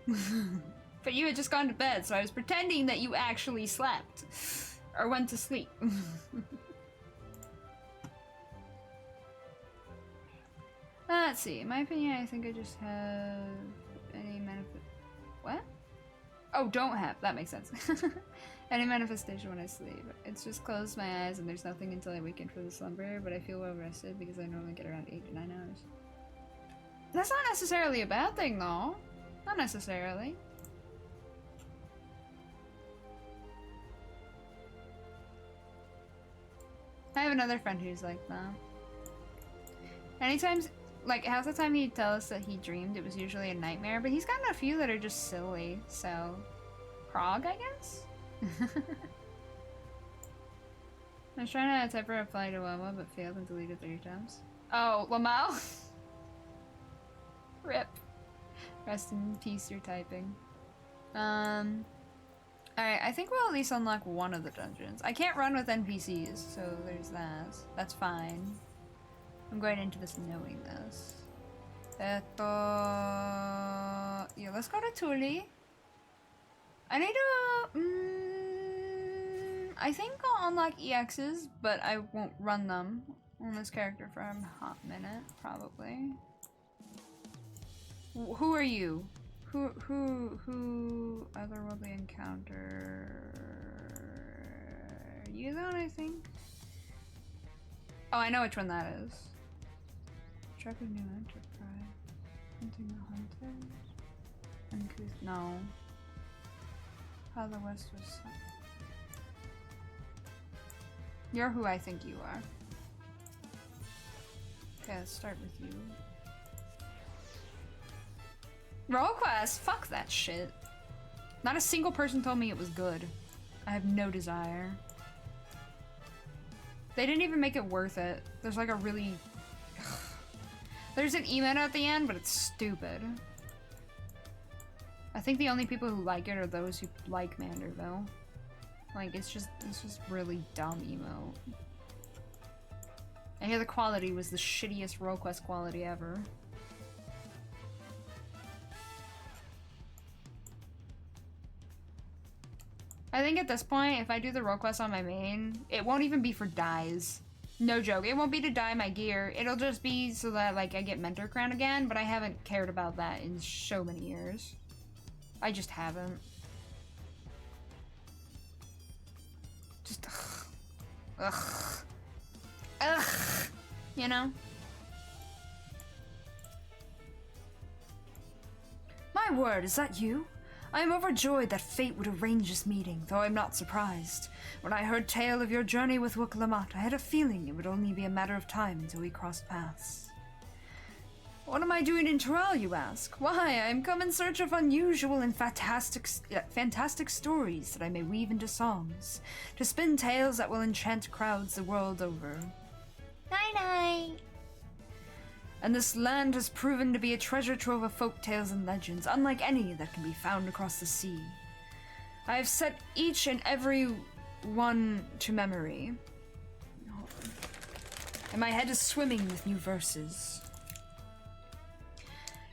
But you had just gone to bed, so I was pretending that you actually slept. Or went to sleep. Let's see. In my opinion, I think I just have any manifest. What? Oh, don't have. That makes sense. Any manifestation when I sleep. It's just close my eyes and there's nothing until I wake in from the slumber, but I feel well rested because I normally get around 8 to 9 hours. That's not necessarily a bad thing, though. Not necessarily. I have another friend who's like that. Anytime, like, half the time he'd tell us that he dreamed, it was usually a nightmare, but he's gotten a few that are just silly, so... Prague, I guess? I was trying to type a reply to Wawa, but failed and deleted 3 times. Oh, Lamau? Rip. Rest in peace, you're typing. Alright, I think we'll at least unlock one of the dungeons. I can't run with NPCs, so there's that. That's fine. I'm going into this knowing this. Yeah, let's go to Tuli. I need to... I think I'll unlock EXs, but I won't run them on this character for a hot minute, probably. Who are you? Who otherworldly encounter? You the one, I think? Oh, I know which one that is. Track a new enterprise. Hunting the hunters. Uncouth. No. How the West was set. You're who I think you are. Okay, let's start with you. Roll quest? Fuck that shit. Not a single person told me it was good. I have no desire. They didn't even make it worth it. There's like a really... There's an emote at the end, but it's stupid. I think the only people who like it are those who like Manderville. Like, it's just really dumb emote. I hear the quality was the shittiest roll quest quality ever. I think at this point, if I do the roll quest on my main, it won't even be for dyes. No joke. It won't be to dye my gear. It'll just be so that, like, I get Mentor Crown again, but I haven't cared about that in so many years. I just haven't. Just, ugh. You know? My word, is that you? I am overjoyed that fate would arrange this meeting, though I'm not surprised. When I heard tale of your journey with Wukalamat, I had a feeling it would only be a matter of time until we crossed paths. What am I doing in Terrell, you ask? Why, I am come in search of unusual and fantastic stories that I may weave into songs, to spin tales that will enchant crowds the world over. Night-night! And this land has proven to be a treasure trove of folk tales and legends, unlike any that can be found across the sea. I have set each and every one to memory, and my head is swimming with new verses.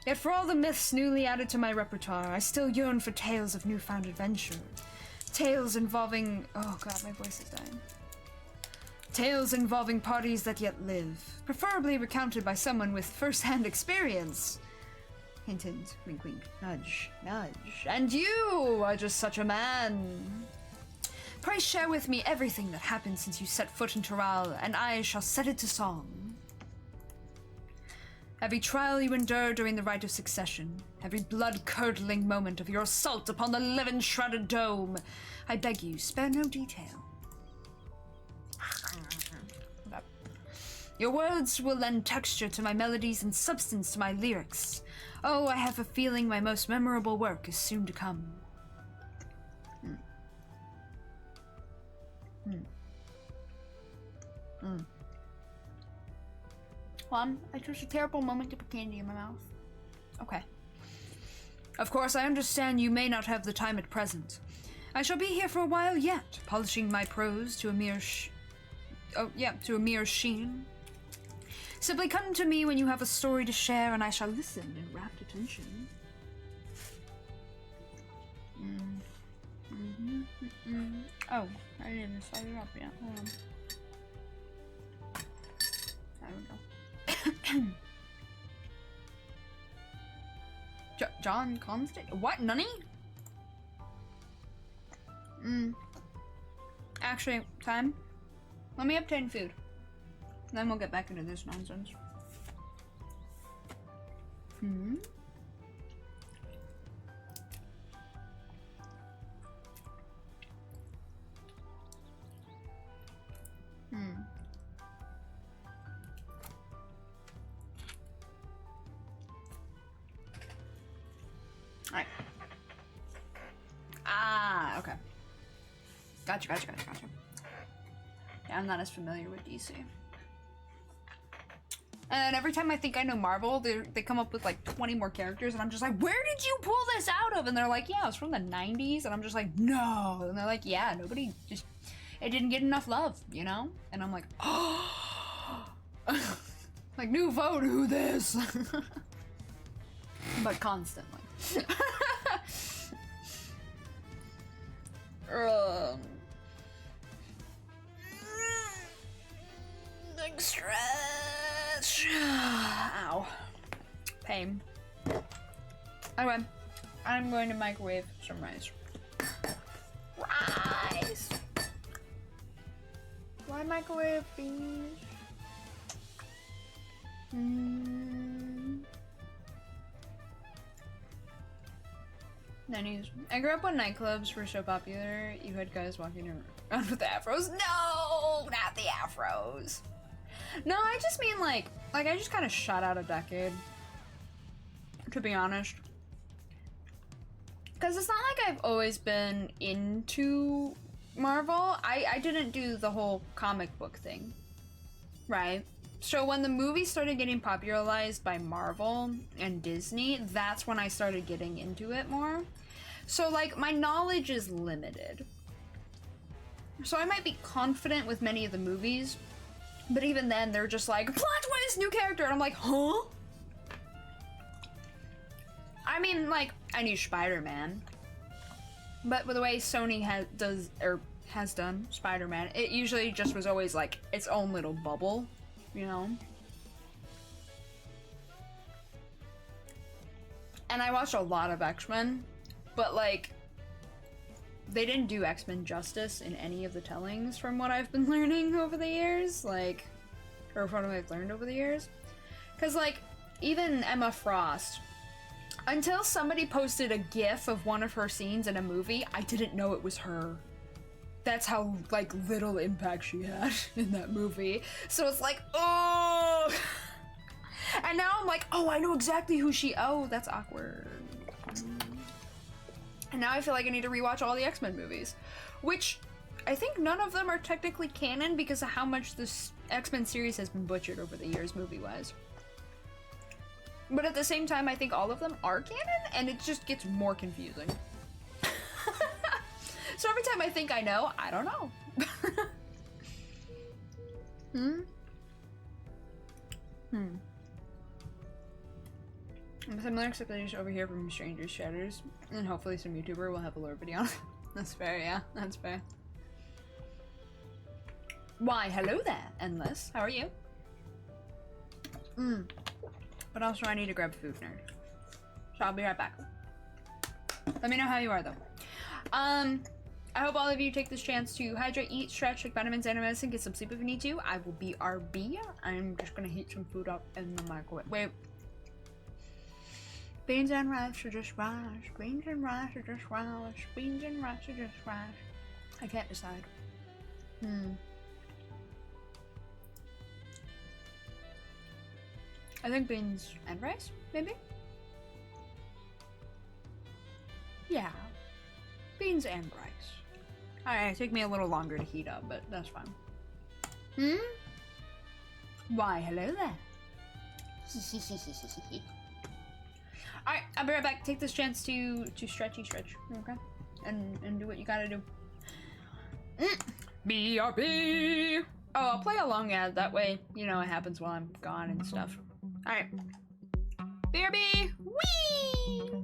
Yet for all the myths newly added to my repertoire, I still yearn for tales of newfound adventure. Tales involving... oh god, my voice is dying. Tales involving parties that yet live, preferably recounted by someone with first-hand experience. Hint, hint, wink, wink, nudge, nudge. And you are just such a man. Pray share with me everything that happened since you set foot in Toral, and I shall set it to song. Every trial you endure during the rite of succession, every blood-curdling moment of your assault upon the living-shrouded dome, I beg you, spare no detail. Your words will lend texture to my melodies and substance to my lyrics. Oh, I have a feeling my most memorable work is soon to come. I chose a terrible moment to put candy in my mouth. Okay. Of course, I understand you may not have the time at present. I shall be here for a while yet, polishing my prose to a mere sheen. Simply come to me when you have a story to share, and I shall listen in rapt attention. Oh, I didn't slide it up yet. Hold on. There we go. John Constant? What? Nunny? Actually, time. Let me obtain food. Then we'll get back into this nonsense. Alright. Ah, okay. Gotcha. Yeah, I'm not as familiar with DC. And every time I think I know Marvel, they come up with like 20 more characters, and I'm just like, where did you pull this out of? And they're like, yeah, it's from the 90s. And I'm just like, no. And they're like, yeah, it didn't get enough love, you know? And I'm like, oh. Like, new vote, who this? But constantly. Big stretch. Ow. Pain. Okay. I'm going to microwave some rice. Rice! Why microwave beans? Nannies. I grew up when nightclubs were so popular, you had guys walking around with the afros. No, not the afros. No, I just mean like I just kind of shut out a decade, to be honest. Because it's not like I've always been into Marvel. I didn't do the whole comic book thing, right? So when the movie started getting popularized by Marvel and Disney, that's when I started getting into it more. So like my knowledge is limited. So I might be confident with many of the movies, but even then they're just like, plot twist, new character, and I'm like, huh? I mean, like, I knew Spider-Man, but with the way Sony has done Spider-Man, it usually just was always like its own little bubble, you know? And I watched a lot of X-Men, but like, they didn't do X-Men justice in any of the tellings from what I've been learning over the years, like, or from what I've learned over the years. Cause like, even Emma Frost, until somebody posted a GIF of one of her scenes in a movie, I didn't know it was her. That's how, like, little impact she had in that movie. So it's like, oh! And now I'm like, oh, I know exactly who oh, that's awkward. And now I feel like I need to rewatch all the X-Men movies. Which, I think none of them are technically canon because of how much this X-Men series has been butchered over the years, movie-wise. But at the same time, I think all of them are canon, and it just gets more confusing. So every time I think I know, I don't know. Similar expectations over here from strangers chatters, and hopefully some YouTuber will have a lore video on it. That's fair, yeah, that's fair. Why, hello there, Endless. How are you? But also I need to grab food, nerd. So I'll be right back. Let me know how you are, though. I hope all of you take this chance to hydrate, eat, stretch, take vitamins and medicine, get some sleep if you need to. I will be RB. I'm just gonna heat some food up in the microwave. Wait. Beans and rice are just rice. Beans and rice are just rice. Beans and rice are just rice. I can't decide. I think beans and rice, maybe? Yeah. Beans and rice. Alright, take me a little longer to heat up, but that's fine. Why, hello there. Alright, I'll be right back. Take this chance to stretch, okay? And do what you gotta do. BRB! Oh, I'll play along ad, that way, you know, it happens while I'm gone and stuff. Alright. BRB! Whee!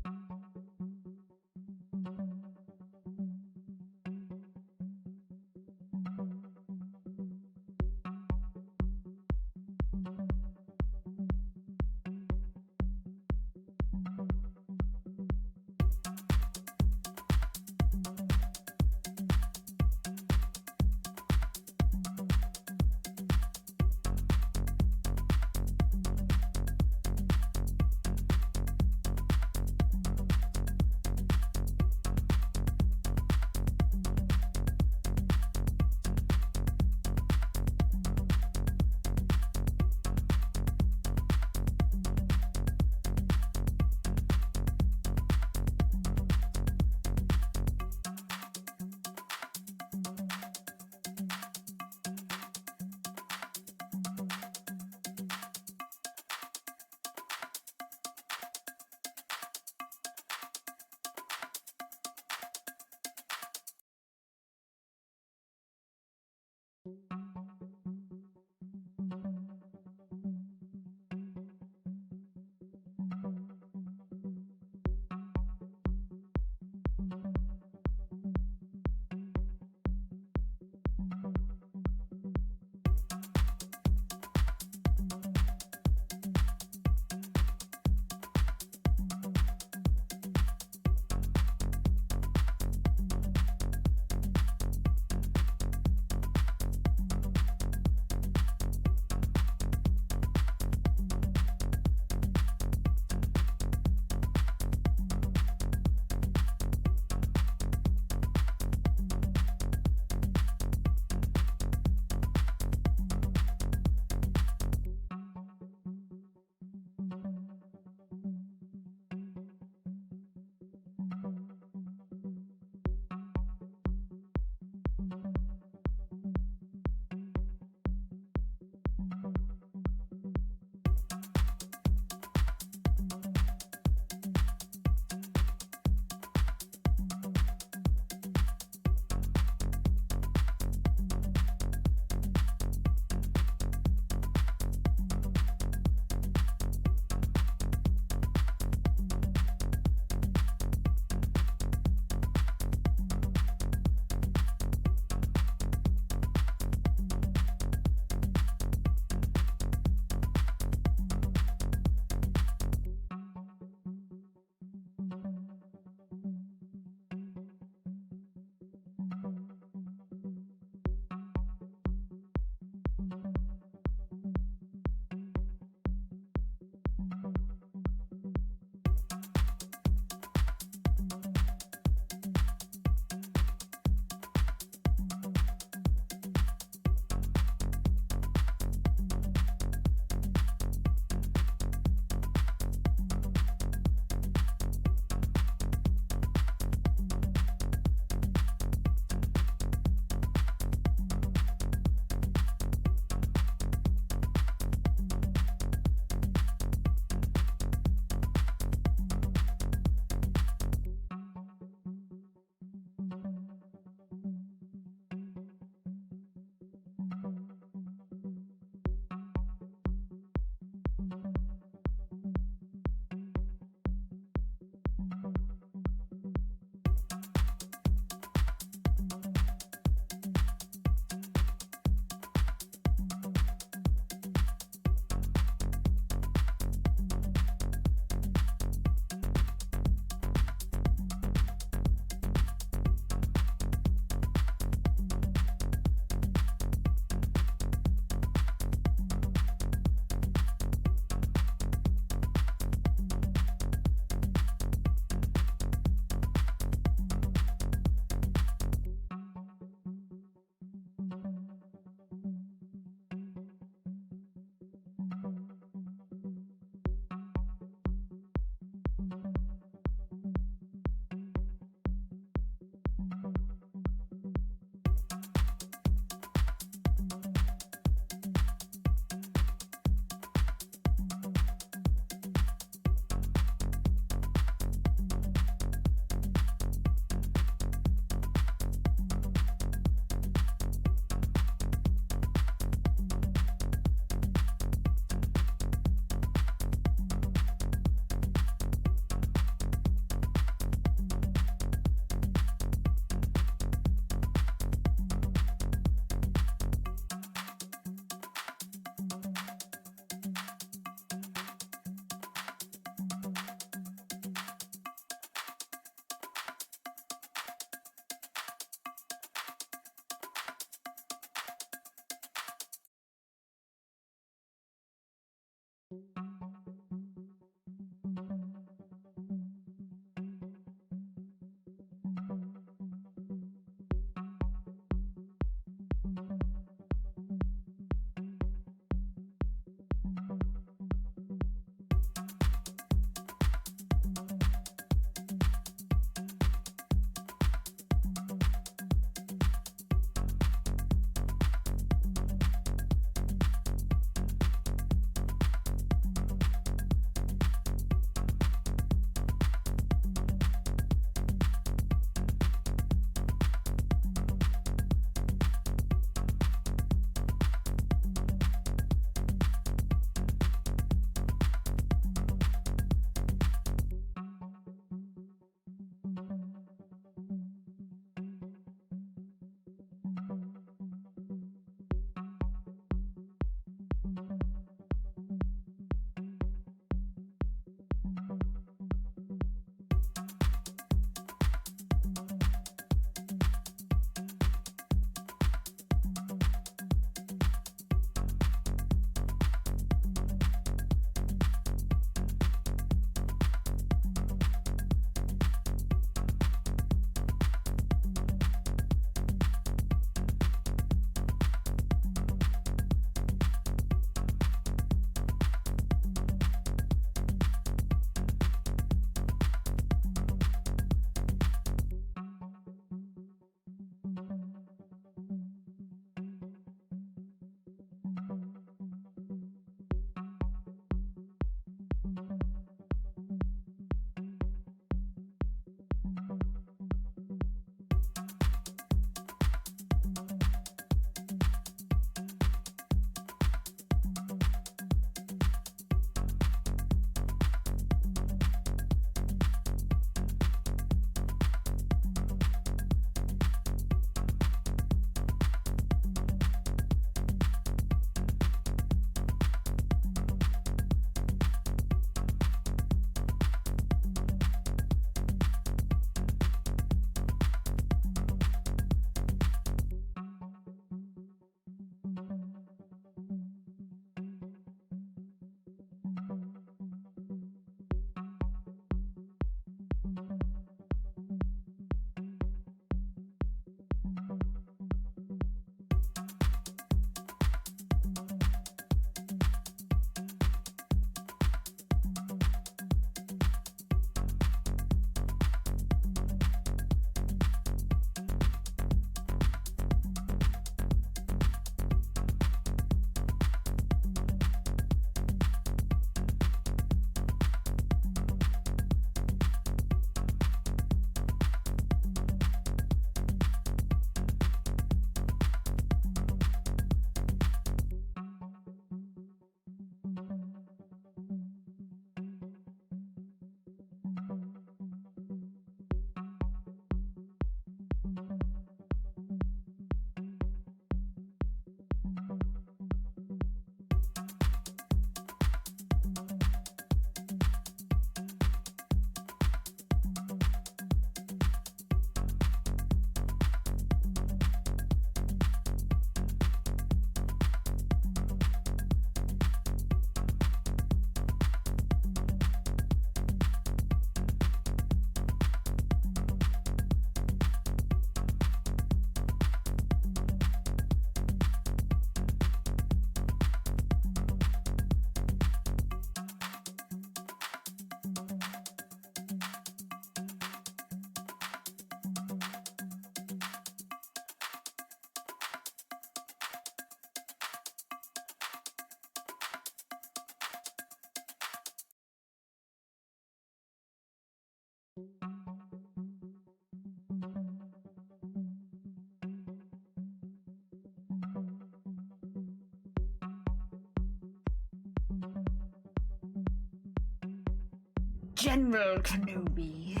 General Kenobi.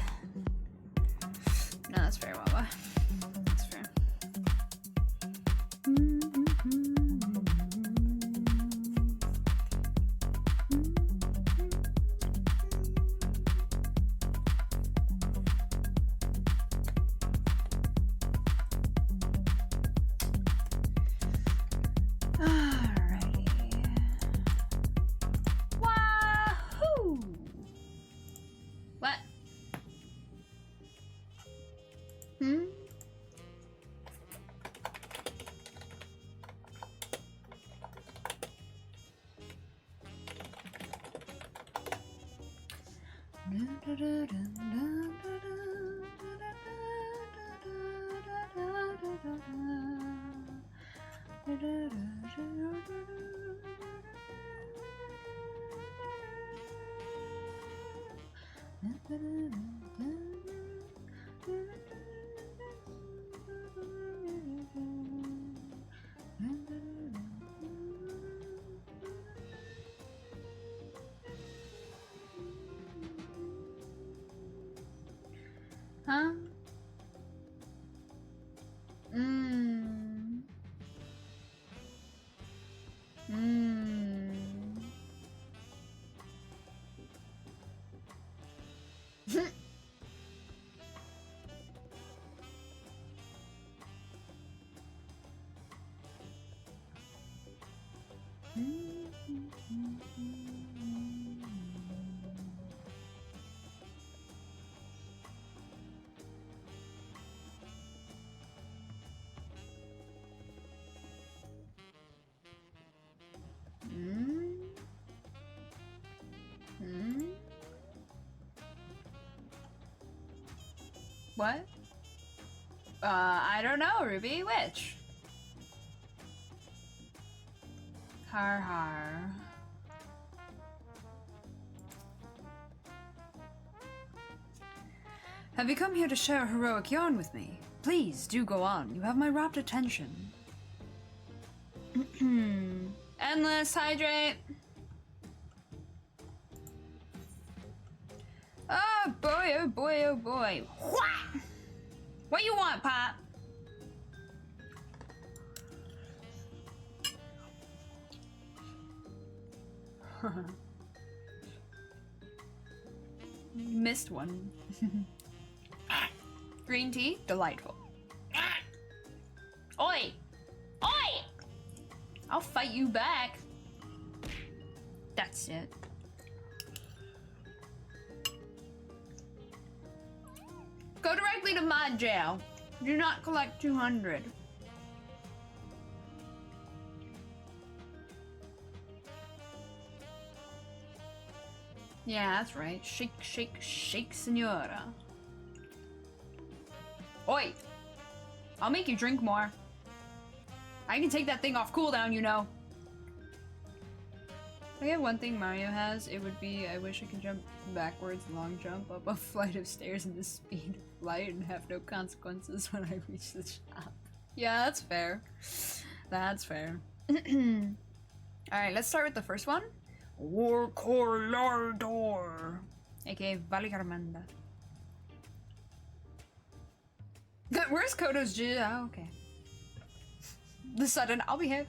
No, that's fair, Wawa. That's fair. Alrighty. Wahoo! What? Hmm? Huh? Mmm. Mmm. What? I don't know, Ruby. Which? Har har. Have you come here to share a heroic yarn with me? Please, do go on. You have my rapt attention. Endless hydrate. Oh boy, oh boy, oh boy. What? What you want, Pop? Missed one. Green tea? Delightful. Oi! Oi! I'll fight you back. That's it. Go directly to mod jail. Do not collect 200. Yeah, that's right. Shake, shake, shake, senora. Oi! I'll make you drink more. I can take that thing off cooldown, you know. If I had one thing Mario has, it would be I wish I could jump backwards, long jump up a flight of stairs in the speed of light and have no consequences when I reach the shop. Yeah, that's fair. That's fair. Alright, let's start with the first one. Warcorlardor, aka Valigarmanda. Where's Kodo's G? Oh, okay. The sudden, I'll behave.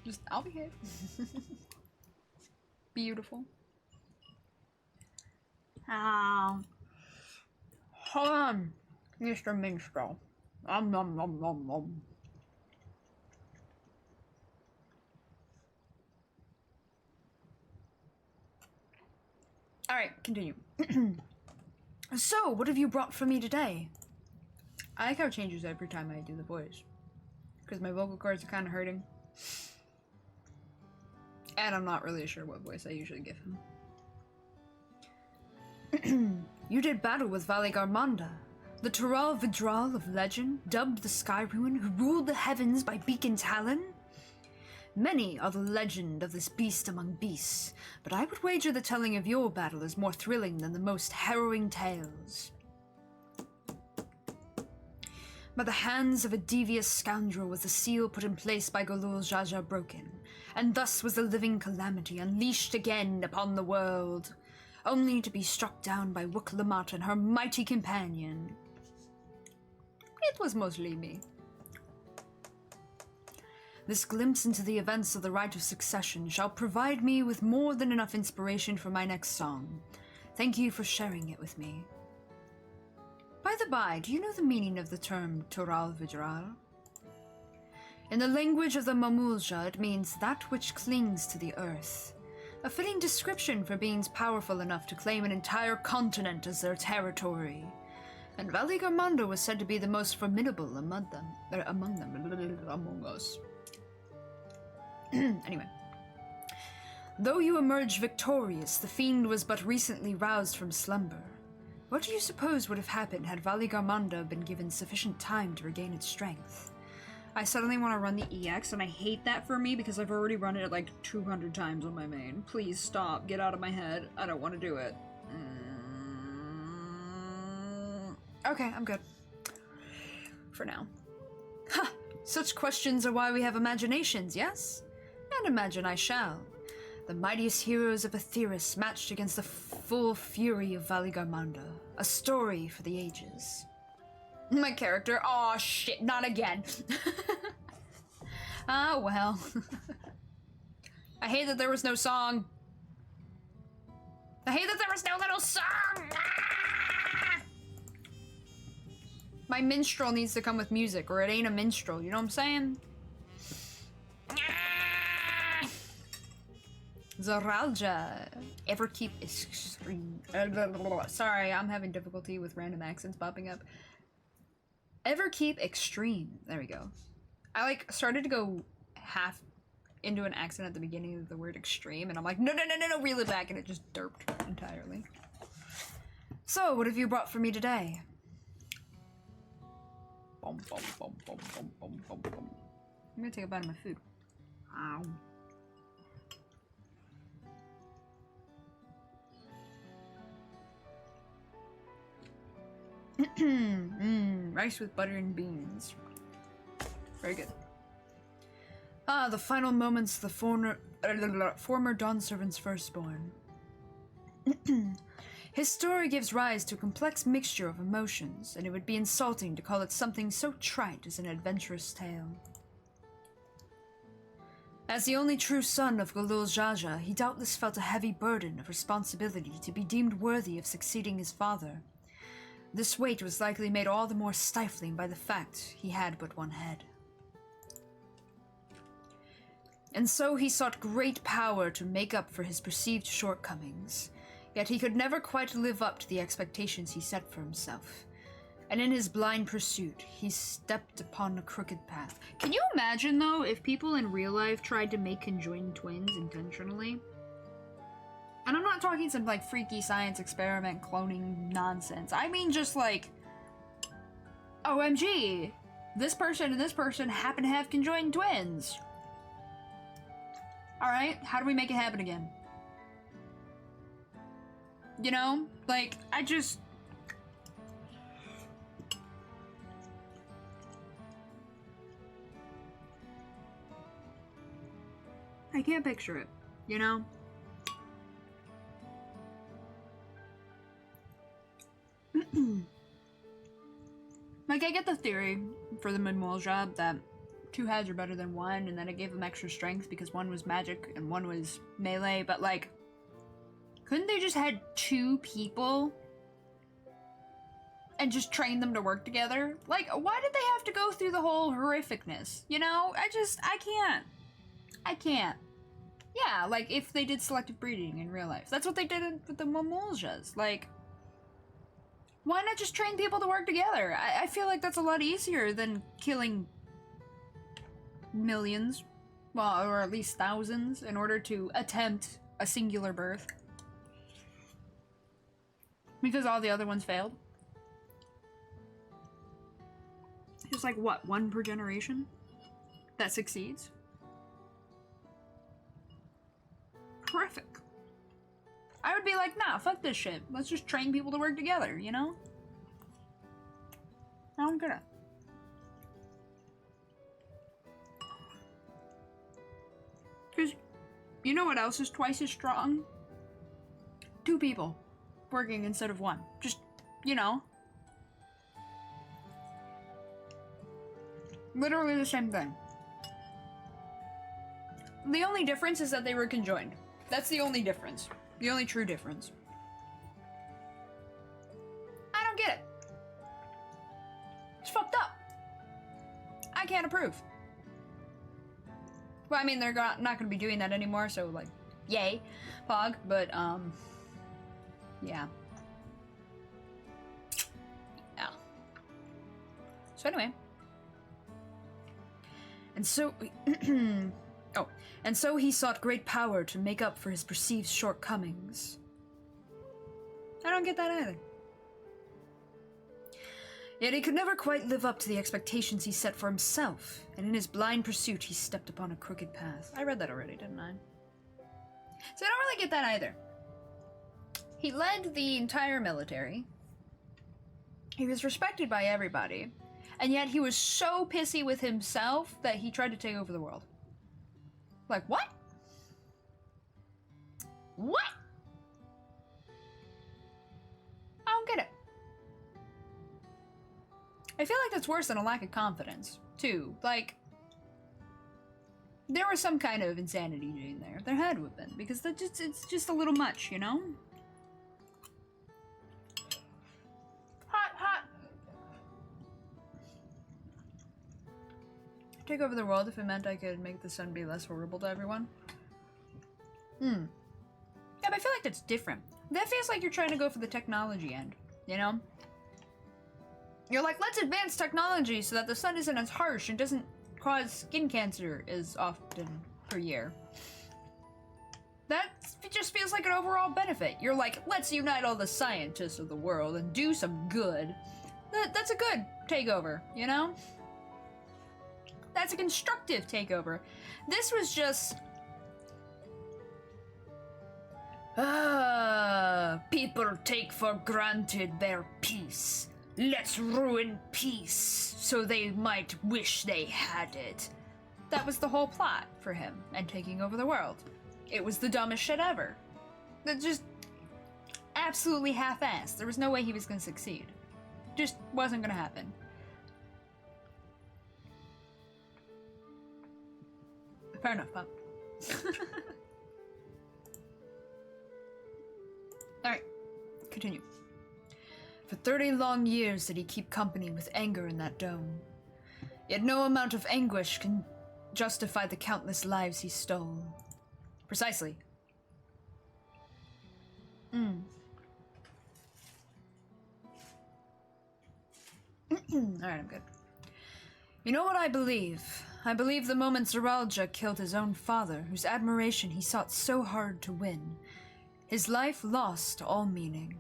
Just, I'll behave. Beautiful. Hold on, Mr. Minstrel. Nom nom nom nom. Alright, continue. So, what have you brought for me today? I like how it changes every time I do the voice. Because my vocal cords are kind of hurting. And I'm not really sure what voice I usually give him. You did battle with Valigarmanda, the Tural Vidral of legend, dubbed the Sky Ruin, who ruled the heavens by beacon talon? Many are the legend of this beast among beasts, but I would wager the telling of your battle is more thrilling than the most harrowing tales. By the hands of a devious scoundrel was the seal put in place by Golul Jaja broken, and thus was the living calamity unleashed again upon the world, only to be struck down by Wook Lamat and her mighty companion. It was mostly me. This glimpse into the events of the Rite of Succession shall provide me with more than enough inspiration for my next song. Thank you for sharing it with me. By the by, do you know the meaning of the term Toral Vidral? In the language of the Mamulja, it means that which clings to the earth. A fitting description for beings powerful enough to claim an entire continent as their territory. And Valley Garmondo was said to be the most formidable among us. Anyway. Though you emerged victorious, the fiend was but recently roused from slumber. What do you suppose would have happened had Valley Garmondo been given sufficient time to regain its strength? I suddenly want to run the EX, and I hate that for me because I've already run it like 200 times on my main. Please stop. Get out of my head. I don't want to do it. Okay, I'm good. For now. Ha! Such questions are why we have imaginations, yes? And imagine I shall. The mightiest heroes of Aetheris matched against the full fury of Valley Garmondo. A story for the ages. My character, aw shit, not again. Ah, well. I hate that there was no song. I hate that there was no little song! Ah! My minstrel needs to come with music, or it ain't a minstrel, you know what I'm saying? Ah! Zoralja. Ever keep extreme. Sorry, I'm having difficulty with random accents popping up. Ever keep extreme. There we go. I like started to go half into an accent at the beginning of the word extreme, and I'm like, no, reel it back, and it just derped entirely. So, what have you brought for me today? I'm gonna take a bite of my food. Ow. Rice with butter and beans. Very good. Ah, the final moments of the former Dawn Servant's firstborn. His story gives rise to a complex mixture of emotions, and it would be insulting to call it something so trite as an adventurous tale. As the only true son of Golul Jaja, he doubtless felt a heavy burden of responsibility to be deemed worthy of succeeding his father. This weight was likely made all the more stifling by the fact he had but one head. And so he sought great power to make up for his perceived shortcomings, yet he could never quite live up to the expectations he set for himself. And in his blind pursuit, he stepped upon a crooked path. Can you imagine, though, if people in real life tried to make conjoined twins intentionally? And I'm not talking some, like, freaky science experiment cloning nonsense. I mean just, like, OMG, this person and this person happen to have conjoined twins. Alright, how do we make it happen again? You know? Like, I can't picture it, you know? Like, I get the theory for the Minwall job that 2 heads are better than 1, and then it gave them extra strength because 1 was magic and 1 was melee, but like, couldn't they just had 2 people and just train them to work together? Like, why did they have to go through the whole horrificness? You know, I can't. Yeah, like, if they did selective breeding in real life. That's what they did with the Mamuljas. Like, why not just train people to work together? I feel like that's a lot easier than killing millions, well, or at least thousands, in order to attempt a singular birth. Because all the other ones failed. There's like, what, 1 per generation that succeeds? traffic. I would be like, nah, fuck this shit. Let's just train people to work together, you know? I don't get it. Because you know what else is twice as strong? 2 people working instead of 1. Just, you know. Literally the same thing. The only difference is that they were conjoined. That's the only difference. The only true difference. I don't get it. It's fucked up. I can't approve. Well, I mean, they're not going to be doing that anymore, so, like, yay, Pog, but, yeah. Yeah. So anyway. And so, and so he sought great power to make up for his perceived shortcomings. I don't get that either. Yet he could never quite live up to the expectations he set for himself, and in his blind pursuit he stepped upon a crooked path. I read that already, didn't I? So I don't really get that either. He led the entire military. He was respected by everybody, and yet he was so pissy with himself that he tried to take over the world. Like, what? What? I don't get it. I feel like that's worse than a lack of confidence, too. Like, there was some kind of insanity in there. There had to have been, because that it's just a little much, you know? Hot, hot. Take over the world if it meant I could make the sun be less horrible to everyone. Yeah, but I feel like that's different. That feels like you're trying to go for the technology end, you know? You're like, let's advance technology so that the sun isn't as harsh and doesn't cause skin cancer as often per year. That just feels like an overall benefit. You're like, let's unite all the scientists of the world and do some good. That's a good takeover, you know? That's a constructive takeover. This was just... people take for granted their peace. Let's ruin peace so they might wish they had it. That was the whole plot for him and taking over the world. It was the dumbest shit ever. That just absolutely half-assed. There was no way he was gonna succeed. Just wasn't gonna happen. Fair enough, Pop. Alright, continue. For 30 long years did he keep company with anger in that dome. Yet no amount of anguish can justify the countless lives he stole. Precisely. Alright, I'm good. You know what I believe? I believe the moment Zeralja killed his own father, whose admiration he sought so hard to win, his life lost all meaning.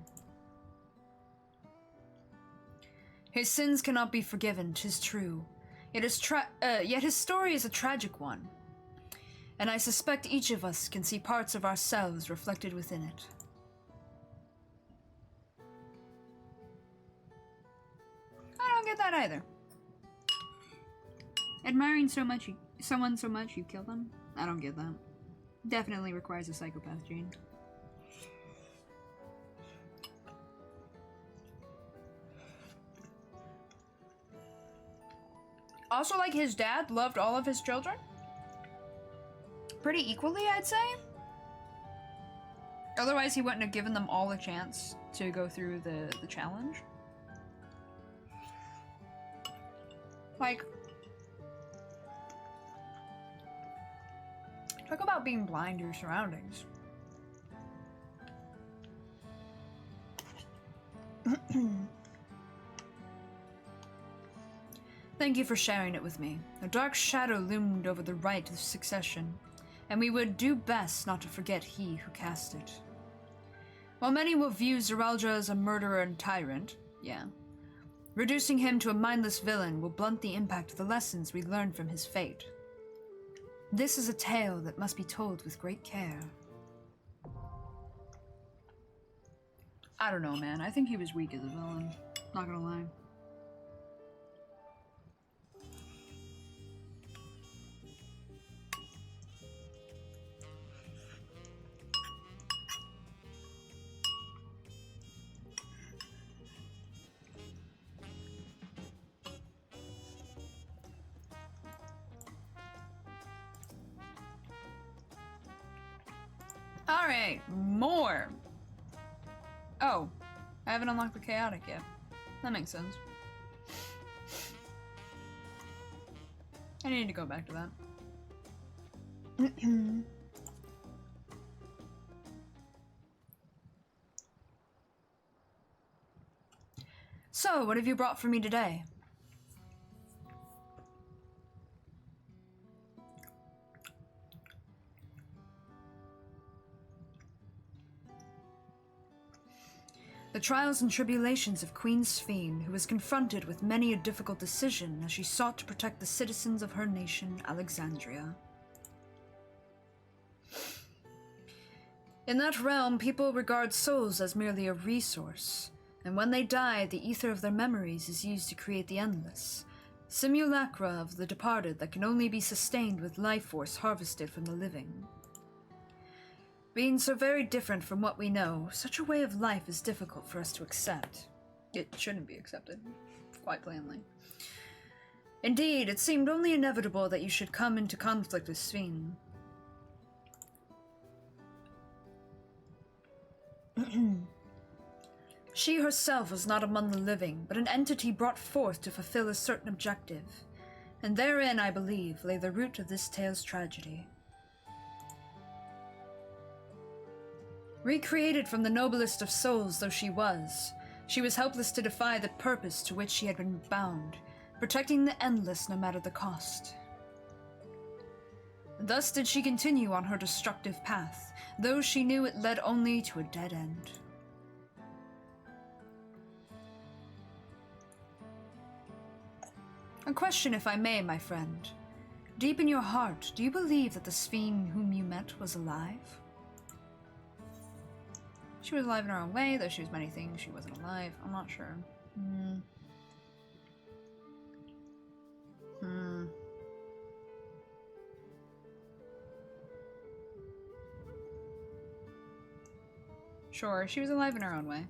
His sins cannot be forgiven, 'tis true. Yet his story is a tragic one, and I suspect each of us can see parts of ourselves reflected within it. I don't get that either. Admiring someone so much you kill them? I don't get that. Definitely requires a psychopath gene. Also, like, his dad loved all of his children? Pretty equally, I'd say? Otherwise, he wouldn't have given them all a chance to go through the challenge. Like, talk about being blind to your surroundings. Thank you for sharing it with me. A dark shadow loomed over the right of succession, and we would do best not to forget he who cast it. While many will view Zeralja as a murderer and tyrant, reducing him to a mindless villain will blunt the impact of the lessons we learned from his fate. This is a tale that must be told with great care. I don't know, man. I think he was weak as a villain. Not gonna lie. Alright, more! Oh, I haven't unlocked the chaotic yet. That makes sense. I need to go back to that. So, what have you brought for me today? The trials and tribulations of Queen Sphene, who was confronted with many a difficult decision as she sought to protect the citizens of her nation, Alexandria. In that realm, people regard souls as merely a resource, and when they die, the ether of their memories is used to create the endless, simulacra of the departed that can only be sustained with life force harvested from the living. Being so very different from what we know, such a way of life is difficult for us to accept. It shouldn't be accepted, quite plainly. Indeed, it seemed only inevitable that you should come into conflict with Sphene. She herself was not among the living, but an entity brought forth to fulfill a certain objective, and therein, I believe, lay the root of this tale's tragedy. Recreated from the noblest of souls though she was helpless to defy the purpose to which she had been bound, protecting the endless no matter the cost. Thus did she continue on her destructive path, though she knew it led only to a dead end. A question, if I may, my friend. Deep in your heart, do you believe that the Sphene whom you met was alive? She was alive in her own way, though she was many things. She wasn't alive. I'm not sure. Sure, she was alive in her own way.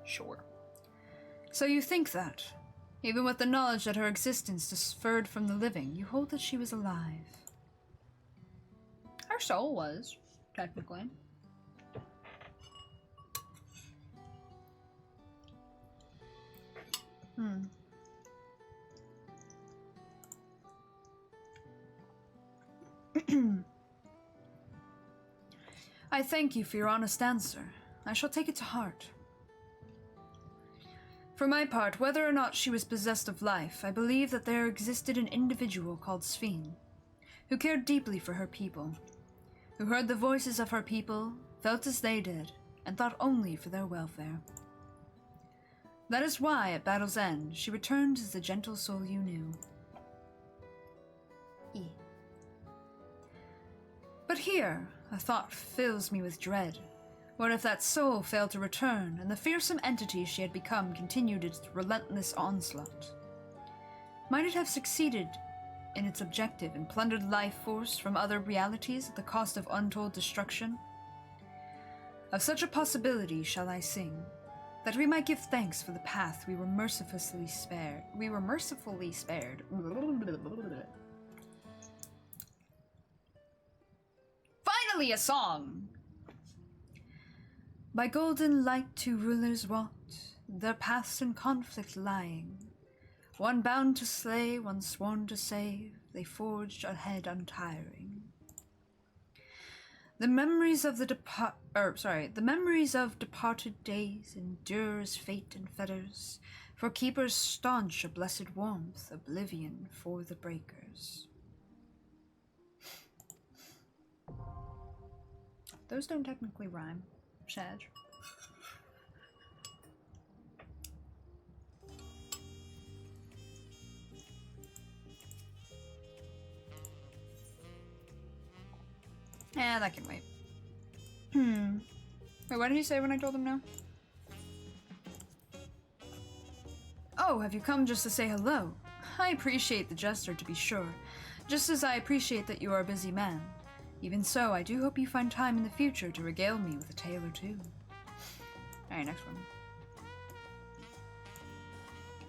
Sure. So you think that, even with the knowledge that her existence deferred from the living, you hold that she was alive? Her soul was, technically. I thank you for your honest answer. I shall take it to heart. For my part, whether or not she was possessed of life, I believe that there existed an individual called Sphene, who cared deeply for her people, who heard the voices of her people, felt as they did, and thought only for their welfare. That is why, at battle's end, she returned as the gentle soul you knew. But here, a thought fills me with dread. What if that soul failed to return, and the fearsome entity she had become continued its relentless onslaught? Might it have succeeded in its objective and plundered life force from other realities at the cost of untold destruction? Of such a possibility shall I sing, that we might give thanks for the path we were mercifully spared. Finally a song! By golden light two rulers wrought, their paths in conflict lying. One bound to slay, one sworn to save, they forged ahead untiring. The memories of departed days endure as fate and fetters, for keepers staunch a blessed warmth, oblivion for the breakers. Those don't technically rhyme, Sag. Yeah, that can wait. Wait, what did he say when I told him no? Oh, have you come just to say hello? I appreciate the gesture, to be sure, just as I appreciate that you are a busy man. Even so, I do hope you find time in the future to regale me with a tale or two. Alright, next one.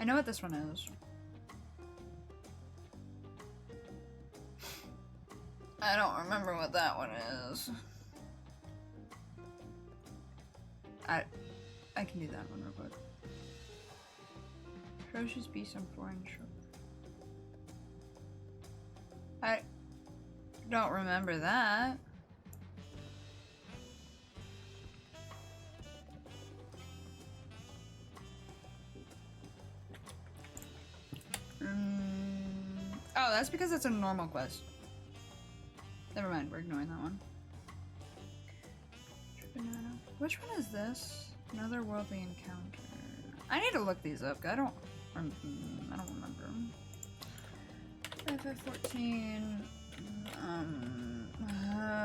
I know what this one is. I don't remember what that one is. I can do that one real quick. Atrocious beast on foreign shore. I don't remember that. Oh, that's because it's a normal quest. Never mind, we're ignoring that one. Which one is this? Another worldly encounter. I need to look these up. I don't remember. FF14.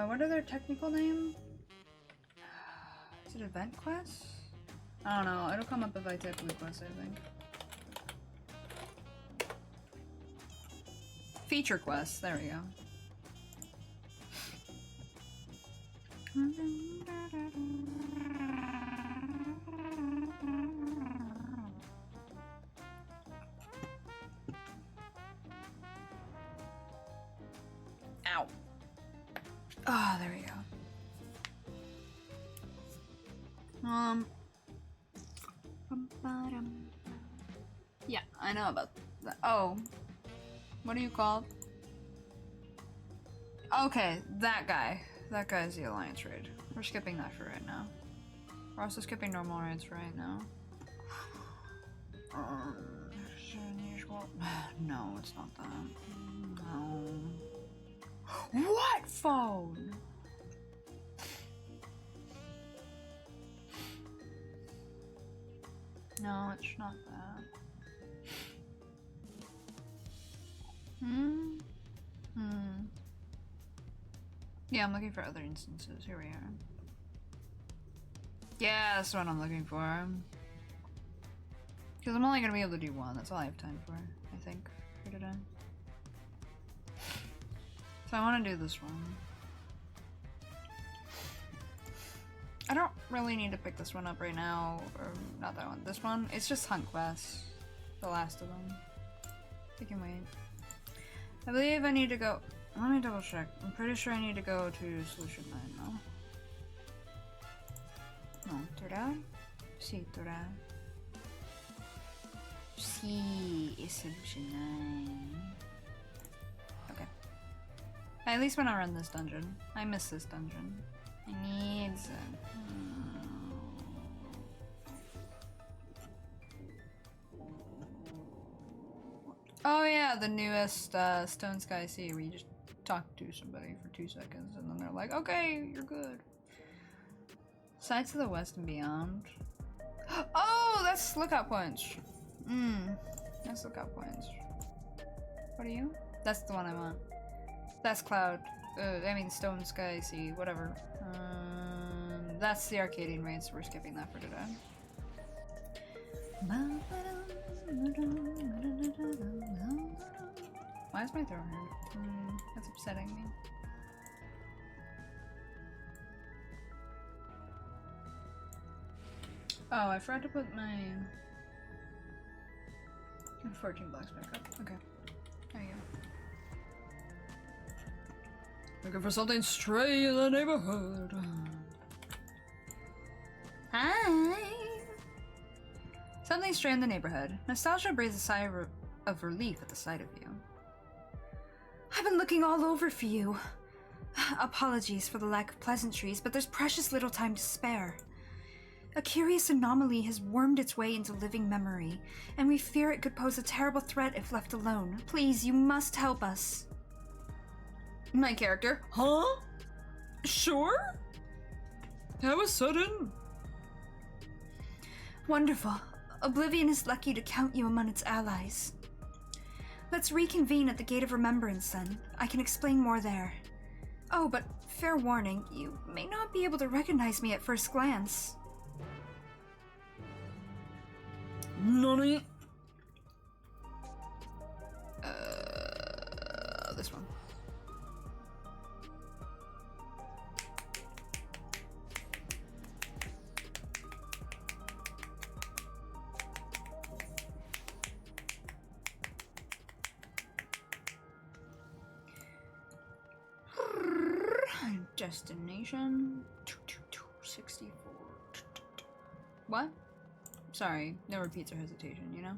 What are their technical name? Is it event quest? I don't know. It'll come up if I type blue quest, I think. Feature quest. There we go. Ow. Ah, there we go. Yeah, I know about that. Oh. What are you called? Okay, that guy. That guy's the Alliance raid. We're skipping that for right now. We're also skipping normal raids for right now. No, it's not that. No. What phone? No, it's not that. Yeah, I'm looking for other instances. Here we are. Yeah, that's what I'm looking for. Because I'm only going to be able to do one. That's all I have time for, I think, for today. So I want to do this one. I don't really need to pick this one up right now. Or not that one. This one. It's just Hunt Quest. The last of them. I can wait. I believe I need to go... Let me double check. I'm pretty sure I need to go to Solution 9 now. No, Torah? Sí, Torah. Sí, it's Solution 9. Okay. I at least want to run this dungeon. I miss this dungeon. I need some... Oh yeah, the newest Stone Sky Sea where you just talk to somebody for 2 seconds and then they're like, okay, you're good. Sights of the West and Beyond. Oh, that's lookout points. That's lookout points. What are you? That's the one I want. That's Cloud. I mean Stone Sky Sea, whatever. That's the arcading raid, so we're skipping that for today. Why is my throat hurt? That's upsetting me. Oh, I forgot to put my 14 blocks back up. Okay. There you go. Looking for something stray in the neighborhood. Hi! Something stray in the neighborhood. Nostalgia breathes a sigh of relief at the sight of you. I've been looking all over for you. Apologies for the lack of pleasantries, but there's precious little time to spare. A curious anomaly has wormed its way into living memory, and we fear it could pose a terrible threat if left alone. Please, you must help us. My character. Huh? Sure? That was sudden. Wonderful. Oblivion is lucky to count you among its allies. Let's reconvene at the Gate of Remembrance, then. I can explain more there. Oh, but fair warning, you may not be able to recognize me at first glance. Nani? This one. Destination 22264. What? Sorry, no repeats or hesitation, you know?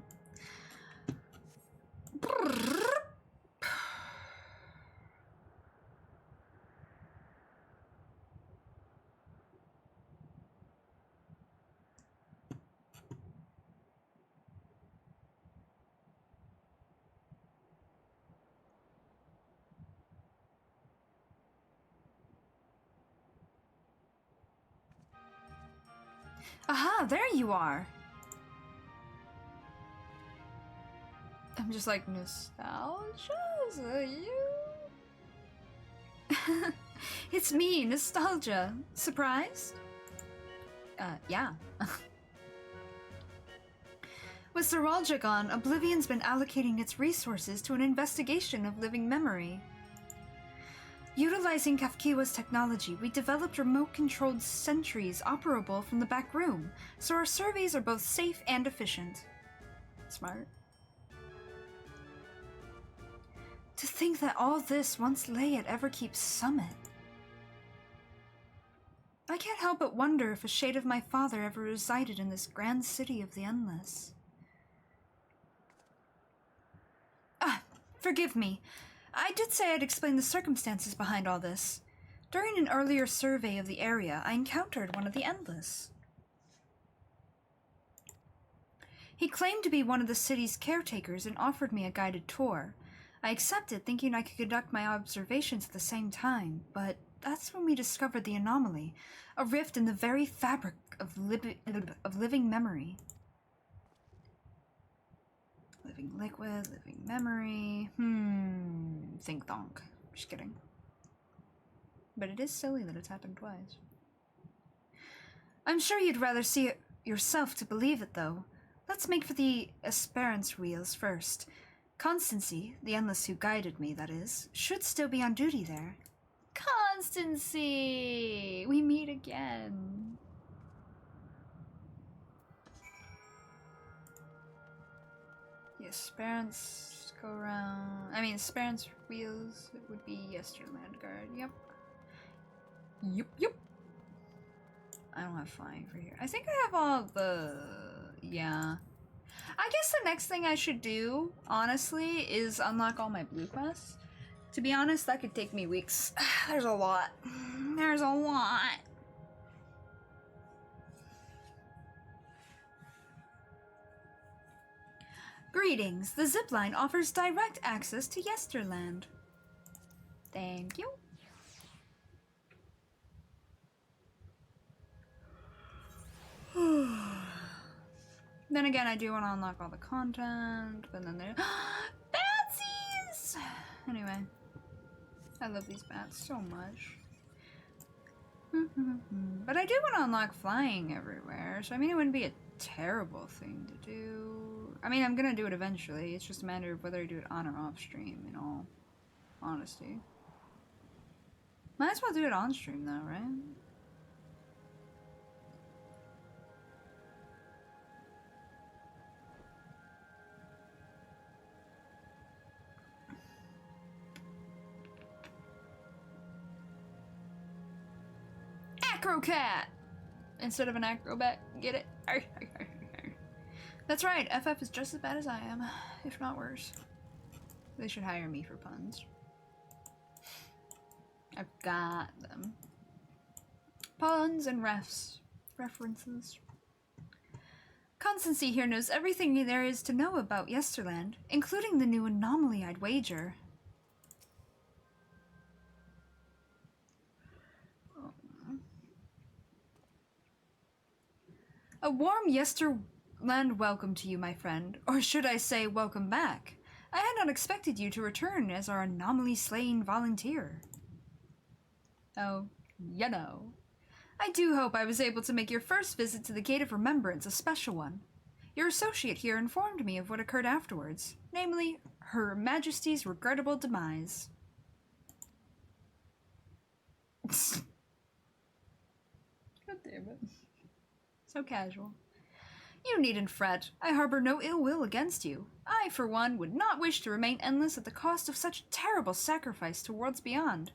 Aha, there you are! I'm just like, nostalgia? Is that you? It's me, Nostalgia. Surprised? Yeah. With Zoraljak gone, Oblivion's been allocating its resources to an investigation of living memory. Utilizing Kafkiwa's technology, we developed remote-controlled sentries operable from the back room, so our surveys are both safe and efficient. Smart. To think that all this once lay at Everkeep's summit. I can't help but wonder if a shade of my father ever resided in this grand city of the Endless. Ah, forgive me. I did say I'd explain the circumstances behind all this. During an earlier survey of the area, I encountered one of the Endless. He claimed to be one of the city's caretakers and offered me a guided tour. I accepted, thinking I could conduct my observations at the same time, but that's when we discovered the anomaly, a rift in the very fabric of living memory. Living liquid, living memory. Think donk. Just kidding. But it is silly that it's happened twice. I'm sure you'd rather see it yourself to believe it, though. Let's make for the Esperance wheels first. Constancy, the Endless who guided me, that is, should still be on duty there. Constancy! We meet again. The Esperance go around. I mean, Esperance wheels, it would be Yesterland Guard. Yep. Yep. I don't have flying for here. I think I have all the... Yeah. I guess the next thing I should do, honestly, is unlock all my blue quests. To be honest, that could take me weeks. There's a lot. There's a lot. Greetings. The zipline offers direct access to Yesterland. Thank you. Then again, I do want to unlock all the content, but then there... Batsies! Anyway. I love these bats so much. But I do want to unlock flying everywhere, so I mean, it wouldn't be a terrible thing to do. I mean, I'm gonna do it eventually. It's just a matter of whether I do it on or off stream, in all honesty. Might as well do it on stream, though, right? Acrocat! Instead of an acrobat, get it? That's right, FF is just as bad as I am, if not worse. They should hire me for puns. I've got them. Puns and references. Constancy here knows everything there is to know about Yesterland, including the new anomaly, I'd wager. A warm Yesterland welcome to you, my friend. Or should I say, welcome back. I had not expected you to return as our anomaly-slaying volunteer. Oh, you know. I do hope I was able to make your first visit to the Gate of Remembrance a special one. Your associate here informed me of what occurred afterwards, namely, Her Majesty's regrettable demise. God damn it. So casual. You needn't fret. I harbor no ill will against you. I, for one, would not wish to remain endless at the cost of such terrible sacrifice to worlds beyond.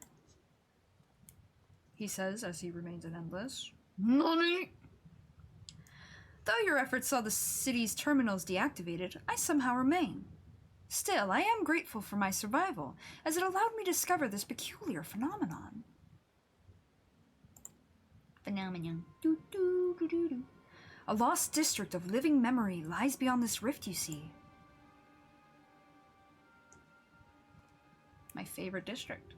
He says as he remains in endless. Money! Though your efforts saw the city's terminals deactivated, I somehow remain. Still, I am grateful for my survival, as it allowed me to discover this peculiar phenomenon. Do-do-do-do-do. A lost district of living memory lies beyond this rift you see. My favorite district.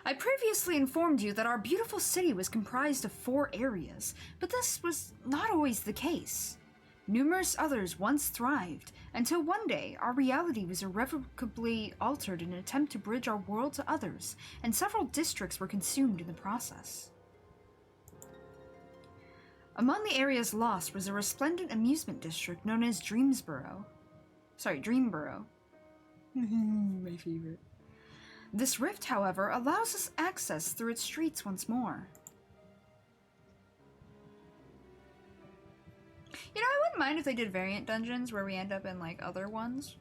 I previously informed you that our beautiful city was comprised of 4 areas, but this was not always the case. Numerous others once thrived, until one day our reality was irrevocably altered in an attempt to bridge our world to others, and several districts were consumed in the process. Among the areas lost was a resplendent amusement district known as Dreamsboro. Dreamborough. My favorite. This rift, however, allows us access through its streets once more. You know, I wouldn't mind if they did variant dungeons where we end up in, like, other ones.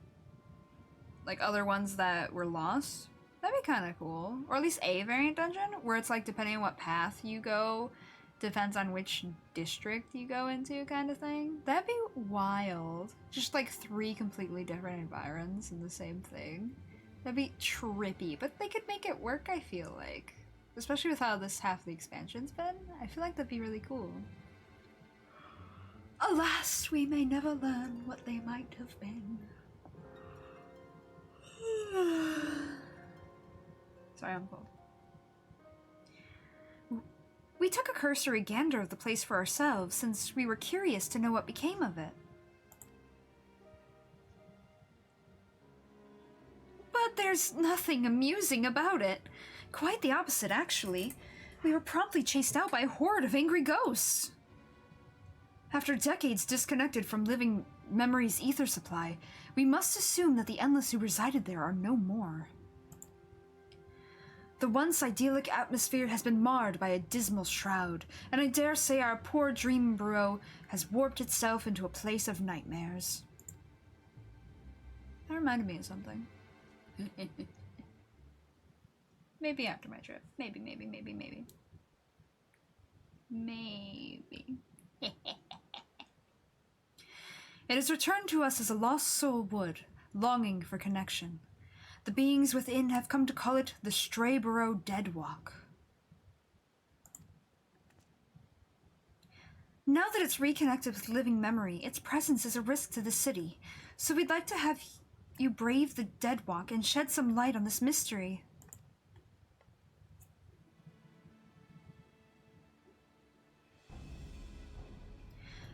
Like, other ones that were lost. That'd be kind of cool. Or at least a variant dungeon, where it's, like, depending on what path you go, depends on which district you go into, kind of thing. That'd be wild. Just, like, 3 completely different environs in the same thing. That'd be trippy, but they could make it work, I feel like. Especially with how this half of the expansion's been. I feel like that'd be really cool. Alas, we may never learn what they might have been. Sorry, I'm cold. We took a cursory gander of the place for ourselves, since we were curious to know what became of it. But there's nothing amusing about it. Quite the opposite, actually. We were promptly chased out by a horde of angry ghosts. After decades disconnected from living memory's ether supply, we must assume that the endless who resided there are no more. The once idyllic atmosphere has been marred by a dismal shroud, and I dare say our poor Dreamborough has warped itself into a place of nightmares. That reminded me of something. Maybe after my trip. Maybe. It has returned to us as a lost soul would, longing for connection. The beings within have come to call it the Strayborough Deadwalk. Now that it's reconnected with living memory, its presence is a risk to the city, so we'd like to have you brave the Deadwalk and shed some light on this mystery.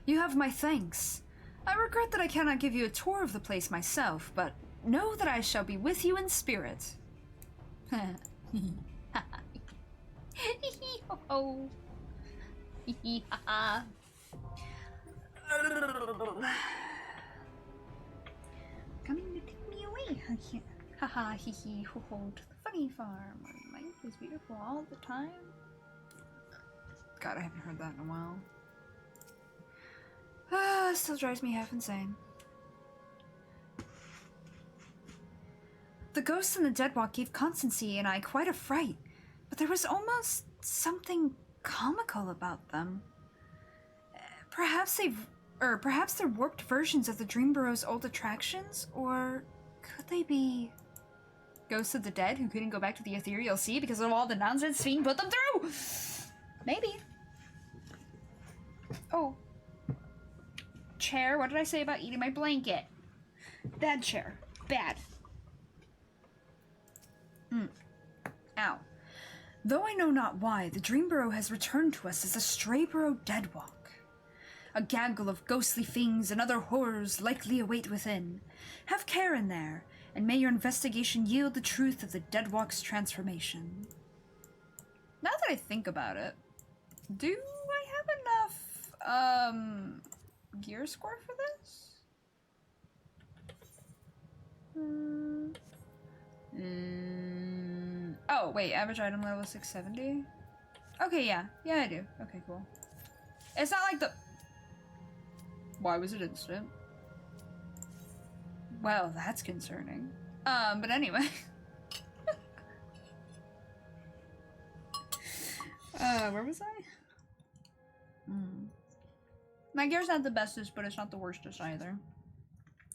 You have my thanks. I regret that I cannot give you a tour of the place myself, but know that I shall be with you in spirit. Coming to take me away. Haha, hee hee, ho ho, to the funny farm. Life is beautiful all the time. God, I haven't heard that in a while. Still drives me half insane. The ghosts in the Deadwalk gave Constancy and I quite a fright, but there was almost something comical about them. Perhaps they're warped versions of the Dreamborough's old attractions, or could they be ghosts of the dead who couldn't go back to the ethereal sea because of all the nonsense Fiend put them through? Maybe. Oh. Chair, what did I say about eating my blanket? Bad chair. Bad. Ow. Though I know not why, the Dreamborough has returned to us as a Strayborough Deadwalk. A gaggle of ghostly things and other horrors likely await within. Have care in there, and may your investigation yield the truth of the Deadwalk's transformation. that I think about it, do I have enough gear score for this? Oh, wait, average item level 670? Okay, yeah. Yeah, I do. Okay, cool. It's not like the... Why was it instant? Well, that's concerning. But anyway. Where was I? My gear's not the bestest, but it's not the worstest either.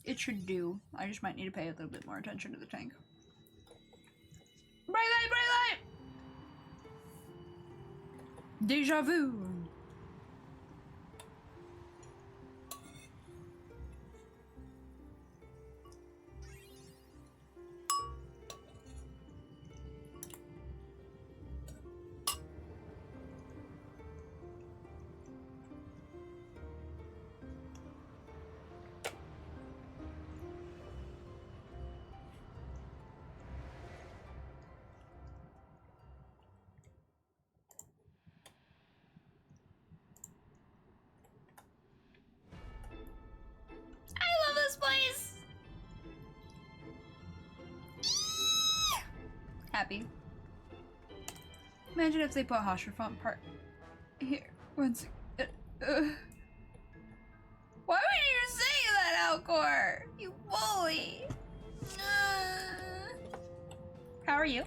It should do. I just might need to pay a little bit more attention to the tank. Bright light, bright light! Deja vu! Happy. Imagine if they put Hashirfont part here. Once. Why would you say that, Alcor? You bully. How are you?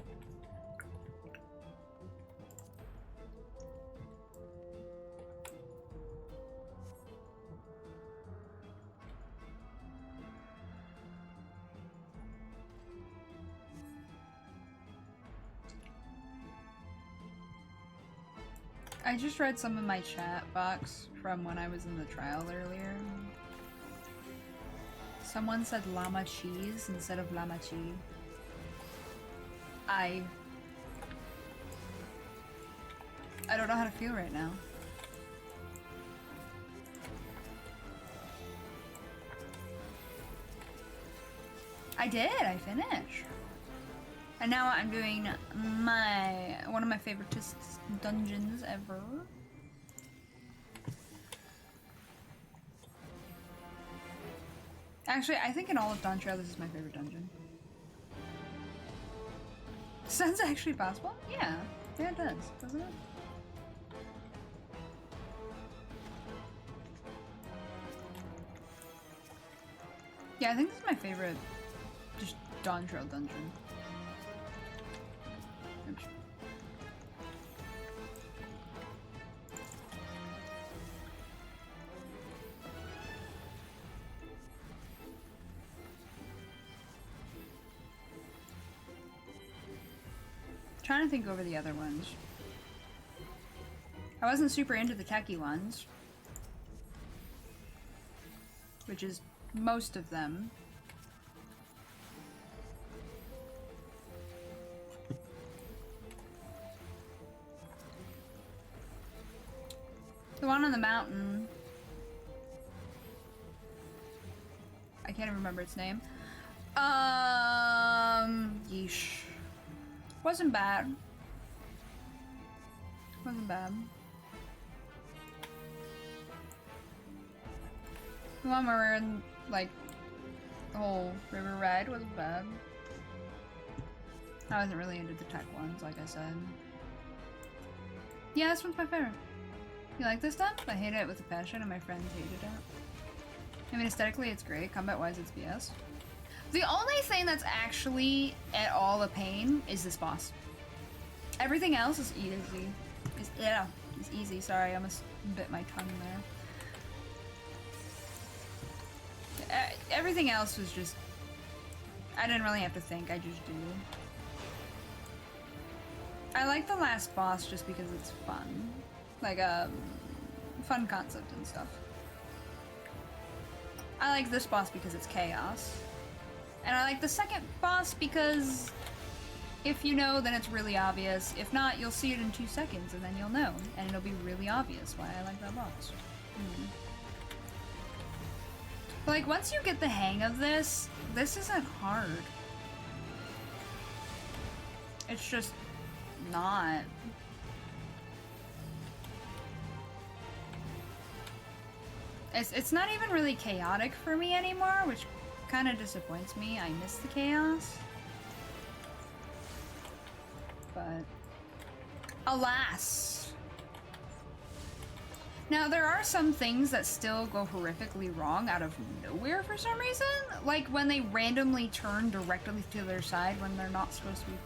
I just read some of my chat box from when I was in the trial earlier. Someone said llama cheese instead of llama chi. I don't know how to feel right now. I did, I finished. And now I'm doing one of my favorite dungeons ever. Actually, I think in all of Dawntrail, this is my favorite dungeon. Sounds actually possible? Yeah. Yeah, it does, doesn't it? Yeah, I think this is my favorite just Dawntrail dungeon. Oops. Trying to think over the other ones. I wasn't super into the techie ones, which is most of them. The one on the mountain, I can't even remember its name. Yeesh. Wasn't bad. Wasn't bad. The one where we're in, like, the whole river ride wasn't bad. I wasn't really into the tech ones, like I said. Yeah, this one's my favorite. You like this stuff? I hate it with a passion, and my friends hated it. I mean, aesthetically, it's great. Combat-wise, it's BS. The only thing that's actually at all a pain is this boss. Everything else is easy. It's easy. Sorry, I almost bit my tongue there. Everything else was just... I didn't really have to think, I just do. I like the last boss just because it's fun. Like, fun concept and stuff. I like this boss because it's chaos. And I like the second boss because if you know, then it's really obvious. If not, you'll see it in 2 seconds and then you'll know. And it'll be really obvious why I like that boss. But like, once you get the hang of this isn't hard. It's just not. It's not even really chaotic for me anymore, which kind of disappoints me. I miss the chaos. But alas. Now, there are some things that still go horrifically wrong out of nowhere for some reason. Like when they randomly turn directly to their side when they're not supposed to be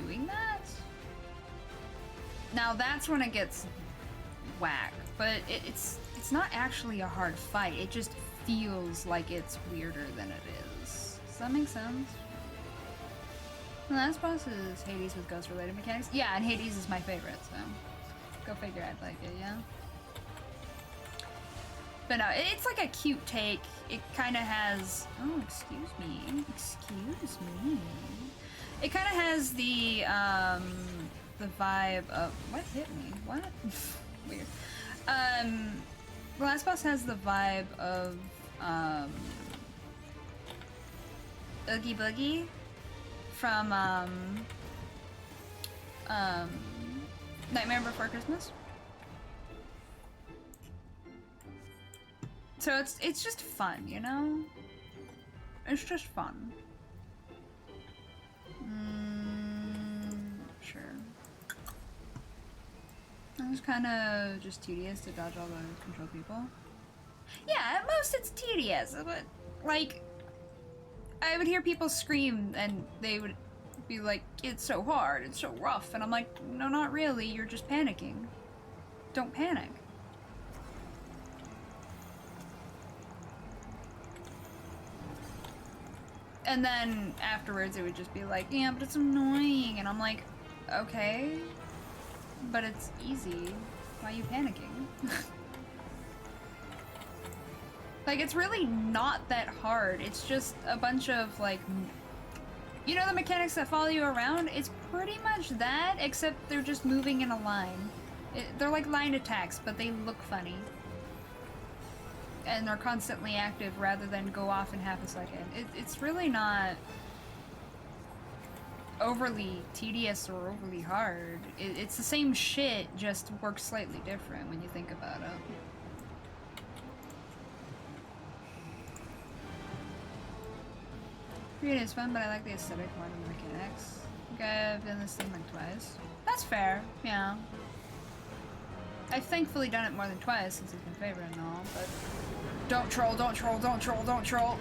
doing that. Now, that's when it gets whack. But it's not actually a hard fight. It just feels like it's weirder than it is. Does that make sense? The last boss is Hades with ghost-related mechanics. Yeah, and Hades is my favorite, so go figure I'd like it, yeah? But no, it's like a cute take. It kind of has... Oh, excuse me. Excuse me. It kind of has the vibe of... What hit me? What? Weird. The last boss has the vibe of, Oogie Boogie from, Nightmare Before Christmas. So it's just fun, you know? It's just fun. Sure. It was kind of just tedious to dodge all the control people. Yeah, at most it's tedious, but, like, I would hear people scream and they would be like, it's so hard, it's so rough, and I'm like, no, not really, you're just panicking. Don't panic. And then afterwards it would just be like, yeah, but it's annoying, and I'm like, okay, but it's easy. Why are you panicking? Like, it's really not that hard. It's just a bunch of, like, you know the mechanics that follow you around? It's pretty much that, except they're just moving in a line. They're like line attacks, but they look funny. And they're constantly active rather than go off in half a second. It's really not overly tedious or overly hard. It's the same shit, just works slightly different when you think about it. Reading is fun, but I like the aesthetic more than the mechanics. I think I've done this thing like twice. That's fair, yeah. I've thankfully done it more than twice since it's my favorite and all, but... Don't troll, don't troll, don't troll, don't troll!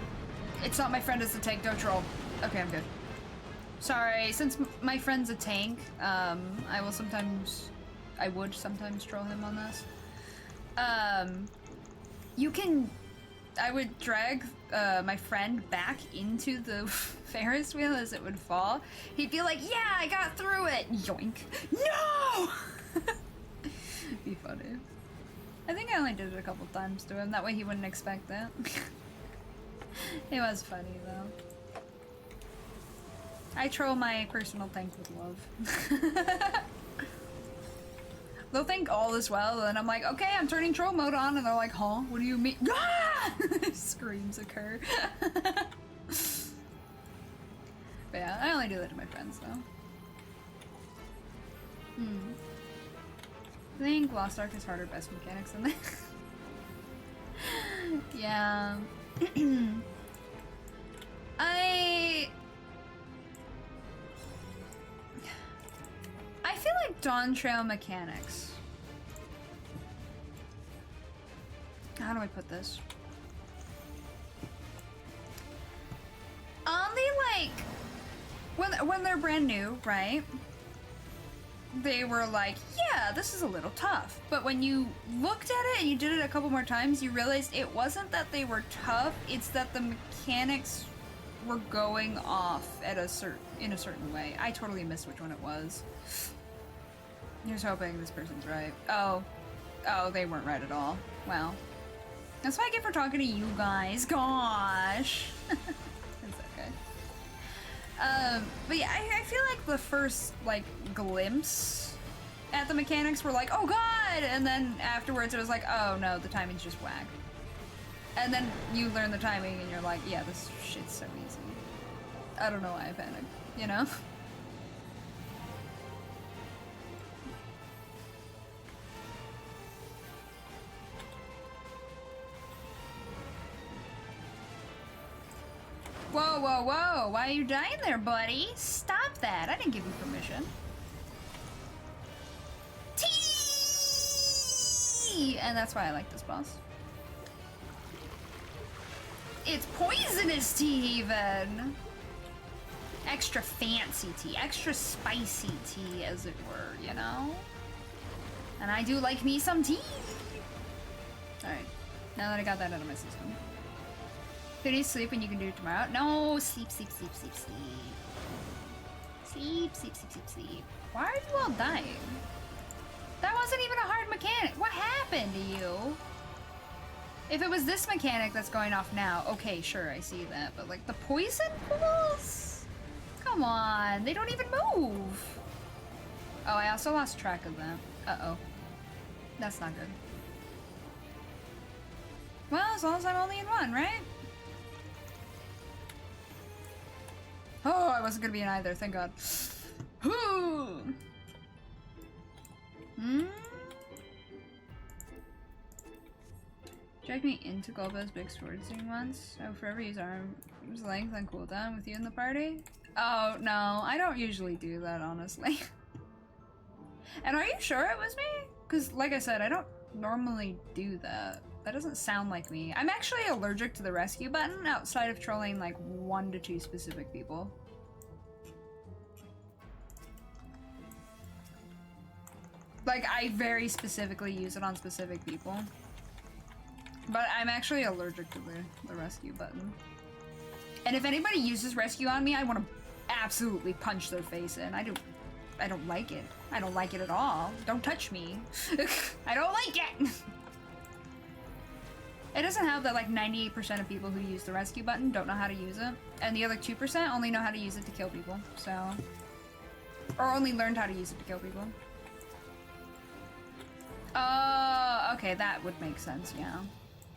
It's not my friend as the tank, don't troll. Okay, I'm good. Sorry, since my friend's a tank, I would sometimes troll him on this. I would drag my friend back into the Ferris wheel as it would fall. He'd be like, yeah, I got through it! Yoink. No! Be funny. I think I only did it a couple times to him, that way he wouldn't expect that. It was funny though. I troll my personal tank with love. They'll think all is well, and I'm like, okay, I'm turning troll mode on, and they're like, huh? What do you mean? Ah! Screams occur. But yeah, I only do that to my friends, though. I think Lost Ark has harder best mechanics than that. Yeah. I feel like Dawntrail mechanics. How do I put this? Only like when they're brand new, right? They were like, yeah, this is a little tough. But when you looked at it and you did it a couple more times, you realized it wasn't that they were tough, it's that the mechanics were going off at in a certain way. I totally missed which one it was. Here's hoping this person's right. Oh, they weren't right at all. Well, that's what I get for talking to you guys. Gosh. It's okay. But yeah, I feel like the first, like, glimpse at the mechanics were like, oh god! And then afterwards it was like, oh no, the timing's just whack. And then you learn the timing and you're like, yeah, this shit's so easy. I don't know why I panicked, you know? Whoa, whoa, whoa! Why are you dying there, buddy? Stop that! I didn't give you permission. Tea! And that's why I like this boss. It's poisonous tea, even! Extra fancy tea, extra spicy tea, as it were, you know? And I do like me some tea! Alright, now that I got that out of my system. Did you sleep and you can do it tomorrow? No, sleep, sleep, sleep, sleep, sleep. Sleep, sleep, sleep, sleep, sleep. Why are you all dying? That wasn't even a hard mechanic. What happened to you? If it was this mechanic that's going off now, okay, sure, I see that. But like the poison pools? Come on, they don't even move. Oh, I also lost track of that. Uh-oh. That's not good. Well, as long as I'm only in one, right? Oh, I wasn't gonna be in either, thank God. Hmm? Dragged me into Golba's big sword scene once. Oh, forever use arm's length on cooldown with you in the party? Oh, no, I don't usually do that, honestly. And are you sure it was me? Because, like I said, I don't normally do that. That doesn't sound like me. I'm actually allergic to the rescue button outside of trolling like 1 to 2 specific people. Like, I very specifically use it on specific people. But I'm actually allergic to the rescue button. And if anybody uses rescue on me, I want to absolutely punch their face in. I don't like it. I don't like it at all. Don't touch me. I don't like it! It doesn't help that like 98% of people who use the rescue button don't know how to use it. And the other 2% only know how to use it to kill people, so... Or only learned how to use it to kill people. Oh, okay, that would make sense, yeah.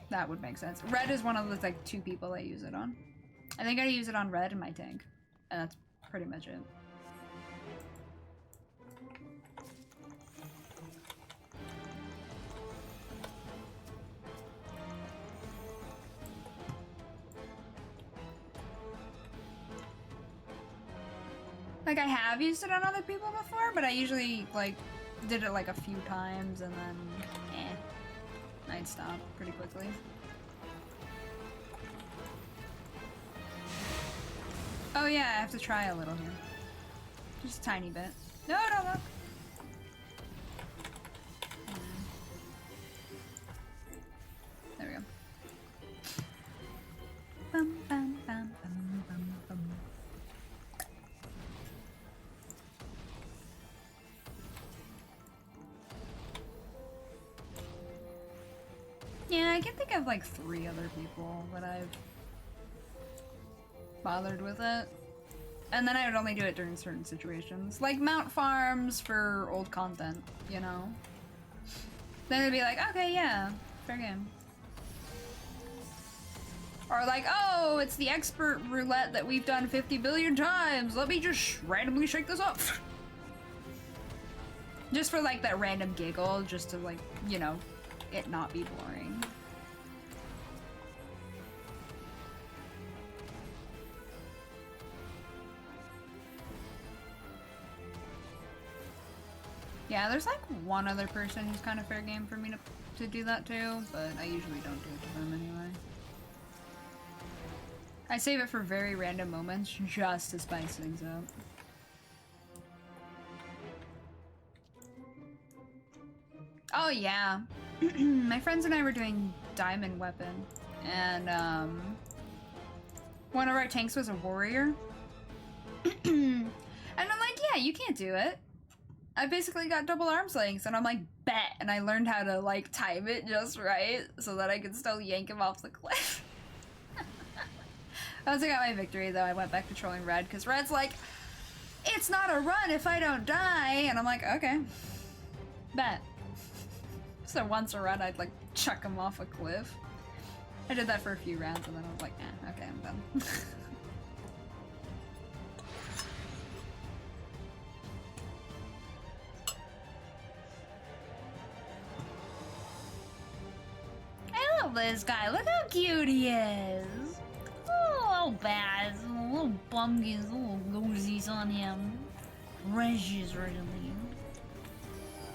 That would make sense. Red is one of the like 2 people I use it on. I think I use it on red in my tank. And that's pretty much it. Like, I have used it on other people before, but I usually, like, did it, like, a few times, and then, I'd stop pretty quickly. Oh, yeah, I have to try a little here. Just a tiny bit. No, no, no! There we go. Bum, bum, bum, bum, bum, bum. Yeah, I can think of like 3 other people that I've bothered with it. And then I would only do it during certain situations. Like mount farms for old content, you know? Then it'd be like, okay, yeah, fair game. Or like, oh, it's the expert roulette that we've done 50 billion times. Let me just randomly shake this up. Just for like that random giggle, just to like, you know, it not be boring. Yeah, there's like 1 other person who's kind of fair game for me to do that to, but I usually don't do it to them anyway. I save it for very random moments just to spice things up. Oh yeah. My friends and I were doing Diamond Weapon, and one of our tanks was a warrior. And I'm like, yeah, you can't do it. I basically got double arms lengths, and I'm like, bet. And I learned how to like time it just right so that I could still yank him off the cliff. Once I got my victory though, I went back to trolling red, because red's like, it's not a run if I don't die. And I'm like, okay, bet. So once a run, I'd like chuck him off a cliff. I did that for a few rounds, and then I was like, okay, I'm done. I love this guy. Look how cute he is. Oh, so bad. Little bumgies, little goosies on him. Precious, really.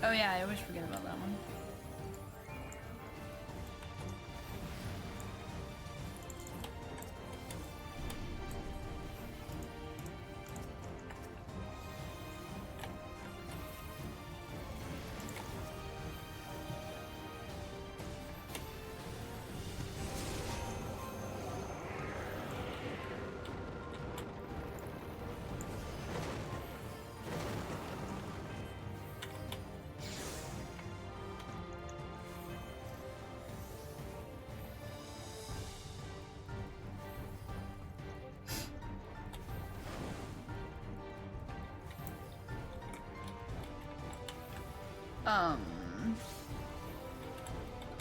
Oh yeah, I always forget about that one.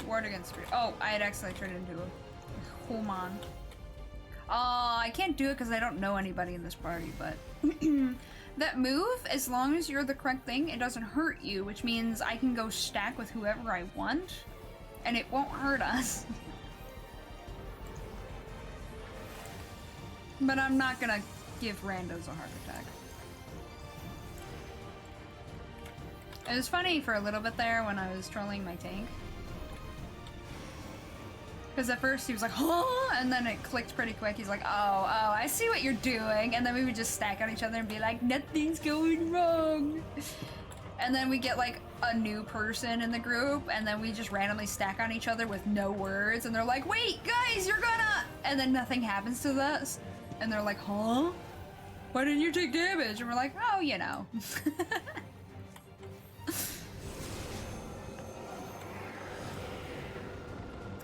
Ward against spirit. Oh, I had accidentally turned into a human. I can't do it because I don't know anybody in this party, but that move, as long as you're the correct thing, it doesn't hurt you, which means I can go stack with whoever I want, and it won't hurt us. But I'm not gonna give randos a heart attack. It was funny for a little bit there when I was trolling my tank. Because at first he was like, huh? And then it clicked pretty quick. He's like, oh, I see what you're doing. And then we would just stack on each other and be like, nothing's going wrong. And then we get like a new person in the group, and then we just randomly stack on each other with no words. And they're like, wait, guys, you're gonna... And then nothing happens to us. And they're like, huh? Why didn't you take damage? And we're like, oh, you know.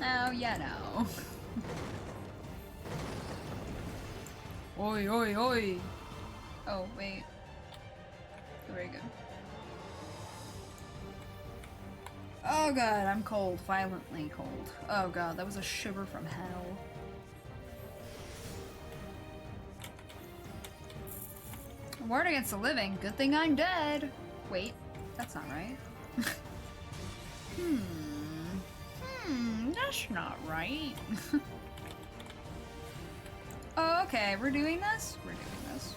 Oh, yeah, no. Oi, oi, oi. Oh, wait. Very good. Oh god, I'm cold. Violently cold. Oh god, that was a shiver from hell. Ward against the living. Good thing I'm dead. Wait, that's not right. That's not right. Oh, okay, we're doing this? We're doing this.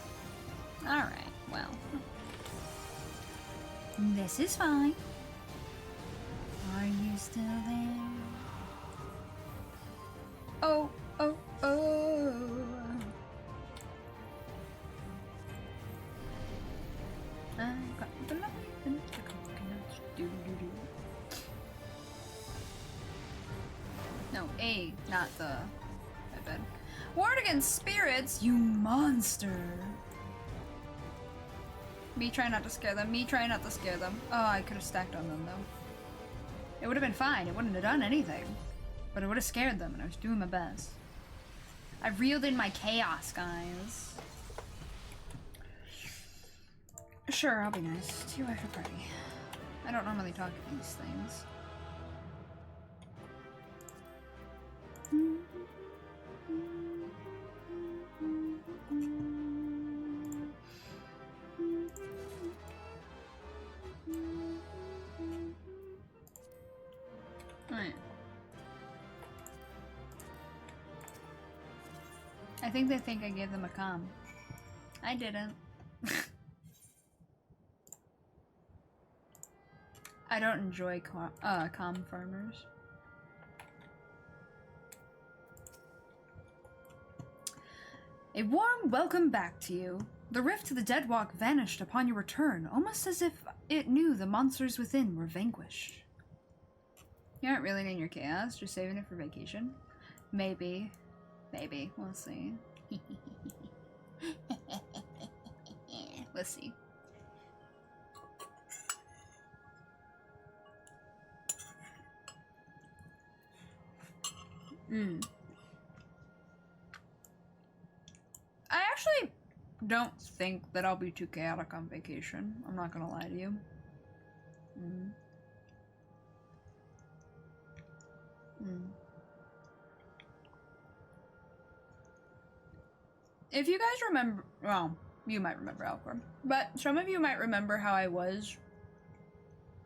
Alright, well. This is fine. Are you still there? Oh, oh, oh. I got the light and the coconuts. Do-do-do. No, A, not the... I bet. Ward against spirits, you monster! Me trying not to scare them, me trying not to scare them. Oh, I could have stacked on them, though. It would have been fine, it wouldn't have done anything. But it would have scared them, and I was doing my best. I reeled in my chaos, guys. Sure, I'll be nice. To you after party. I don't normally talk to these things. Right. I think they think I gave them a comm. I didn't. I don't enjoy comm farmers. A warm welcome back to you. The rift to the Deadwalk vanished upon your return, almost as if it knew the monsters within were vanquished. You aren't really in your chaos, just saving it for vacation? Maybe. Maybe. We'll see. Let's see. I actually don't think that I'll be too chaotic on vacation. I'm not gonna lie to you. If you guys remember, well, you might remember Alcor, but some of you might remember how I was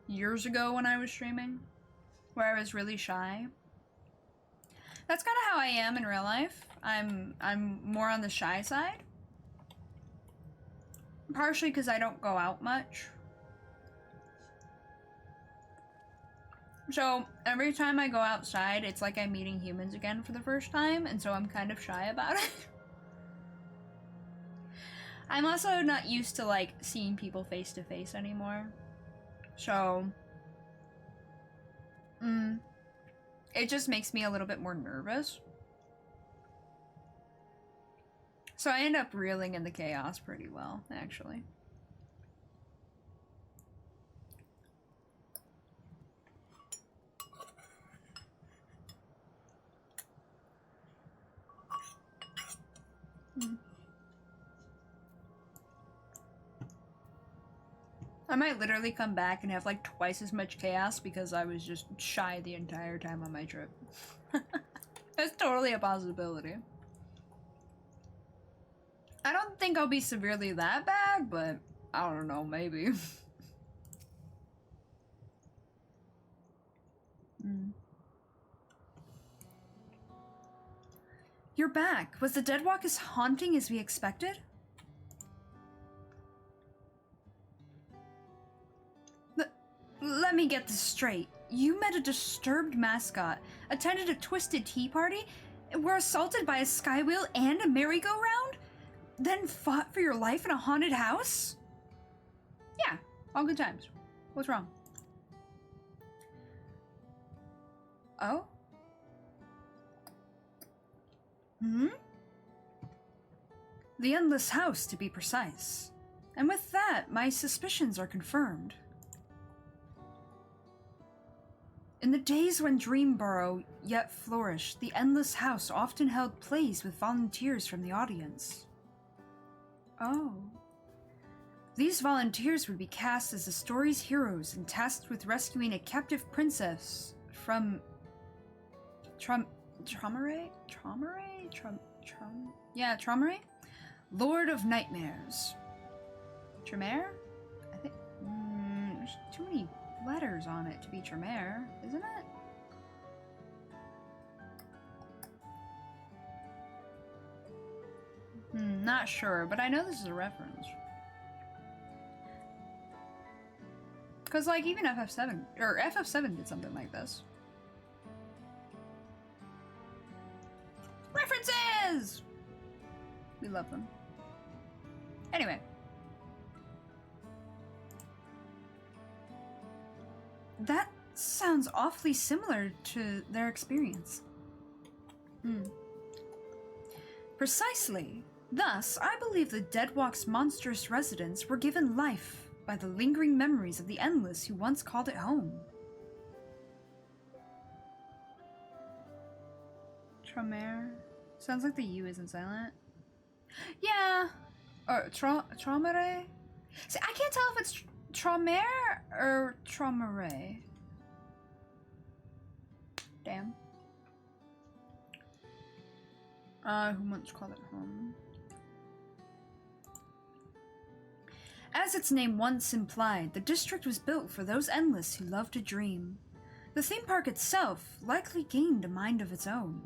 years ago when I was streaming, where I was really shy. That's kind of how I am in real life. I'm more on the shy side. Partially because I don't go out much. So every time I go outside, it's like I'm meeting humans again for the first time, and so I'm kind of shy about it. I'm also not used to like seeing people face to face anymore. So it just makes me a little bit more nervous. So I end up reeling in the chaos pretty well, actually. I might literally come back and have like twice as much chaos because I was just shy the entire time on my trip. That's totally a possibility. I don't think I'll be severely that bad, but I don't know, maybe. You're back. Was the Deadwalk as haunting as we expected? Let me get this straight. You met a disturbed mascot, attended a twisted tea party, were assaulted by a skywheel and a merry-go-round, then fought for your life in a haunted house? Yeah, all good times. What's wrong? Oh? The Endless House, to be precise. And with that, my suspicions are confirmed. In the days when Dreamborough yet flourished, the Endless House often held plays with volunteers from the audience. Oh. These volunteers would be cast as the story's heroes and tasked with rescuing a captive princess from Traumerei? Yeah, Traumerei? Lord of Nightmares. Tremere? I think there's too many letters on it to be Tremere, isn't it? Not sure, but I know this is a reference. Because, like, even FF7 did something like this. References! We love them. Anyway. That sounds awfully similar to their experience. Precisely. Thus, I believe the Deadwalk's monstrous residents were given life by the lingering memories of the Endless who once called it home. Traumer. Sounds like the U isn't silent. Yeah. Or Traumere? See, I can't tell if it's Traumer or Traumere. Damn. Who once called it home? As its name once implied, the district was built for those Endless who love to dream. The theme park itself likely gained a mind of its own.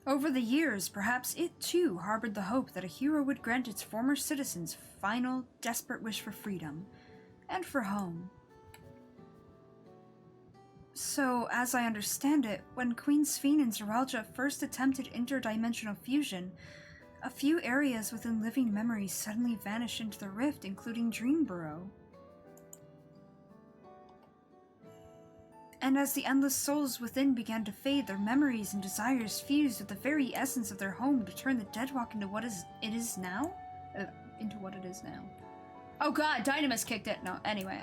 Over the years, perhaps it too harbored the hope that a hero would grant its former citizens final, desperate wish for freedom, and for home. So, as I understand it, when Queen Sphene and Zeralja first attempted interdimensional fusion, a few areas within living memories suddenly vanished into the rift, including Dreamborough. And as the endless souls within began to fade, their memories and desires fused with the very essence of their home to turn the Deadwalk into what it is now? Oh god, Dynamis kicked it! No, anyway,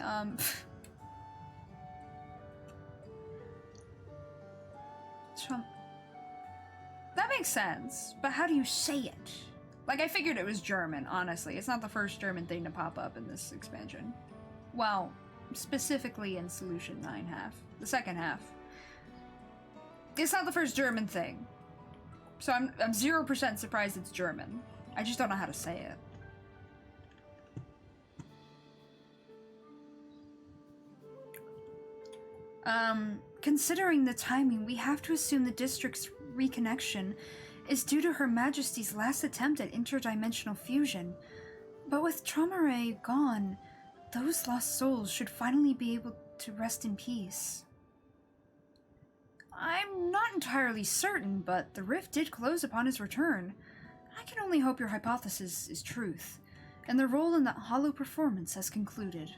that makes sense, but how do you say it? Like, I figured it was German, honestly. It's not the first German thing to pop up in this expansion. Well, specifically in Solution 9 half. The second half. It's not the first German thing. So I'm 0% surprised it's German. I just don't know how to say it. Considering the timing, we have to assume the district's reconnection is due to Her Majesty's last attempt at interdimensional fusion. But with Traumaray gone, those lost souls should finally be able to rest in peace. I'm not entirely certain, but the rift did close upon his return. I can only hope your hypothesis is truth, and their role in that hollow performance has concluded.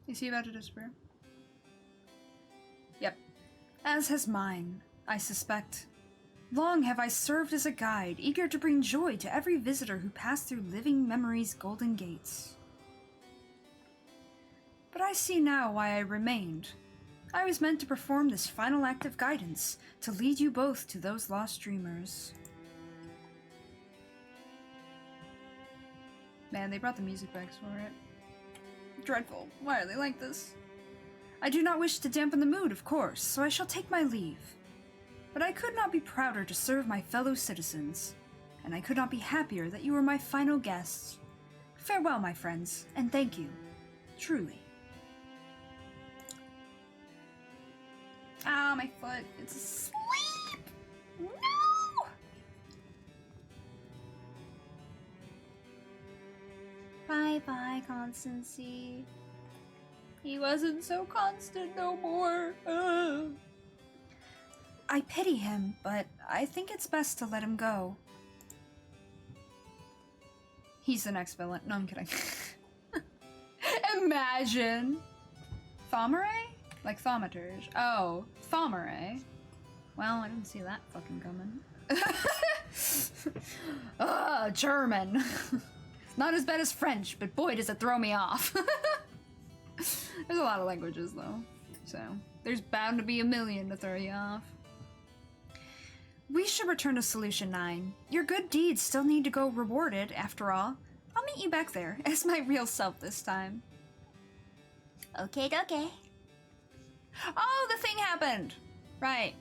Is he about to disappear? Yep. As has mine, I suspect. Long have I served as a guide, eager to bring joy to every visitor who passed through living memory's golden gates. But I see now why I remained. I was meant to perform this final act of guidance, to lead you both to those lost dreamers. Man, they brought the music back for it. Dreadful. Why are they like this? I do not wish to dampen the mood, of course, so I shall take my leave. But I could not be prouder to serve my fellow citizens, and I could not be happier that you were my final guests. Farewell, my friends, and thank you. Truly. Ah, my foot. It's asleep! No! Bye-bye, Constancy. He wasn't so constant no more. I pity him, but I think it's best to let him go. He's the next villain. No, I'm kidding. Imagine! Thaumaray? Like thaumaturge. Oh, Thaumaray. Well, I didn't see that fucking coming. German. Not as bad as French, but boy does it throw me off. There's a lot of languages though, so there's bound to be a million to throw you off. We should return to Solution 9. Your good deeds still need to go rewarded, after all. I'll meet you back there, as my real self this time. Okay. Oh, the thing happened! Right.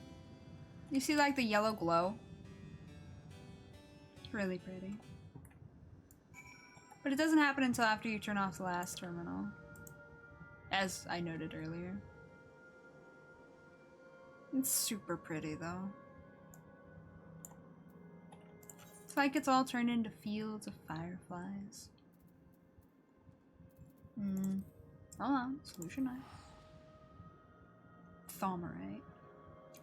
You see like the yellow glow? It's really pretty. But it doesn't happen until after you turn off the last terminal. As I noted earlier. It's super pretty though. It's like it's all turned into fields of fireflies. Hold on, Solution 9. Thaumaray.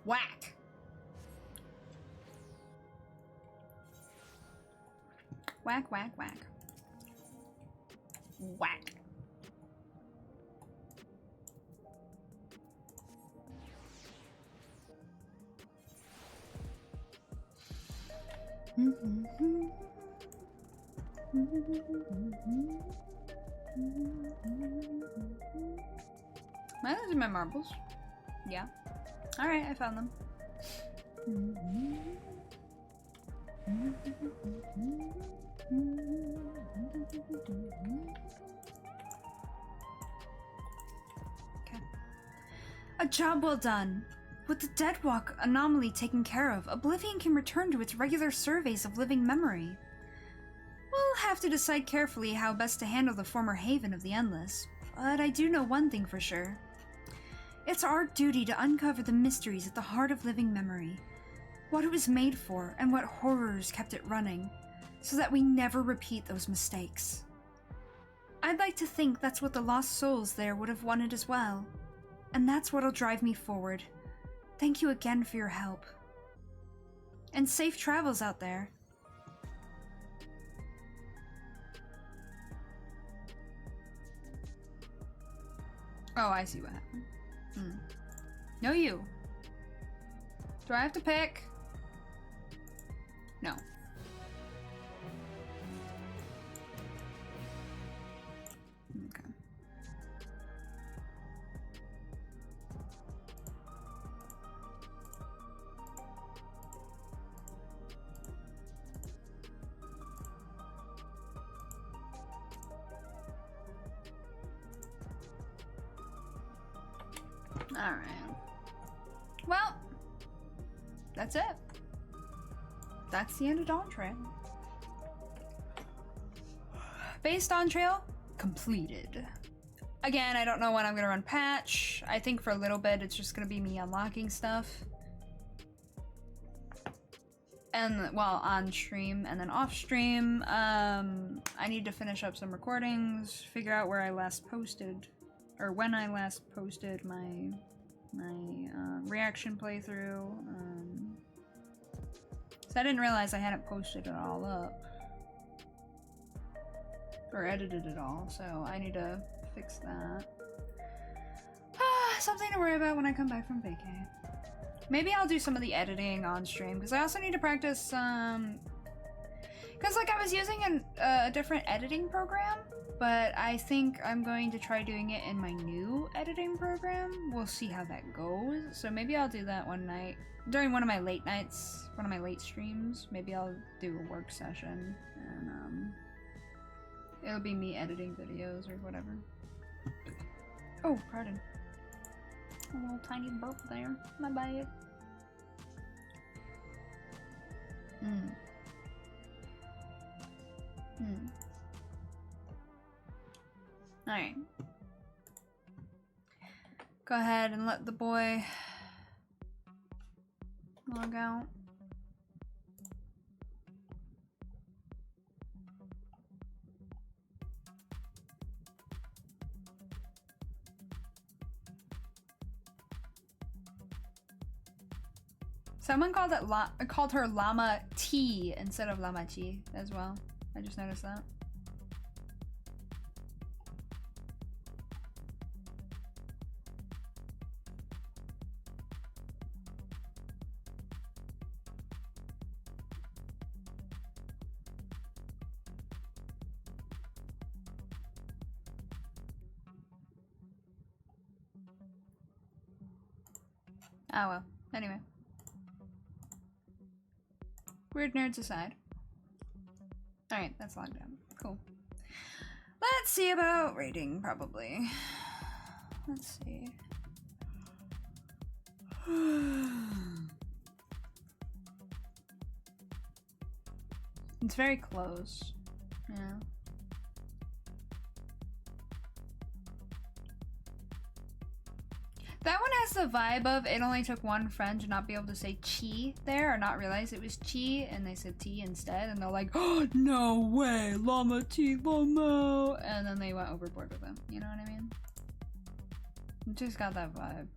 Whack! Whack, whack, whack. Whack. Am I losing my marbles? Yeah. Alright, I found them. Okay. A job well done. With the Deadwalk anomaly taken care of, Oblivion can return to its regular surveys of living memory. We'll have to decide carefully how best to handle the former haven of the Endless, but I do know one thing for sure. It's our duty to uncover the mysteries at the heart of living memory, what it was made for and what horrors kept it running, so that we never repeat those mistakes. I'd like to think that's what the lost souls there would have wanted as well, and that's what'll drive me forward. Thank you again for your help. And safe travels out there. Oh, I see what happened. No, you. Do I have to pick? No. Okay. Alright. Well, that's it. That's the end of Dawntrail. Base Dawntrail completed. Again, I don't know when I'm gonna run patch. I think for a little bit it's just gonna be me unlocking stuff. And, well, on stream and then off stream. I need to finish up some recordings, figure out where I last posted, or when I last posted my reaction playthrough. So I didn't realize I hadn't posted it all up. Or edited it all, so I need to fix that. Something to worry about when I come back from vacay. Maybe I'll do some of the editing on stream, because I also need to practice, because like I was using a different editing program, but I think I'm going to try doing it in my new editing program. We'll see how that goes. So maybe I'll do that one night, during one of my late nights, one of my late streams. Maybe I'll do a work session, and it'll be me editing videos or whatever. Oh, pardon. A little tiny burp there. My bad. Alright. Go ahead and let the boy log out. Someone called her Llama T instead of Llama Chi as well. I just noticed that. Oh well. Anyway. Weird nerds aside. Alright, that's logged down. Cool. Let's see about rating, probably. Let's see. It's very close. Yeah. That one has the vibe of it only took one friend to not be able to say chi there or not realize it was chi and they said T instead and they're like, oh, no way, llama T, llama, and then they went overboard with them. You know what I mean? It just got that vibe.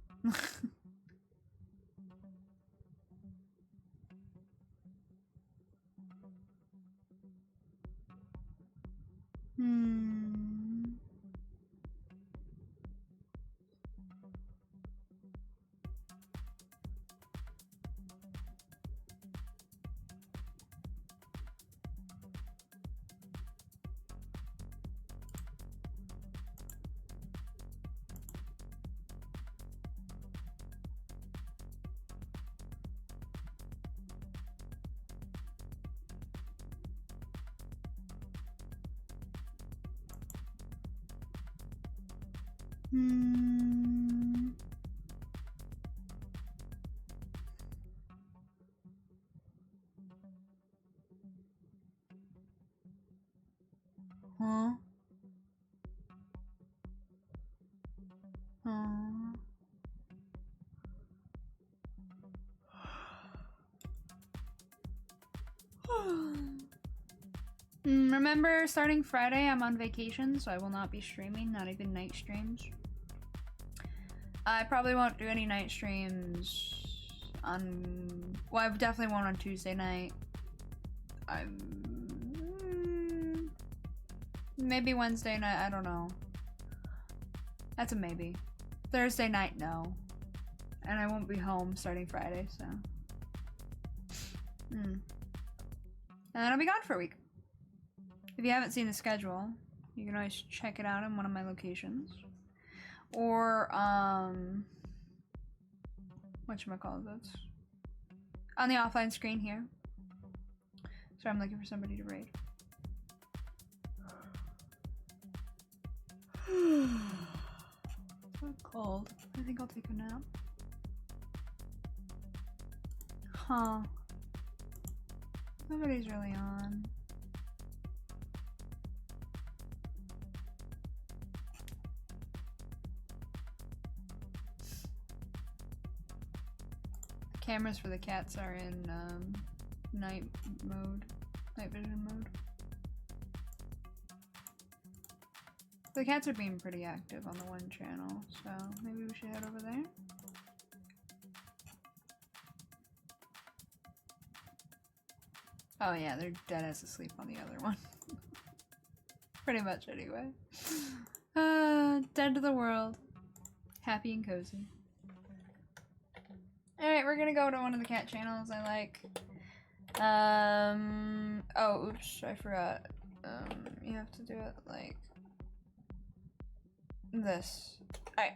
Huh? Remember, starting Friday, I'm on vacation, so I will not be streaming, not even night streams. I probably won't do any night streams on... Well, I definitely won't on Tuesday night. Maybe Wednesday night, I don't know. That's a maybe. Thursday night, no. And I won't be home starting Friday, so... And then I'll be gone for a week. If you haven't seen the schedule, you can always check it out in one of my locations. Or, whatchamacallit, on the offline screen here. So I'm looking for somebody to raid. So cold. I think I'll take a nap. Huh. Nobody's really on. cameras for the cats are in night mode, night vision mode. The cats are being pretty active on the one channel, so maybe we should head over there. Oh yeah, they're dead as asleep on the other one. Pretty much anyway. Dead to the world. Happy and cozy. Alright, we're gonna go to one of the cat channels I like. Oh, oops, I forgot. You have to do it like this. Alright.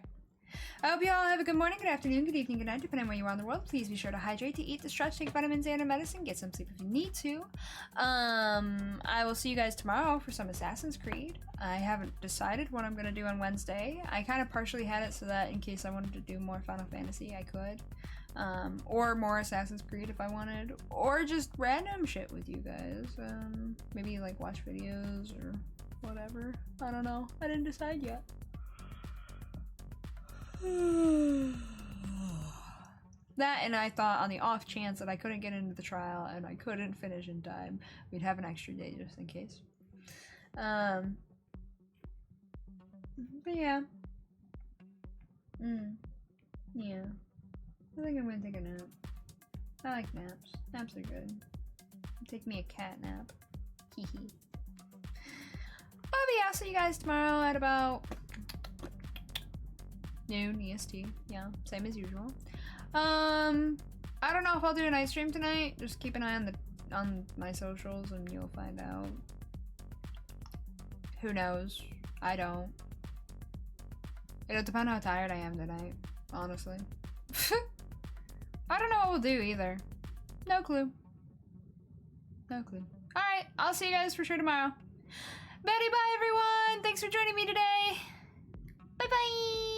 I hope you all have a good morning, good afternoon, good evening, good night, depending on where you are in the world. Please be sure to hydrate, to eat, to stretch, take vitamins and medicine, get some sleep if you need to. I will see you guys tomorrow for some Assassin's Creed. I haven't decided what I'm going to do on Wednesday. I kind of partially had it so that in case I wanted to do more Final Fantasy, I could. Or more Assassin's Creed if I wanted. Or just random shit with you guys. Maybe like watch videos or whatever. I don't know. I didn't decide yet. That, and I thought on the off chance that I couldn't get into the trial and I couldn't finish in time, we'd have an extra day just in case. But yeah. Yeah. I think I'm gonna take a nap. I like naps. Naps are good. Take me a cat nap. Hehe. But yeah, I'll see you guys tomorrow at about noon EST. Yeah, same as usual. I don't know if I'll do a night stream tonight. Just keep an eye on my socials and you'll find out. Who knows? I don't. It'll depend how tired I am tonight, honestly. I don't know what we'll do either. No clue. No clue. Alright, I'll see you guys for sure tomorrow. Bye everyone! Thanks for joining me today! Bye bye!